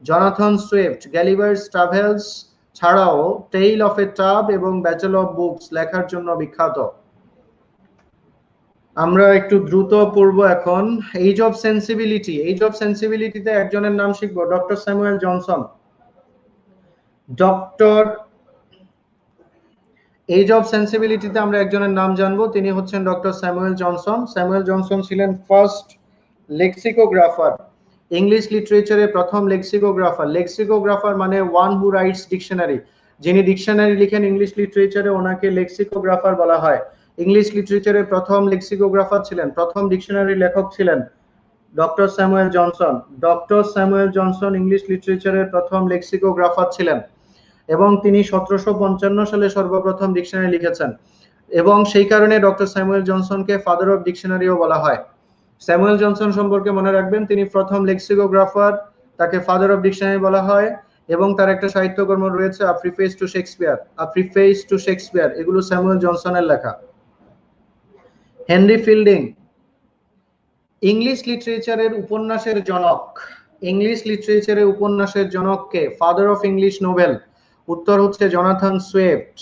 Jonathan Swift Gulliver's travels ছাড়াও টেইল অফ এ টাব এবং ব্যাটেল অফ বুকস লেখার জন্য বিখ্যাত। আমরা একটু দ্রুত পড়ব এখন। এজ অফ সেন্সিবিলিটিতে একজনের নাম শিখব, doctor Samuel Johnson. Age of সেন্সিবিলিটিতে আমরা একজনের নাম জানবো, তিনি হচ্ছেন ডক্টর স্যামুয়েল জনসন ছিলেন ফার্স্ট লেক্সিকোগ্রাফার, ইংলিশ লিটারেচারের প্রথম লেক্সিকোগ্রাফার মানে ওয়ান হু রাইটস ডিকশনারি। যিনি ডিকশনারি লিখেন ইংলিশ লিটারেচারে ওনাকে লেক্সিকোগ্রাফার বলা হয়। ইংলিশ লিটারেচারের প্রথম লেক্সিকোগ্রাফার ছিলেন, প্রথম ডিকশনারি লেখক ছিলেন ডক্টর স্যামুয়েল জনসন ইংলিশ লিটারেচারের প্রথম লেক্সিকোগ্রাফার ছিলেন এবং তিনি 1755 সালে সর্বপ্রথম ডিকশনারি লিখেছেন এবং সেই কারণে ডক্টর স্যামুয়েল জনসনকে ফাদার অফ ডিকশনারিও বলা হয়। স্যামুয়েল জনসন সম্পর্কে মনে রাখবেন, তিনি প্রথম লেক্সিকোগ্রাফার, তাকে ফাদার অফ ডিকশনারি বলা হয় এবং তার একটা সাহিত্যকর্ম রয়েছে আ প্রিফেস টু শেক্সপিয়ার। এগুলো স্যামুয়েল জনসনের লেখা। হেনরি ফিল্ডিং ইংলিশ লিটারেচারের উপন্যাসের জনককে ফাদার অফ ইংলিশ নোবেল? উত্তর হচ্ছে Jonathan Swift.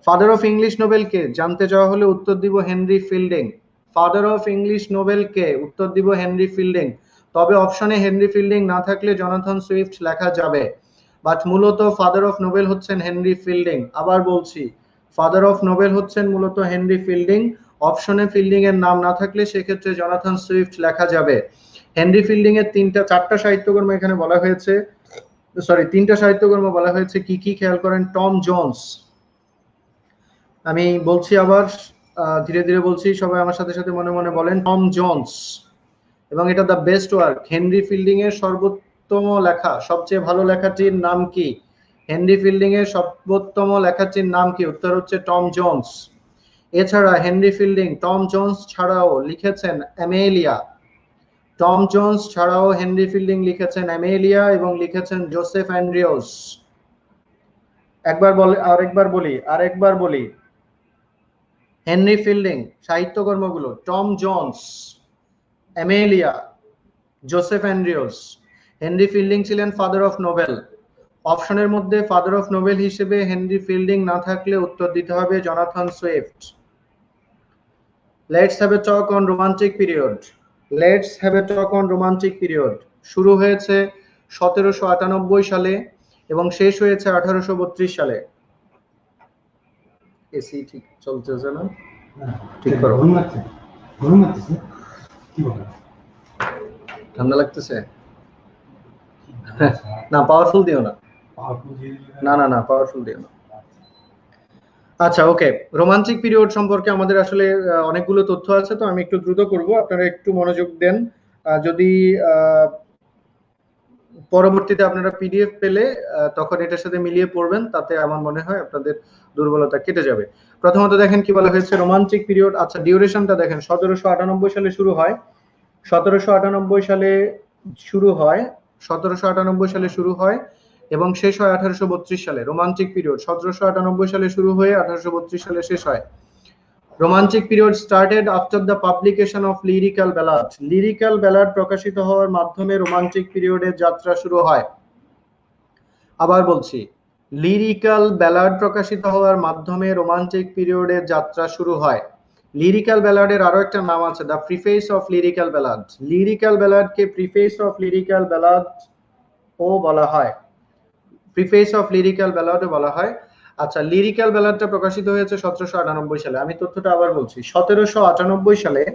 Father of English novel কে জানতে চাওয়া হলে উত্তর দিব Henry Fielding. Father of English novel কে? উত্তর দিব হেনরি ফিল্ডিং। তবে অপশনে হেনরি ফিল্ডিং না থাকলে জনাথন সুইফট লেখা যাবে, বাট মূলত ফাদার অফ নোবেল হচ্ছেন হেনরি ফিল্ডিং। আবার বলছি, ফাদার অফ নোবেল হচ্ছেন মূলত হেনরি ফিল্ডিং। অপশনে ফিল্ডিং এর নাম না থাকলে সেক্ষেত্রে জনাথন সুইফট লেখা যাবে। হেনরি ফিল্ডিং এর তিনটা সাহিত্যকর্ম এখানে বলা হয়েছে, তিনটা সাহিত্যকর্ম বলা হয়েছে। কি কি খেয়াল করেন? টম জোন্স, আমি বলছি আবার ধীরে ধীরে বলছি, সবাই আমার সাথে সাথে মনে মনে বলেন টম জোন্স, এবং এটা the best work. Henry fielding এর সর্বোত্তম লেখা, সবচেয়ে ভালো লেখাটির নাম কি? হেনরি ফিল্ডিং এর সর্বোত্তম লেখাটির নাম কি? উত্তর হচ্ছে টম জোন্স। এছাড়া হেনরি ফিল্ডিং টম জোন্স ছাড়াও লিখেছেন হেনরি ফিল্ডিং লিখেছেন অ্যামেলিয়া এবং লিখেছেন জোসেফ অ্যান্ড্রিউস। আরেকবার বলি হেনরি ফিল্ডিং সাহিত্যকর্মগুলো: Tom Jones, Amelia, Joseph Andrews. Henry Fielding ছিলেন ফাদার অফ নোবেল। অপশনের মধ্যে ফাদার অফ নোবেল হিসেবে হেনরি ফিল্ডিং না থাকলে উত্তর দিতে হবে Jonathan Swift. Let's have a talk on romantic period. শুরু হয়েছে 1798 সালে এবং শেষ হয়েছে 1832 সালে। এসি ঠিক চলতেছে না? ঠিক করো। ঠান্ডা লাগতেছে? না, পাওয়ারফুল দিও না। পাওয়ারফুল দিও না। আচ্ছা, ওকে। রোমান্টিক পিরিয়ড সম্পর্কে আমাদের আসলে অনেকগুলো তথ্য আছে, তো আমি একটু দ্রুত করব, আপনারা একটু মনোযোগ দেন। যদি পরবর্তীতে আপনারা পিডিএফ পেলে তখন এটার সাথে মিলিয়ে পড়বেন, তাতে আমার মনে হয় আপনাদের দুর্বলতা কেটে যাবে। প্রথমত দেখেন কি বলা হয়েছে রোমান্টিক পিরিয়ড। আচ্ছা, ডিউরেশনটা দেখেন। 1798 সালে শুরু হয়, 1798 সালে শুরু হয় এবং শেষ হয় 1832 সালে। রোমান্টিক পিরিয়ড 1798 সালে শুরু হয়ে 1832 সালে শেষ হয়। Romantic period started after the publication of lyrical ballad প্রকাশিত হওয়ার মাধ্যমে রোমান্টিক পিরিয়ডের যাত্রা শুরু হয়। আবার বলছি, লিরিক্যাল ব্যালাড প্রকাশিত হওয়ার মাধ্যমে রোমান্টিক পিরিয়ডের যাত্রা শুরু হয়। লিরিক্যাল ব্যালাডের আরো একটা নাম আছে, the preface of lyrical ballad. Lyrical ব্যালাডকে প্রিফেস অফ লিরিক্যাল ব্যালাড ও বলা হয়, বলা হয়। আচ্ছা, লিরিক্যাল ব্যালাডটা প্রকাশিত হয়েছে 1798 সালে। আমি তথ্যটা আবার বলছি, 1798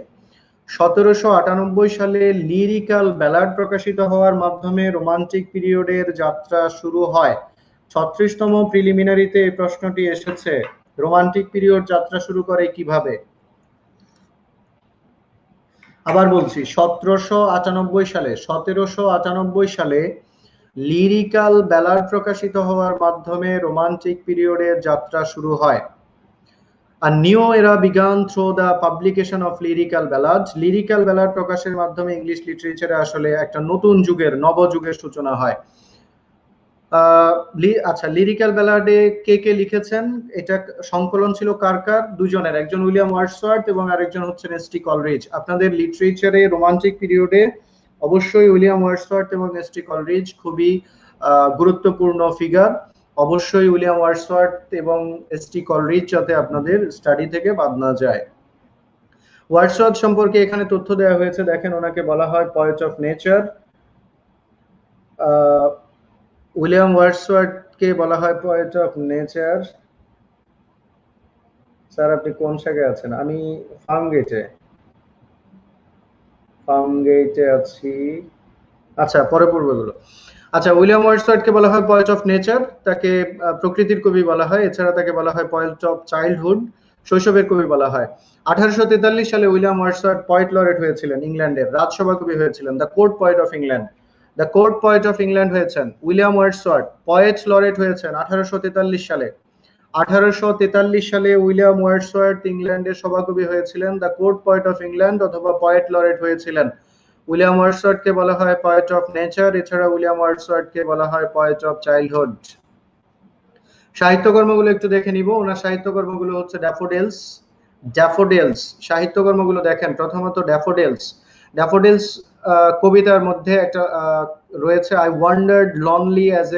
1798 সালে লিরিক্যাল ব্যালাড প্রকাশিত হওয়ার মাধ্যমে রোমান্টিক পিরিয়ডের যাত্রা শুরু হয়। 36তম প্রিলিমিনারিতে এই প্রশ্নটি এসেছে, রোমান্টিক পিরিয়ড যাত্রা শুরু করে কিভাবে? আবার বলছি, 1798 সালে লিরিক্যাল ব্যালাড প্রকাশিত হওয়ার মাধ্যমে রোমান্টিক পিরিয়ডের যাত্রা শুরু হয়। A new era began through the publication of lyrical ballads. Lyrical ballad প্রকাশের মাধ্যমে ইংলিশ লিটারেচারে আসলে একটা নতুন যুগের, নবযুগের সূচনা হয়। আচ্ছা, লিরিক্যাল ব্যালাডে কে কে লিখেছেন? এটা সংকলন ছিল কার কার? দুজনের, একজন উইলিয়াম ওয়ার্ডসওয়ার্থ এবং আরেকজন হচ্ছেন এস.টি. কলরিজ। আপনাদের লিটারেচারে রোমান্টিক পিরিয়ডে অবশ্যই উইলিয়াম ওয়ার্ডসওয়ার্থ এবং এস.টি. কলরিজ খুবই গুরুত্বপূর্ণ ফিগার। অবশ্যই উইলিয়াম ওয়ার্ডসওয়ার্থ এবং এস.টি. কলরিজ যাতে আপনাদের স্টাডি থেকে বাদ না যায়। ওয়ার্ডসওয়ার্থ সম্পর্কে এখানে তথ্য দেওয়া হয়েছে, দেখেন ওনাকে বলা হয় পয়েট অফ নেচার। উইলিয়াম ওয়ার্ডসওয়ার্থকে বলা হয় পয়েট অফ নেচার। স্যার আপনি কোন শাখায় আছেন? আমি ফার্মগেটে আছি। আচ্ছা, পরে পড়বো। আচ্ছা, উইলিয়াম ওয়ার্ডসওয়ার্থকে বলা হয় পয়েট অফ নেচার, তাকে প্রকৃতির কবি বলা হয়। এছাড়া তাকে বলা হয় পয়েট অফ চাইল্ডহুড, শৈশবের কবি বলা হয়। 1843 সালে উইলিয়াম ওয়ার্ডসওয়ার্থ পয়েট লরেট হয়েছিলেন, ইংল্যান্ডের রাজসভা কবি হয়েছিলেন, the court poet of England. The court poet of England হয়েছেন উইলিয়াম ওয়ার্ডসওয়ার্থ। পয়েট লরেট হয়েছেন 1843 সালে। 1843 সালে উইলিয়াম ওয়ার্ডসওয়ার্থ ইংল্যান্ডের সভাকবি হয়েছিলেন, the court poet of England অথবা পয়েট লরেট হয়েছিলেন। উইলিয়াম ওয়ার্ডসওয়ার্থকে বলা হয় পয়েট অফ নেচার। এছাড়া উইলিয়াম ওয়ার্ডসওয়ার্থকে বলা হয় পয়েট অফ চাইল্ডহুড। সাহিত্যকর্মগুলো একটু দেখে নিব। ওনার সাহিত্যকর্মগুলো হচ্ছে ড্যাফোডিলস। সাহিত্যকর্মগুলো দেখেন, প্রথমত ড্যাফোডিলস কবিতার মধ্যে একটা রয়েছে I wandered lonely as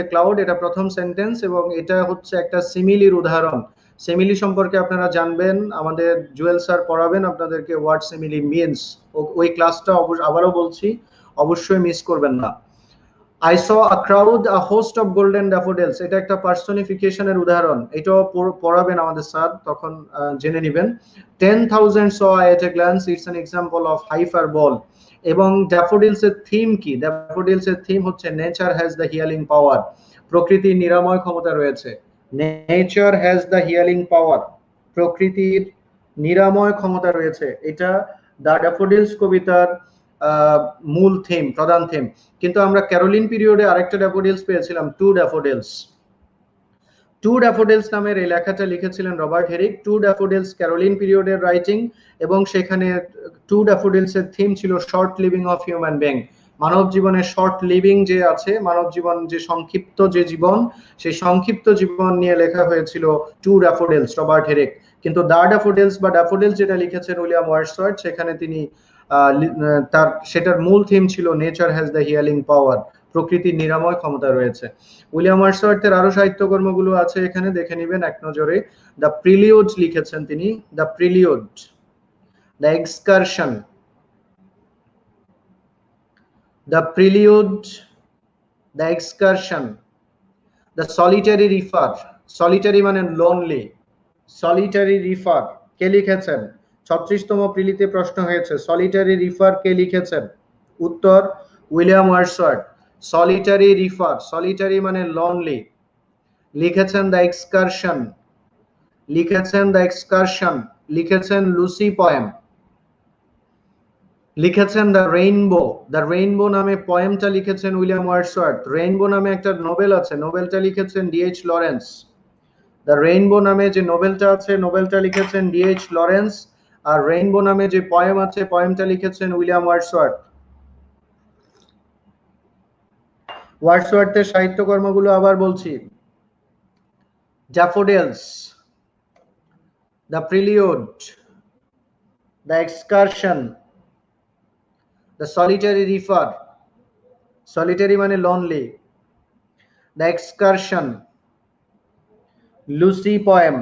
a cloud. এটা প্রথম সেন্টেন্স এবং এটা হচ্ছে একটা সিমিলির উদাহরণ। সিমিলি সম্পর্কে আপনারা জানবেন, আমাদের জুয়েল স্যার পড়াবেন আপনাদেরকে হোয়াট সিমিলি মিনস। ওই ক্লাসটা আবারও বলছি, অবশ্যই মিস করবেন না। I saw a crowd, a host of golden daffodils. এটা একটা পার্সনিফিকেশনের উদাহরণ, এটাও পড়াবেন আমাদের স্যার, তখন জেনে নেবেন। 10,000 saw at a glance, it's an example of hyperbole. এবং ড্যাফোডিলস এর থিম কি? ড্যাফোডিলস এর থিম হচ্ছে নেচার হ্যাজ দ্য হিয়ালিং পাওয়ার। প্রকৃতির নিরাময় ক্ষমতা রয়েছে। নেচার হ্যাজ দ্য হিয়ালিং পাওয়ার, প্রকৃতির নিরাময় ক্ষমতা রয়েছে। এটা দ্য ড্যাফোডিলস কবিতার মূল থিম, প্রধান থিম। কিন্তু আমরা ক্যারোলিন পিরিয়ডে আরেকটা ড্যাফোডিলস পেয়েছিলাম, টু ড্যাফোডিলস নামের এই লেখাটা লিখেছিলেন Robert Herrick. To daffodils Caroline পিরিয়ডের রাইটিং, এবং সেখানে টু ড্যাফোডিলস এর থিম ছিল short living of human being. মানব জীবনের শর্ট লিভিং যে আছে, মানব জীবন যে সংক্ষিপ্ত যে জীবন, সেই সংক্ষিপ্ত জীবন নিয়ে লেখা হয়েছিল টু ড্যাফোডিলস, রবার্ট হেরিক। কিন্তু দ্য ড্যাফোডিলস বা ড্যাফোডিলস যেটা লিখেছেন উইলিয়াম ওয়ার্ডসওয়ার্থ, সেখানে তিনি সেটার মূল থিম ছিল নেচার হ্যাজ দ্য হিয়ালিং পাওয়ার, প্রকৃতির নিরাময় ক্ষমতা রয়েছে। উইলিয়াম ওয়ার্ডসওয়ার্থের আরো সাহিত্যকর্মগুলো আছে, এখানে দেখে নেবেন এক নজরে। দ্য প্রিলিউড লিখেছেন তিনি, the prelude, the excursion, the prelude, the excursion, the solitary reaper. Solitary মানে লোনলি, সলিটারি রিফার কে লিখেছেন? 36তম প্রিলিতে প্রশ্ন হয়েছে, সলিটারি রিফার কে লিখেছেন? উত্তর William Wordsworth. Solitary reaper, solitary মানে লনলি। লিখেছেন দ্য এক্সকারশন, লিখেছেন লুসি পয়েম, লিখেছেন দ্য রেইনবো নামে পয়েমটা লিখেছেন উইলিয়াম ওয়ার্ডসওয়ার্থ। রেইনবো নামে একটা নোবেল আছে, নোবেলটা লিখেছেন ডি.এইচ. লরেন্স। দ্য রেইনবো নামে যে নোবেলটা আছে, নোবেলটা লিখেছেন ডি.এইচ. লরেন্স। আর রেইনবো নামে যে পয়েম আছে, পয়েমটা লিখেছেন উইলিয়াম ওয়ার্ডসওয়ার্থ। ওয়ার্ডসওয়ার্থের সাহিত্যকর্মগুলো আবার বলছি, daffodils, the prelude, the excursion, the solitary reaper, solitary মানে lonely, the excursion, Lucy poem,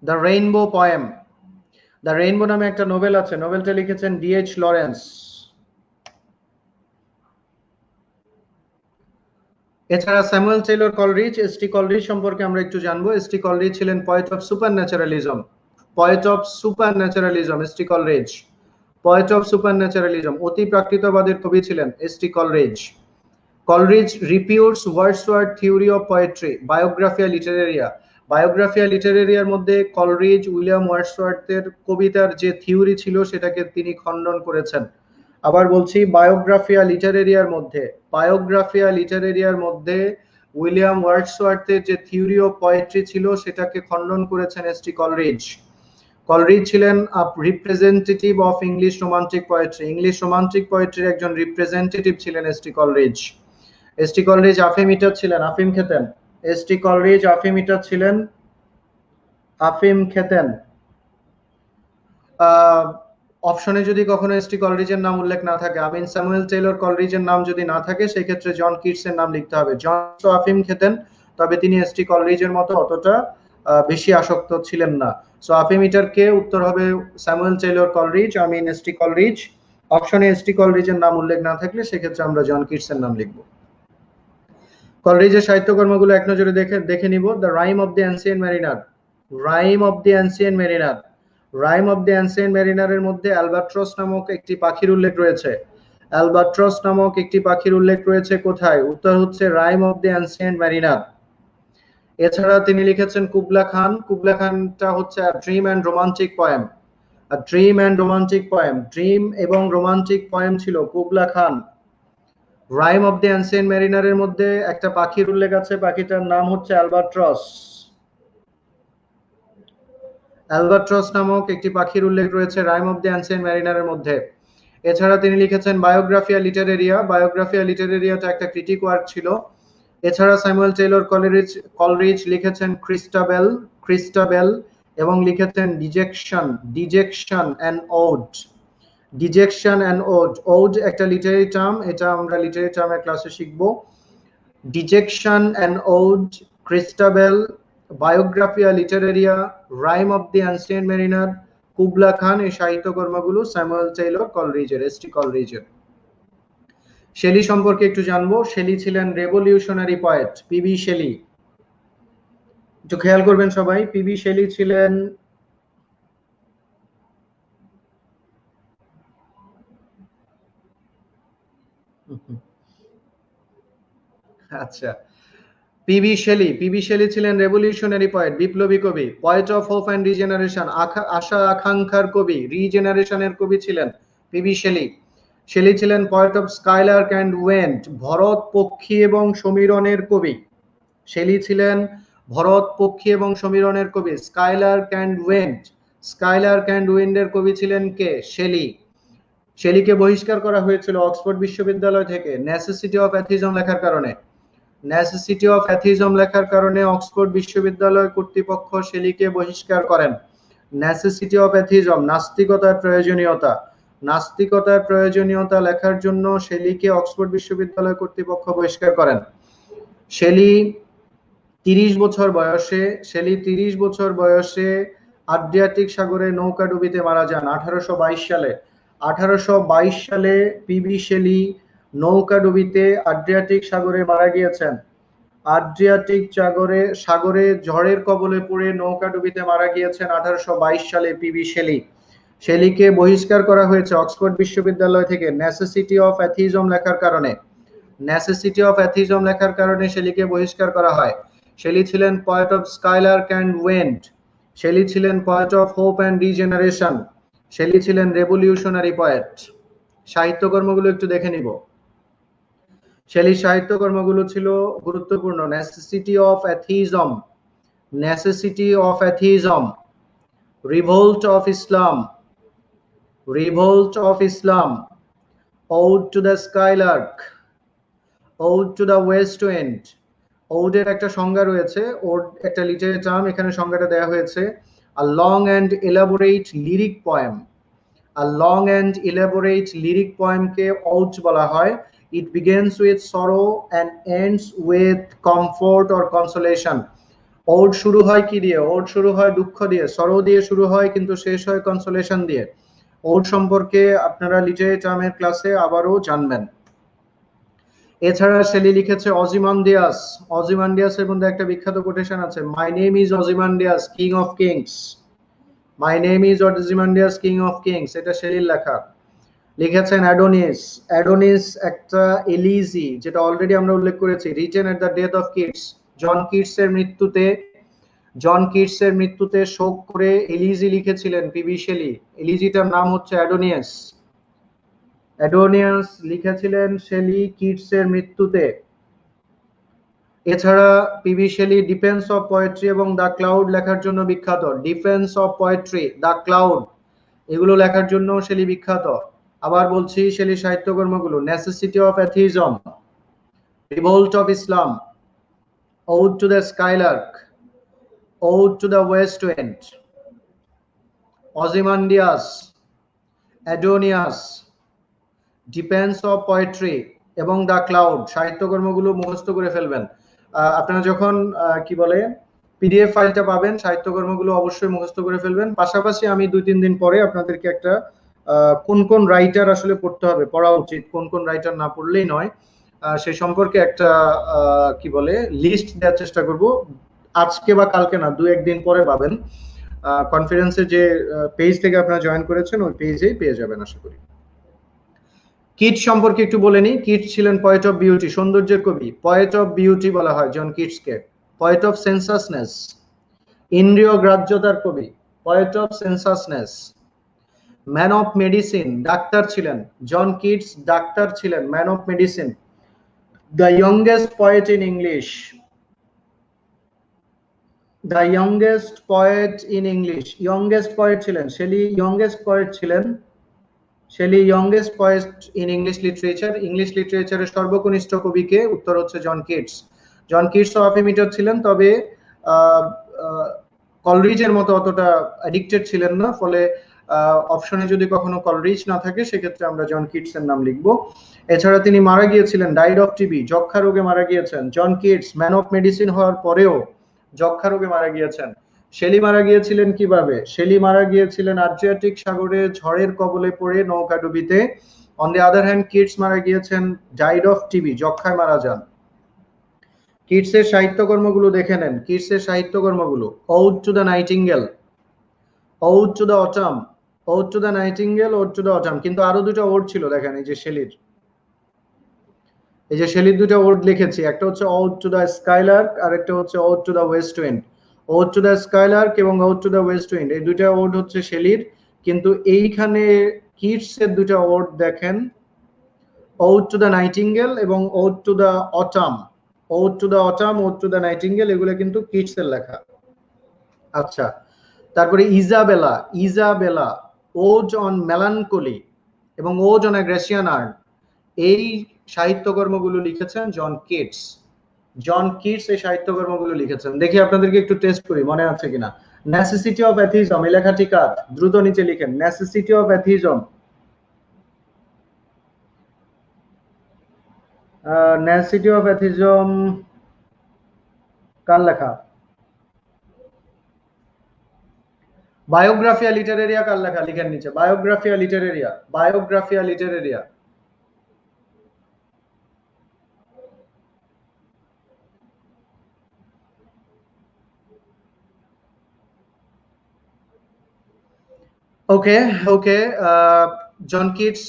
the rainbow poem. The rainbow নামে একটা নোবেল আছে, নোবেলটা লিখেছেন ডি.এইচ. লরেন্স। এছাড়া Samuel Taylor Coleridge, S T Coleridge সম্পর্কে আমরা একটু জানবো। এসটি কলরিজ ছিলেন poet of supernaturalism, poet of supernaturalism S T Coleridge, poet of supernaturalism, অতি প্রাকৃতবাদের কবি ছিলেন S T Coleridge. Coleridge refutes Wordsworth theory of poetry, Biographia লিটারেরিয়া, বায়োগ্রাফিয়া লিটারেরিয়ার মধ্যে কলরিজ উইলিয়াম ওয়ার্ডসওয়ার্থের কবিতার যে থিওরি ছিল সেটাকে তিনি খণ্ডন করেছেন। আবার বলছি, বায়োগ্রাফিয়া লিটারেরিয়ার মধ্যে, বায়োগ্রাফিয়া লিটারেরিয়ার মধ্যে উইলিয়াম ওয়ার্ডসওয়ার্থের যে থিওরি অফ পোয়েট্রি ছিল সেটাকে খণ্ডন করেছেন এসটি কলরিজ। কলরিজ ছিলেন representative of English romantic poetry, English romantic পোয়েট্রির একজন রিপ্রেজেন্টেটিভ ছিলেন এসটি কলরিজ। এসটি কলরিজ আফিম ইটার ছিলেন, আফিম খেতেন। এসটি কলরিজ আফিম ইটার ছিলেন, আফিম খেতেন। অপশনে যদি কখনো এসটি কলরিজের নাম উল্লেখ না থাকে, আমিন স্যামুয়েল টেইলর কলরিজের নাম যদি না থাকে, সেই ক্ষেত্রে জন কিটসের নাম লিখতে হবে। জন তো আফিম খেতেন, তবে তিনি এসটি কলরিজের মতো অতটা বেশি আসক্ত ছিলেন না। সো আফিম ইটার কে উত্তর হবে স্যামুয়েল টেইলর কলরিজ, আমিন এসটি কলরিজ। অপশনে এসটি কলরিজের নাম উল্লেখ না থাকলে সেক্ষেত্রে আমরা জন কিটসের নাম লিখবো। কলরিজের সাহিত্যকর্মগুলো এক নজরে দেখে নিব। The rime of the ancient mariner, rime of the ancient mariner, rime of the ancient ম্যারিনারের মধ্যে অ্যালবাট্রস নামক একটি পাখির উল্লেখ রয়েছে। অ্যালবাট্রস নামক একটি পাখির উল্লেখ রয়েছে কোথায়? উত্তর হচ্ছে rime of the ancient mariner. এছাড়া তিনি লিখেছেন কুবলা খান, কুবলা খানটা হচ্ছে dream and romantic poem, dream and romantic poem, dream এবং রোমান্টিক পয়েম ছিল Kubla Khan. Rime of the ancient ম্যারিনারের মধ্যে একটা পাখির উল্লেখ আছে, পাখিটার নাম হচ্ছে অ্যালবাট্রস। অ্যালবাট্রস নামক একটি পাখির উল্লেখ রয়েছে রাইম অফ দ্য অ্যানসিয়েন্ট ম্যারিনারের মধ্যে। এছাড়া তিনি লিখেছেন বায়োগ্রাফিয়া লিটারেরিয়া, বায়োগ্রাফিয়া লিটারেরিয়াটা একটা ক্রিটিক ওয়ার্ক ছিল। এছাড়া স্যামুয়েল টেইলর কলরিজ লিখেছেন ক্রিস্টাবেল, ক্রিস্টাবেল, এবং লিখেছেন dejection, dejection and ode, dejection and ode. Ode একটা লিটারি টার্ম, এটা আমরা লিটারি টার্মের ক্লাসে শিখব। Dejection and ode, Christabel, Biographia Literaria, rime of the ancient mariner, Kubla Khan, এই সাহিত্যকর্মগুলো স্যামুয়েল টেইলর কলরিজের, এসটি কলরিজের। শেলি সম্পর্কে একটু জানবো। শেলি ছিলেন রেভলিউশনারি পয়েট, পিবি শেলি। একটু খেয়াল করবেন সবাই, পিবি শেলি ছিলেন আচ্ছা, পিবি শেলি, পিবি শেলি ছিলেন রেভলিউশনারি পয়েট, বিপ্লবী কবি, poet of hope and regeneration, আশা আকাঙ্ক্ষার কবি, রিজেনারেশনের কবি ছিলেন পিবি শেলি। শেলি ছিলেন poet of skylark and wind, ভরত, পক্ষী এবং সমীরণের কবি। শেলি ছিলেন ভরত, পক্ষী এবং সমীরণের কবি। Skylark and wind, skylark and উইন্ডের কবি ছিলেন কে? শেলি। শেলিকে বহিষ্কার করা হয়েছিল অক্সফোর্ড বিশ্ববিদ্যালয় থেকে নেসেসিটি অফ অ্যাথিজম লেখার কারণে। নেসেসিটি অফ অ্যাথিজম লেখার কারণে অক্সফোর্ড বিশ্ববিদ্যালয় কর্তৃপক্ষ শেলিকে বহিষ্কার করেন। নেসেসিটি অফ অ্যাথিজম, নাস্তিকতার প্রয়োজনীয়তা, নাস্তিকতার প্রয়োজনীয়তা লেখার জন্য শেলিকে অক্সফোর্ড বিশ্ববিদ্যালয় কর্তৃপক্ষ বহিষ্কার করেন। শেলি 30 বছর বয়সে, শেলি 30 বছর বয়সে আড্রিয়াটিক সাগরে নৌকাডুবিতে মারা যান 1822 সালে। 1822 সালে পিবি শেলি নৌকাডুবিতে আড্রিয়াটিক সাগরে মারা গিয়েছেন। আড্রিয়াটিক সাগরে ঝড়ের কবলে পড়ে নৌকাডুবিতে মারা গিয়েছেন 1822 সালে পিবি শেলি। শেলিকে বহিষ্কার করা হয়েছে অক্সফোর্ড বিশ্ববিদ্যালয় থেকে নেসেসিটি অফ অ্যাথিজম লেখার কারণে। নেসেসিটি অফ অ্যাথিজম লেখার কারণে শেলিকে বহিষ্কার করা হয়। শেলি ছিলেন poet of skylark and wind, Shelley ছিলেন poet of hope and regeneration, Shelley ছিলেন রেভলিউশনারি পয়েট। সাহিত্যকর্মগুলো একটু দেখে নিব। শেলির সাহিত্যকর্মগুলো ছিল গুরুত্বপূর্ণ। Necessity of atheism, necessity of atheism, revolt of Islam, revolt of Islam, ode to the skylark, ode to the west wind. ওডের একটা সংজ্ঞা রয়েছে, ওড একটা লিটারি টার্ম, এখানে সংজ্ঞাটা দেওয়া হয়েছে a long and elaborate lyric poem. A long and elaborate lyric পয়েমকে ওড বলা হয়। It begins with sorrow and ends with comfort or consolation. Ode শুরু হয় কি দিয়ে? ওড শুরু হয় দুঃখ দিয়ে, সরো দিয়ে শুরু হয় কিন্তু শেষ হয় কনসোলেশন দিয়ে। ওড সম্পর্কে আপনারা লিটারি টার্মের ক্লাসে আবারও জানবেন। এছাড়া শেলি লিখেছে অজিমান্ডিয়াস। অজিমান্ডিয়াসের মধ্যে একটা বিখ্যাত কোটেশন আছে, my name is Ozymandias king of kings. My name is Ozymandias king of kings, এটা শেলির লেখা। লিখেছেন অ্যাডোনিস। অ্যাডোনিস একটা এলিজি, যেটা অলরেডি আমরা উল্লেখ করেছি, written at the death of Keats. John কিটসের মৃত্যুতে, জন কিটসের মৃত্যুতে শোক করে এলিজি লিখেছিলেন পিবি শেলি। এলিজিটার নাম হচ্ছে অ্যাডোনিয়াস। অ্যাডোনিয়াস লিখেছিলেন শেলি কিটসের মৃত্যুতে। এছাড়া PB Shelley defence of poetry এবং দ্য ক্লাউড লেখার জন্য বিখ্যাত। Defence of poetry, the cloud, এগুলো লেখার জন্য শেলি বিখ্যাত। আবার বলছি শেলি সাহিত্যকর্মগুলো, necessity of atheism, revolt of Islam, ode to the skylark, ode to the west wind, Ozymandias, Adonais, defence of poetry এবং দ্য ক্লাউড, সাহিত্যকর্মগুলো মুখস্থ করে ফেলবেন। আপনারা যখন কি বলে পিডিএফ ফাইলটা পাবেন, সাহিত্যকর্মগুলো অবশ্যই মুখস্থ করে ফেলবেন। পাশাপাশি আমি 2-3 দিন পরে আপনাদেরকে একটা কোন কোন রাইটার আসলে পড়তে হবে, পড়া উচিত, কোন কোন রাইটার না পড়লেই নয়, সেই সম্পর্কে একটা কি বলে লিস্ট দেওয়ার চেষ্টা করব। আজকে বা কালকে না, 2-1 দিন পরে পাবেন। কনফারেন্সে যে পেজ থেকে আপনারা জয়েন করেছেন ওই পেজেই পেয়ে যাবেন আশা করি। কিটস সম্পর্কে একটু বলে নিই। কিটস ছিলেন পয়েট অফ বিউটি, সৌন্দর্যের কবি। পয়েট অফ বিউটি বলা হয় জন কিটসকে। পয়েট অফ সেন্সাসনেস, ইন্দ্রিয় গ্রাহ্যতার কবি, poet of sensuousness. Man of medicine, ডাক্তার ছিলেন জন কিটস, ডাক্তার ছিলেন, man of medicine. The youngest poet in English, the youngest poet in English, youngest poet ছিলেন শেলি, ইয়ংগেস্ট পয়েট ছিলেন Shelley, youngest poet in English literature. English লিটারেচারের সর্বকনিষ্ঠ কবিকে, উত্তর হচ্ছে জন কিটস। জন কিটস অফিমিটার ছিলেন, তবে কলরিজের মতো অতটা অ্যাডিক্টেড ছিলেন না, ফলে অপশনে যদি কখনো কলরিজ না থাকে সেক্ষেত্রে আমরা জন কিটস এর নাম লিখব। এছাড়া তিনি মারা গিয়েছিলেন, ডাইড অফ টিবি, যক্ষা রোগে মারা গিয়েছেন। John Keats man of medicine হওয়ার পরেও যক্ষা রোগে মারা গিয়েছেন। শেলি মারা গিয়েছিলেন কিভাবে? শেলি মারা গিয়েছিলেন আড্রিয়াটিক সাগরে ঝড়ের কবলে পড়ে নৌকাডুবিতে। On the other hand Keats মারা গিয়েছেন ডাইড অফ টিবি, যক্ষায় মারা যান। কিটসের সাহিত্যকর্মগুলো দেখে নেন, কিটসের সাহিত্যকর্মগুলো, ode to the nightingale, ode to the autumn, ode to the nightingale, ode to the autumn. কিন্তু আরো দুটো ওড ছিল দেখেন, এই যে শেলির, এই যে শেলির দুটো ওড লিখেছি, একটা হচ্ছে ওড টু দ্য স্কাইলার্ক আর একটা হচ্ছে ode to the west wind. Ode to the skylark এবং ode to the west wind, এই দুইটা ওড হচ্ছে শেলির, কিন্তু এইখানে কিটসের দুটো ওড দেখেন, ওড টু দ্য নাইটিঙ্গেল এবং ode to the autumn. Ode to the autumn, ode to the nightingale, এগুলো কিন্তু কিটসের লেখা। আচ্ছা, তারপরে ইজাবেলা, ইজাবেলা, ওজ অন মেলানকোলি এবং ওজ অন এ গ্রেসিয়ান আর্ট, এই সাহিত্যকর্মগুলো লিখেছেন জন কিটস। জন কিটস এই সাহিত্যকর্মগুলো লিখেছেন। দেখি আপনাদেরকে একটু টেস্ট করি মনে আছে কিনা। নেসেসিটি অফ অ্যাথিজম, এই লেখাটি কার? দ্রুত নিচে লিখেন, necessity of atheism. Necessity of atheism কার লেখা? বায়োগ্রাফিয়া লিটারেরিয়া কার লেখা? লিখেন নিচে, বায়োগ্রাফিয়া লিটারেরিয়া, বায়োগ্রাফিয়া লিটারেরিয়া। ওকে ওকে, জন কিটস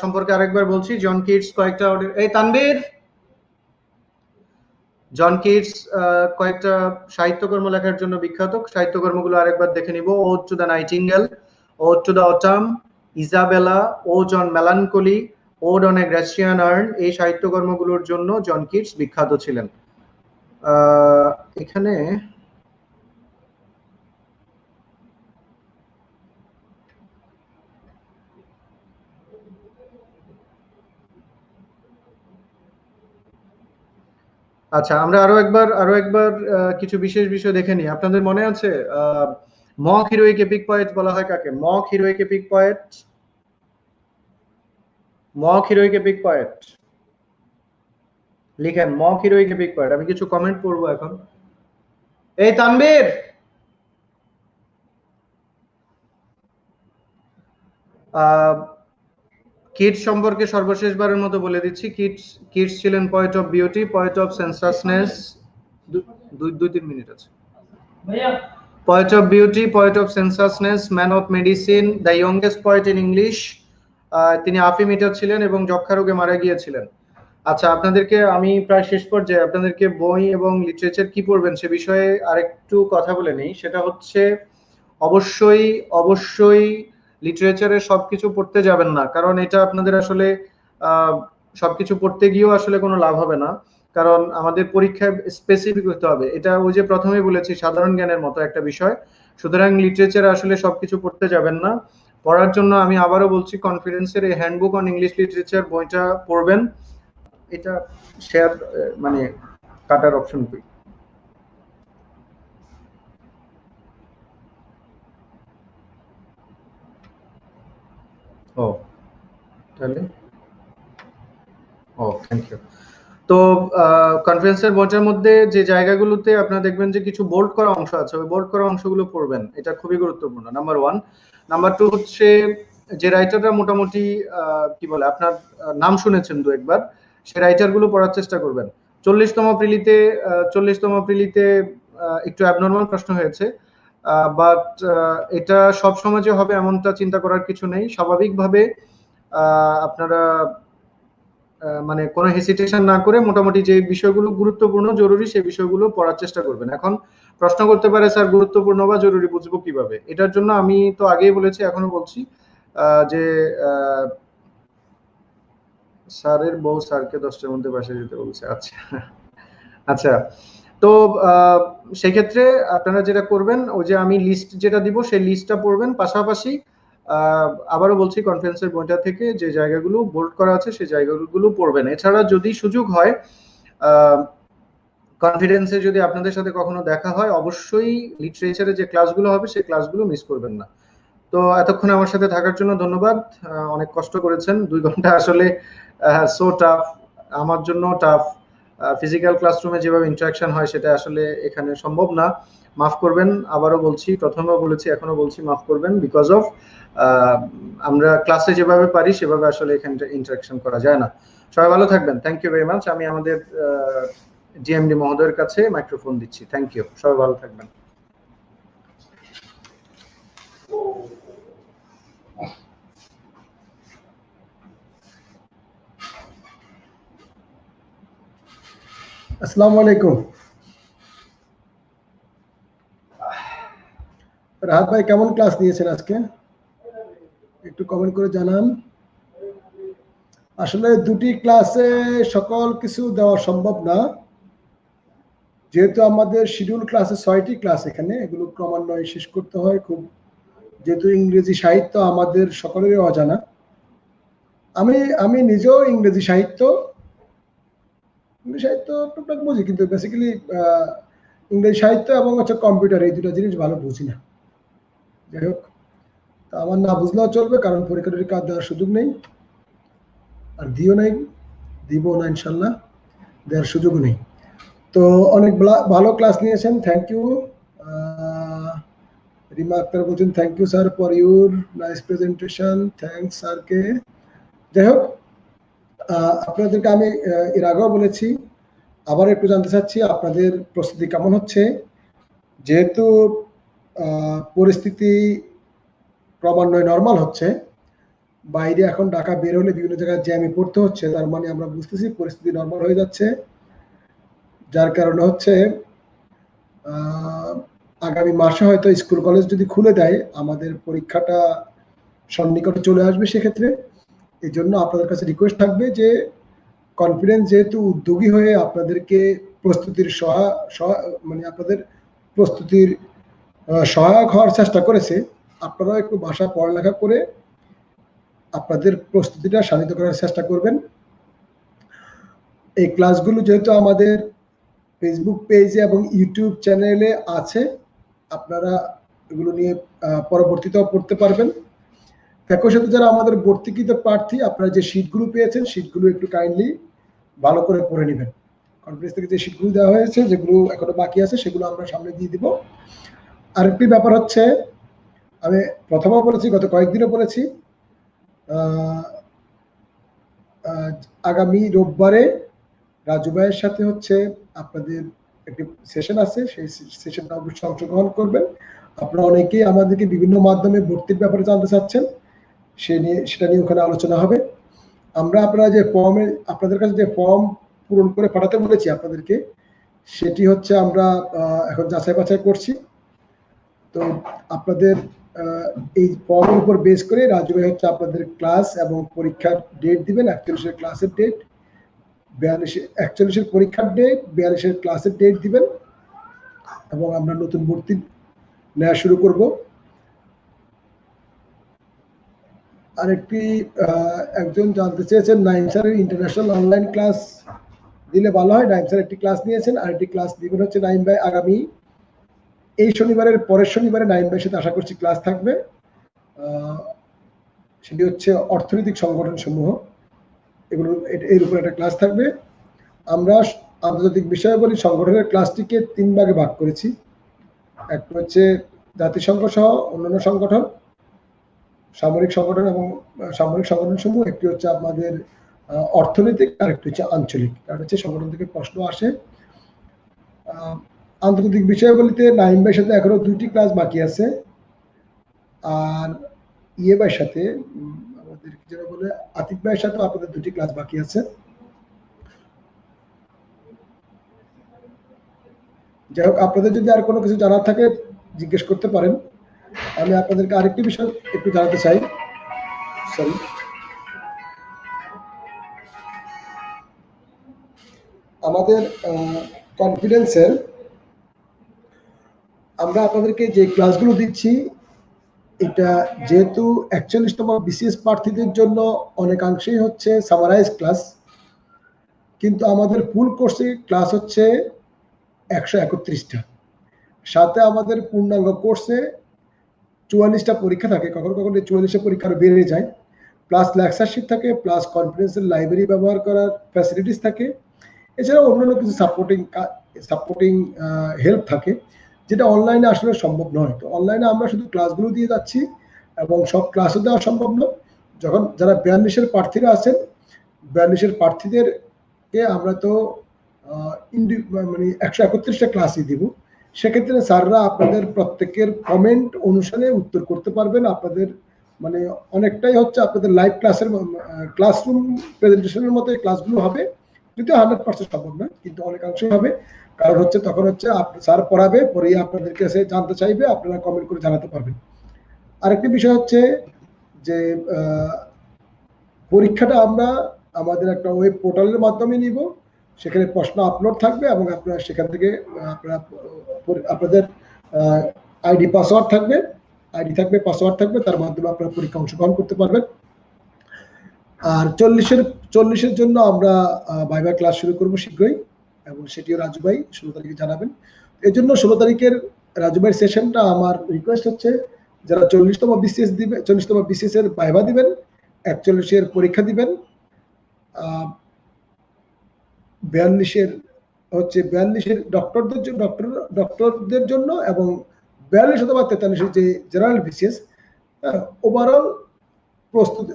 সম্পর্কে আরেকবার বলছি। জন কিটস কয়েকটা, এই তানবীর, জন কিটস কয়েকটা সাহিত্যকর্ম লেখার জন্য বিখ্যাত। সাহিত্যকর্মগুলো আরেকবার দেখে নিব। Ode to the nightingale, ode to the autumn, Isabella, ode on melancholy, ode on a Grecian urn, এই সাহিত্যকর্মগুলোর জন্য জন কিটস বিখ্যাত ছিলেন। এখানে আচ্ছা, আমরা আরো একবার কিছু বিশেষ বিষয় দেখে নিই। আপনাদের মনে আছে মক হিরোইক এপিক পয়েট বলা হয় কাকে? Mock heroic epic poet, mock heroic epic poet লিখেন, মক হিরোইক এপিক পয়েট। আমি কিছু কমেন্ট পড়বো এখন। এই তানবীর, কিডস সম্পর্কে সর্বশেষবারের মতো বলে দিচ্ছি, কিডস ছিলেন poet of beauty, poet of sensuousness, 2-3 minute আছে, poet of beauty, poet of sensuousness, man of medicine, the youngest poet in English. তিনি আফিমিটার ছিলেন এবং যক্ষা রোগে মারা গিয়েছিলেন। আচ্ছা, আপনাদেরকে আমি প্রায় শেষ পর্যায়ে আপনাদেরকে বই এবং লিটারেচার কি পড়বেন সে বিষয়ে আরেকটু কথা বলে নেই। সেটা হচ্ছে অবশ্যই অবশ্যই লিটারেচারের সবকিছু পড়তে যাবেন না, কারণ এটা আপনাদের আসলে সবকিছু পড়তে গিয়েও আসলে কোনো লাভ হবে না, কারণ আমাদের পরীক্ষায় স্পেসিফিক হতে হবে। এটা ওই যে প্রথমেই বলেছি সাধারণ জ্ঞানের মতো একটা বিষয়, সুতরাং লিটারেচারে আসলে সবকিছু পড়তে যাবেন না। পড়ার জন্য আমি আবারও বলছি, কনফিডেন্সের এই হ্যান্ডবুক অন ইংলিশ লিটারেচার বইটা পড়বেন। এটা শেয়ার মানে কাটার অপশন কই? ও তাহলে ও থ্যাংক ইউ। তো কনফারেন্সের বইটার মধ্যে যে জায়গাগুলোতে আপনারা দেখবেন যে কিছু বোল্ড করা অংশ আছে, ওই বোল্ড করা অংশগুলো পড়বেন, এটা খুবই গুরুত্বপূর্ণ। নাম্বার 1। নাম্বার 2 হচ্ছে যে রাইটাররা মোটামুটি কি বলে আপনার নাম শুনেছেন দু একবার, সে রাইটারগুলো পড়ার চেষ্টা করবেন। 40তম প্রিলিতে একটু অ্যাবনর্মাল প্রশ্ন হয়েছে, বাট এটা সব সময় যে হবে এমনটা চিন্তা করার কিছু নেই। স্বাভাবিকভাবে আপনারা মানে কোনো হেসিটেশন না করে মোটামুটি যে বিষয়গুলো গুরুত্বপূর্ণ জরুরি সেই বিষয়গুলো পড়ার চেষ্টা করবেন। এখন প্রশ্ন করতে পারে স্যার গুরুত্বপূর্ণ বা জরুরি বুঝবো কিভাবে? এটার জন্য আমি তো আগেই বলেছি, এখনো বলছি, যে স্যারের বউ স্যারকে 10টার মধ্যে বাসায় যেতে বলছে। আচ্ছা আচ্ছা, তো সেক্ষেত্রে আপনারা যেটা করবেন, ওই যে আমি লিস্ট যেটা দিব সেই লিস্টটা পড়বেন, পাশাপাশি আবারও বলছি কনফারেন্সের বইটা থেকে যে জায়গাগুলো বোল্ড করা আছে সেই জায়গাগুলো পড়বেন। এছাড়া যদি সুযোগ হয়, কনফিডেন্সে যদি আপনাদের সাথে কখনো দেখা হয়, অবশ্যই লিটারেচারে যে ক্লাসগুলো হবে সেই ক্লাসগুলো মিস করবেন না। তো এতক্ষণ আমার সাথে থাকার জন্য ধন্যবাদ। অনেক কষ্ট করেছেন, 2 ঘন্টা আসলে সো টাফ, আমার জন্য টাফ। ফিজিক্যাল ক্লাসরুমে যেভাবে ইন্টারাকশন হয় সেটা আসলে এখানে সম্ভব না। মাফ করবেন, আবারও বলছি, প্রথমেও বলেছি এখনো বলছি, মাফ করবেন। বিকজ অফ আমরা ক্লাসে যেভাবে পারি সেভাবে আসলে এখানে ইন্টারাকশন করা যায় না। সবাই ভালো থাকবেন, থ্যাংক ইউ ভেরি মাচ। আমি আমাদের জিএমডি মহোদয়ের কাছে মাইক্রোফোন দিচ্ছি। থ্যাংক ইউ, সবাই ভালো থাকবেন। আসসালামু আলাইকুম। রাহাত ভাই কেমন ক্লাস নিয়েছেন আজকে? একটু কমেন্ট করে জানান। আসলে দুটি ক্লাসে সকল কিছু দেওয়া সম্ভব না, যেহেতু আমাদের শিডিউল ক্লাসে 6টি ক্লাস, এখানে এগুলো ক্রমান্বয়ে শেষ করতে হয়। খুব যেহেতু ইংরেজি সাহিত্য আমাদের সকলেরই অজানা, আমি নিজেও ইংরেজি সাহিত্য টুকটাক বুঝি, কিন্তু বেসিক্যালি ইংরেজি সাহিত্য এবং হচ্ছে কম্পিউটার, এই দুটো জিনিস ভালো বুঝি না। যাই হোক, তা আমার না বুঝলেও চলবে, কারণ পরীক্ষা টরীক্ষা দেওয়ার সুযোগ নেই, আর দিব না ইনশাল্লাহ, দেওয়ার সুযোগ নেই। তো অনেক ভালো ক্লাস নিয়েছেন, থ্যাংক ইউ। রিমা আক্তার বলছেন thank you sir for your nice presentation, thanks স্যারকে। যাই হোক, আপনাদেরকে আমি এর আগেও বলেছি, আবার একটু জানতে চাচ্ছি আপনাদের প্রস্তুতি কেমন হচ্ছে। যেহেতু পরিস্থিতি ক্রমান্বয়ে নর্মাল হচ্ছে, বাইরে এখন ঢাকা বের হলে বিভিন্ন জায়গায় জ্যামে পড়তে হচ্ছে, তার মানে আমরা বুঝতেছি পরিস্থিতি নর্মাল হয়ে যাচ্ছে, যার কারণে হচ্ছে আগামী মাসে হয়তো স্কুল কলেজ যদি খুলে দেয় আমাদের পরীক্ষাটা সন্নিকটে চলে আসবে। সেক্ষেত্রে এই জন্য আপনাদের কাছে রিকোয়েস্ট থাকবে যে কনফিডেন্স যেহেতু উদ্যোগী হয়ে আপনাদেরকে প্রস্তুতির মানে আপনাদের প্রস্তুতির সহায়ক হওয়ার চেষ্টা করেছে, আপনারা একটু বাসায় পড়ালেখা করে আপনাদের প্রস্তুতিটা শানিত করার চেষ্টা করবেন। এই ক্লাসগুলো যেহেতু আমাদের ফেসবুক পেজে এবং ইউটিউব চ্যানেলে আছে, আপনারা এগুলো নিয়ে পরবর্তীতেও পড়তে পারবেন। একই সাথে যারা আমাদের ভর্তিকৃত প্রার্থী, আপনারা যে শীটগুলো পেয়েছেন সেগুলো একটু কাইন্ডলি ভালো করে পড়ে নেবেন। কনফারেন্স থেকে যে শীটগুলো দেওয়া হয়েছে, যেগুলো এখনো বাকি আছে সেগুলো আমরা সামনে দিয়ে দিব। আরেকটি ব্যাপার হচ্ছে, আমি প্রথমেও বলেছি, গত কয়েকদিনও বলেছি, আগামী রোববারে রাজু ভাইয়ের সাথে হচ্ছে আপনাদের একটি সেশন আছে, সেই সেশনটা অবশ্যই অংশগ্রহণ করবেন। আপনারা অনেকেই আমাদেরকে বিভিন্ন মাধ্যমে ভর্তির ব্যাপারে জানতে চাচ্ছেন, সেটা নিয়ে ওখানে আলোচনা হবে। আমরা আপনাদের কাছে যে ফর্ম পূরণ করে পাঠাতে বলেছি আপনাদেরকে, সেটি হচ্ছে আমরা এখন যাচাই বাছাই করছি। তো আপনাদের এই ফর্মের উপর বেস করে রাজু ভাই হচ্ছে আপনাদের ক্লাস এবং পরীক্ষার ডেট দিবেন। 41 ক্লাসের ডেট, 41 পরীক্ষার ডেট, 42 ক্লাসের ডেট দিবেন এবং আমরা নতুন ভর্তি নেওয়া শুরু করব। আরেকটি একজন জানতে চেয়েছেন নাইম স্যারের ইন্টারন্যাশনাল অনলাইন ক্লাস দিলে ভালো হয়। নাইম স্যার একটি ক্লাস নিয়েছেন, আরেকটি ক্লাস দিবেন হচ্ছে নাইম ভাই আগামী এই শনিবারের পরের শনিবারে নাইম ভাইয়ের সাথে আশা করছি ক্লাস থাকবে। সেটি হচ্ছে অর্থনৈতিক সংগঠন সমূহ, এগুলো এর উপর একটা ক্লাস থাকবে। আমরা আন্তর্জাতিক বিষয়াবলী সংগঠনের ক্লাসটিকে 3 ভাগে ভাগ করেছি। একটা হচ্ছে জাতিসংঘ সহ অন্যান্য সংগঠন, সামরিক সংগঠন এবং সামরিক সংগঠন সমূহ, একটি হচ্ছে আমাদের অর্থনৈতিক, আর একটি হচ্ছে আঞ্চলিক। কারণ হচ্ছে সংগঠন থেকে প্রশ্ন আসে। আন্তর্জাতিক বিষয়াবলীতে নাইম ভাইয়ের সাথে এখনো 2টি ক্লাস বাকি আছে, আর ইয়ে ভাইয়ের সাথে আমাদের যেটা বলে আতিক ভাইয়ের সাথে আপনাদের 2টি ক্লাস বাকি আছে। যাই হোক, আপনাদের যদি আর কোনো কিছু জানার থাকে জিজ্ঞেস করতে পারেন। আমি আপনাদেরকে আরেকটি বিষয় একটু জানাতে চাই। সরি, আমাদের কনফিডেন্সের আমরা আপনাদেরকে যে ক্লাসগুলো দিচ্ছি, এটা যেহেতু 41তম বিসিএস প্রার্থীদের জন্য অনেকাংশেই হচ্ছে সামারাইজ ক্লাস, কিন্তু আমাদের ফুল কোর্সে ক্লাস হচ্ছে 131টা। সাথে আমাদের পূর্ণাঙ্গ কোর্সে 44টা পরীক্ষা থাকে, কখনো কখনো 44টা পরীক্ষা আরো বেড়ে যায়, প্লাস লেকচারশিট থাকে, প্লাস কনফিডেন্সের লাইব্রেরি ব্যবহার করার ফ্যাসিলিটিস থাকে, এছাড়াও অন্যান্য কিছু সাপোর্টিং হেল্প থাকে, যেটা অনলাইনে আসলে সম্ভব নয়। তো অনলাইনে আমরা শুধু ক্লাসগুলো দিয়ে যাচ্ছি এবং সব ক্লাসও দেওয়া সম্ভব নয়। যখন যারা 42-এর প্রার্থীরা আছেন, 42-এর প্রার্থীদেরকে আমরা তো মানে 131টা ক্লাসই দিব। সেক্ষেত্রে স্যাররা আপনাদের প্রত্যেকের কমেন্ট অনুসারে উত্তর করতে পারবেন। আপনাদের মানে অনেকটাই হচ্ছে আপনাদের লাইভ ক্লাসরুম প্রেজেন্টেশনের মতো ক্লাসগুলো হবে, যদিও 100% সম্ভব নয়, কিন্তু অনেকাংশই হবে। কারণ হচ্ছে তখন হচ্ছে স্যার পড়াবে, পড়িয়ে আপনাদের কাছে জানতে চাইবে, আপনারা কমেন্ট করে জানাতে পারবেন। আরেকটি বিষয় হচ্ছে যে পরীক্ষাটা আমরা আমাদের একটা ওয়েব পোর্টালের মাধ্যমে নিব, সেখানে প্রশ্ন আপলোড থাকবে এবং আপনারা সেখান থেকে আপনাদের আইডি পাসওয়ার্ড থাকবে, পাসওয়ার্ড থাকবে, তার মাধ্যমে আপনারা পরীক্ষা অংশগ্রহণ করতে পারবেন। আর 40-এর জন্য আমরা ভাইভা ক্লাস শুরু করব শীঘ্রই, এবং সেটিও রাজু ভাই 16 তারিখে জানাবেন। এই জন্য 16 তারিখের রাজু ভাইয়ের সেশনটা আমার রিকোয়েস্ট হচ্ছে, যারা 40তম বিসিএস এর ভাইভা দিবেন, 41-এর পরীক্ষা দিবেন, 42-এর ডক্টরদের জন্য এবং 42 অথবা 43-এর যে জেনারেল বিসিএস,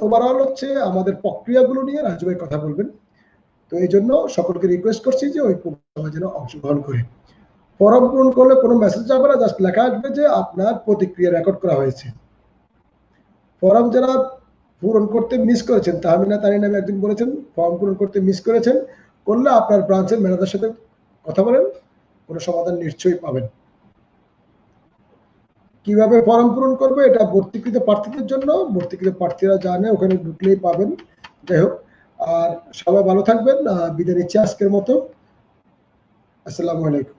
ওভারঅল হচ্ছে আমাদের প্রক্রিয়াগুলো নিয়ে রাজু ভাই কথা বলবেন। তো এই জন্য সকলকে রিকোয়েস্ট করছি যে ওই প্রোগ্রামে যেন অংশগ্রহণ করে। ফর্ম পূরণ করলে কোনো মেসেজ যাবে না, জাস্ট লেখা আসবে যে আপনার প্রতিক্রিয়া রেকর্ড করা হয়েছে। ফর্ম যারা পূরণ করতে মিস করেছেন, তাহমিনা তানি নামে একজন বলেছেন ফর্ম পূরণ করতে মিস করেছেন, করলে আপনার ব্রাঞ্চের ম্যানেজারের সাথে কথা বলেন, কোনো সমাধান নিশ্চয়ই পাবেন। কিভাবে ফর্ম পূরণ করবে এটা ভর্তিকৃত প্রার্থীদের জন্য, ভর্তিকৃত প্রার্থীরা জানে, ওখানে ঢুকলেই পাবেন। যাই হোক, আর সবাই ভালো থাকবেন, বিদায় নিচ্ছি আজকের মতো। আসসালামু আলাইকুম।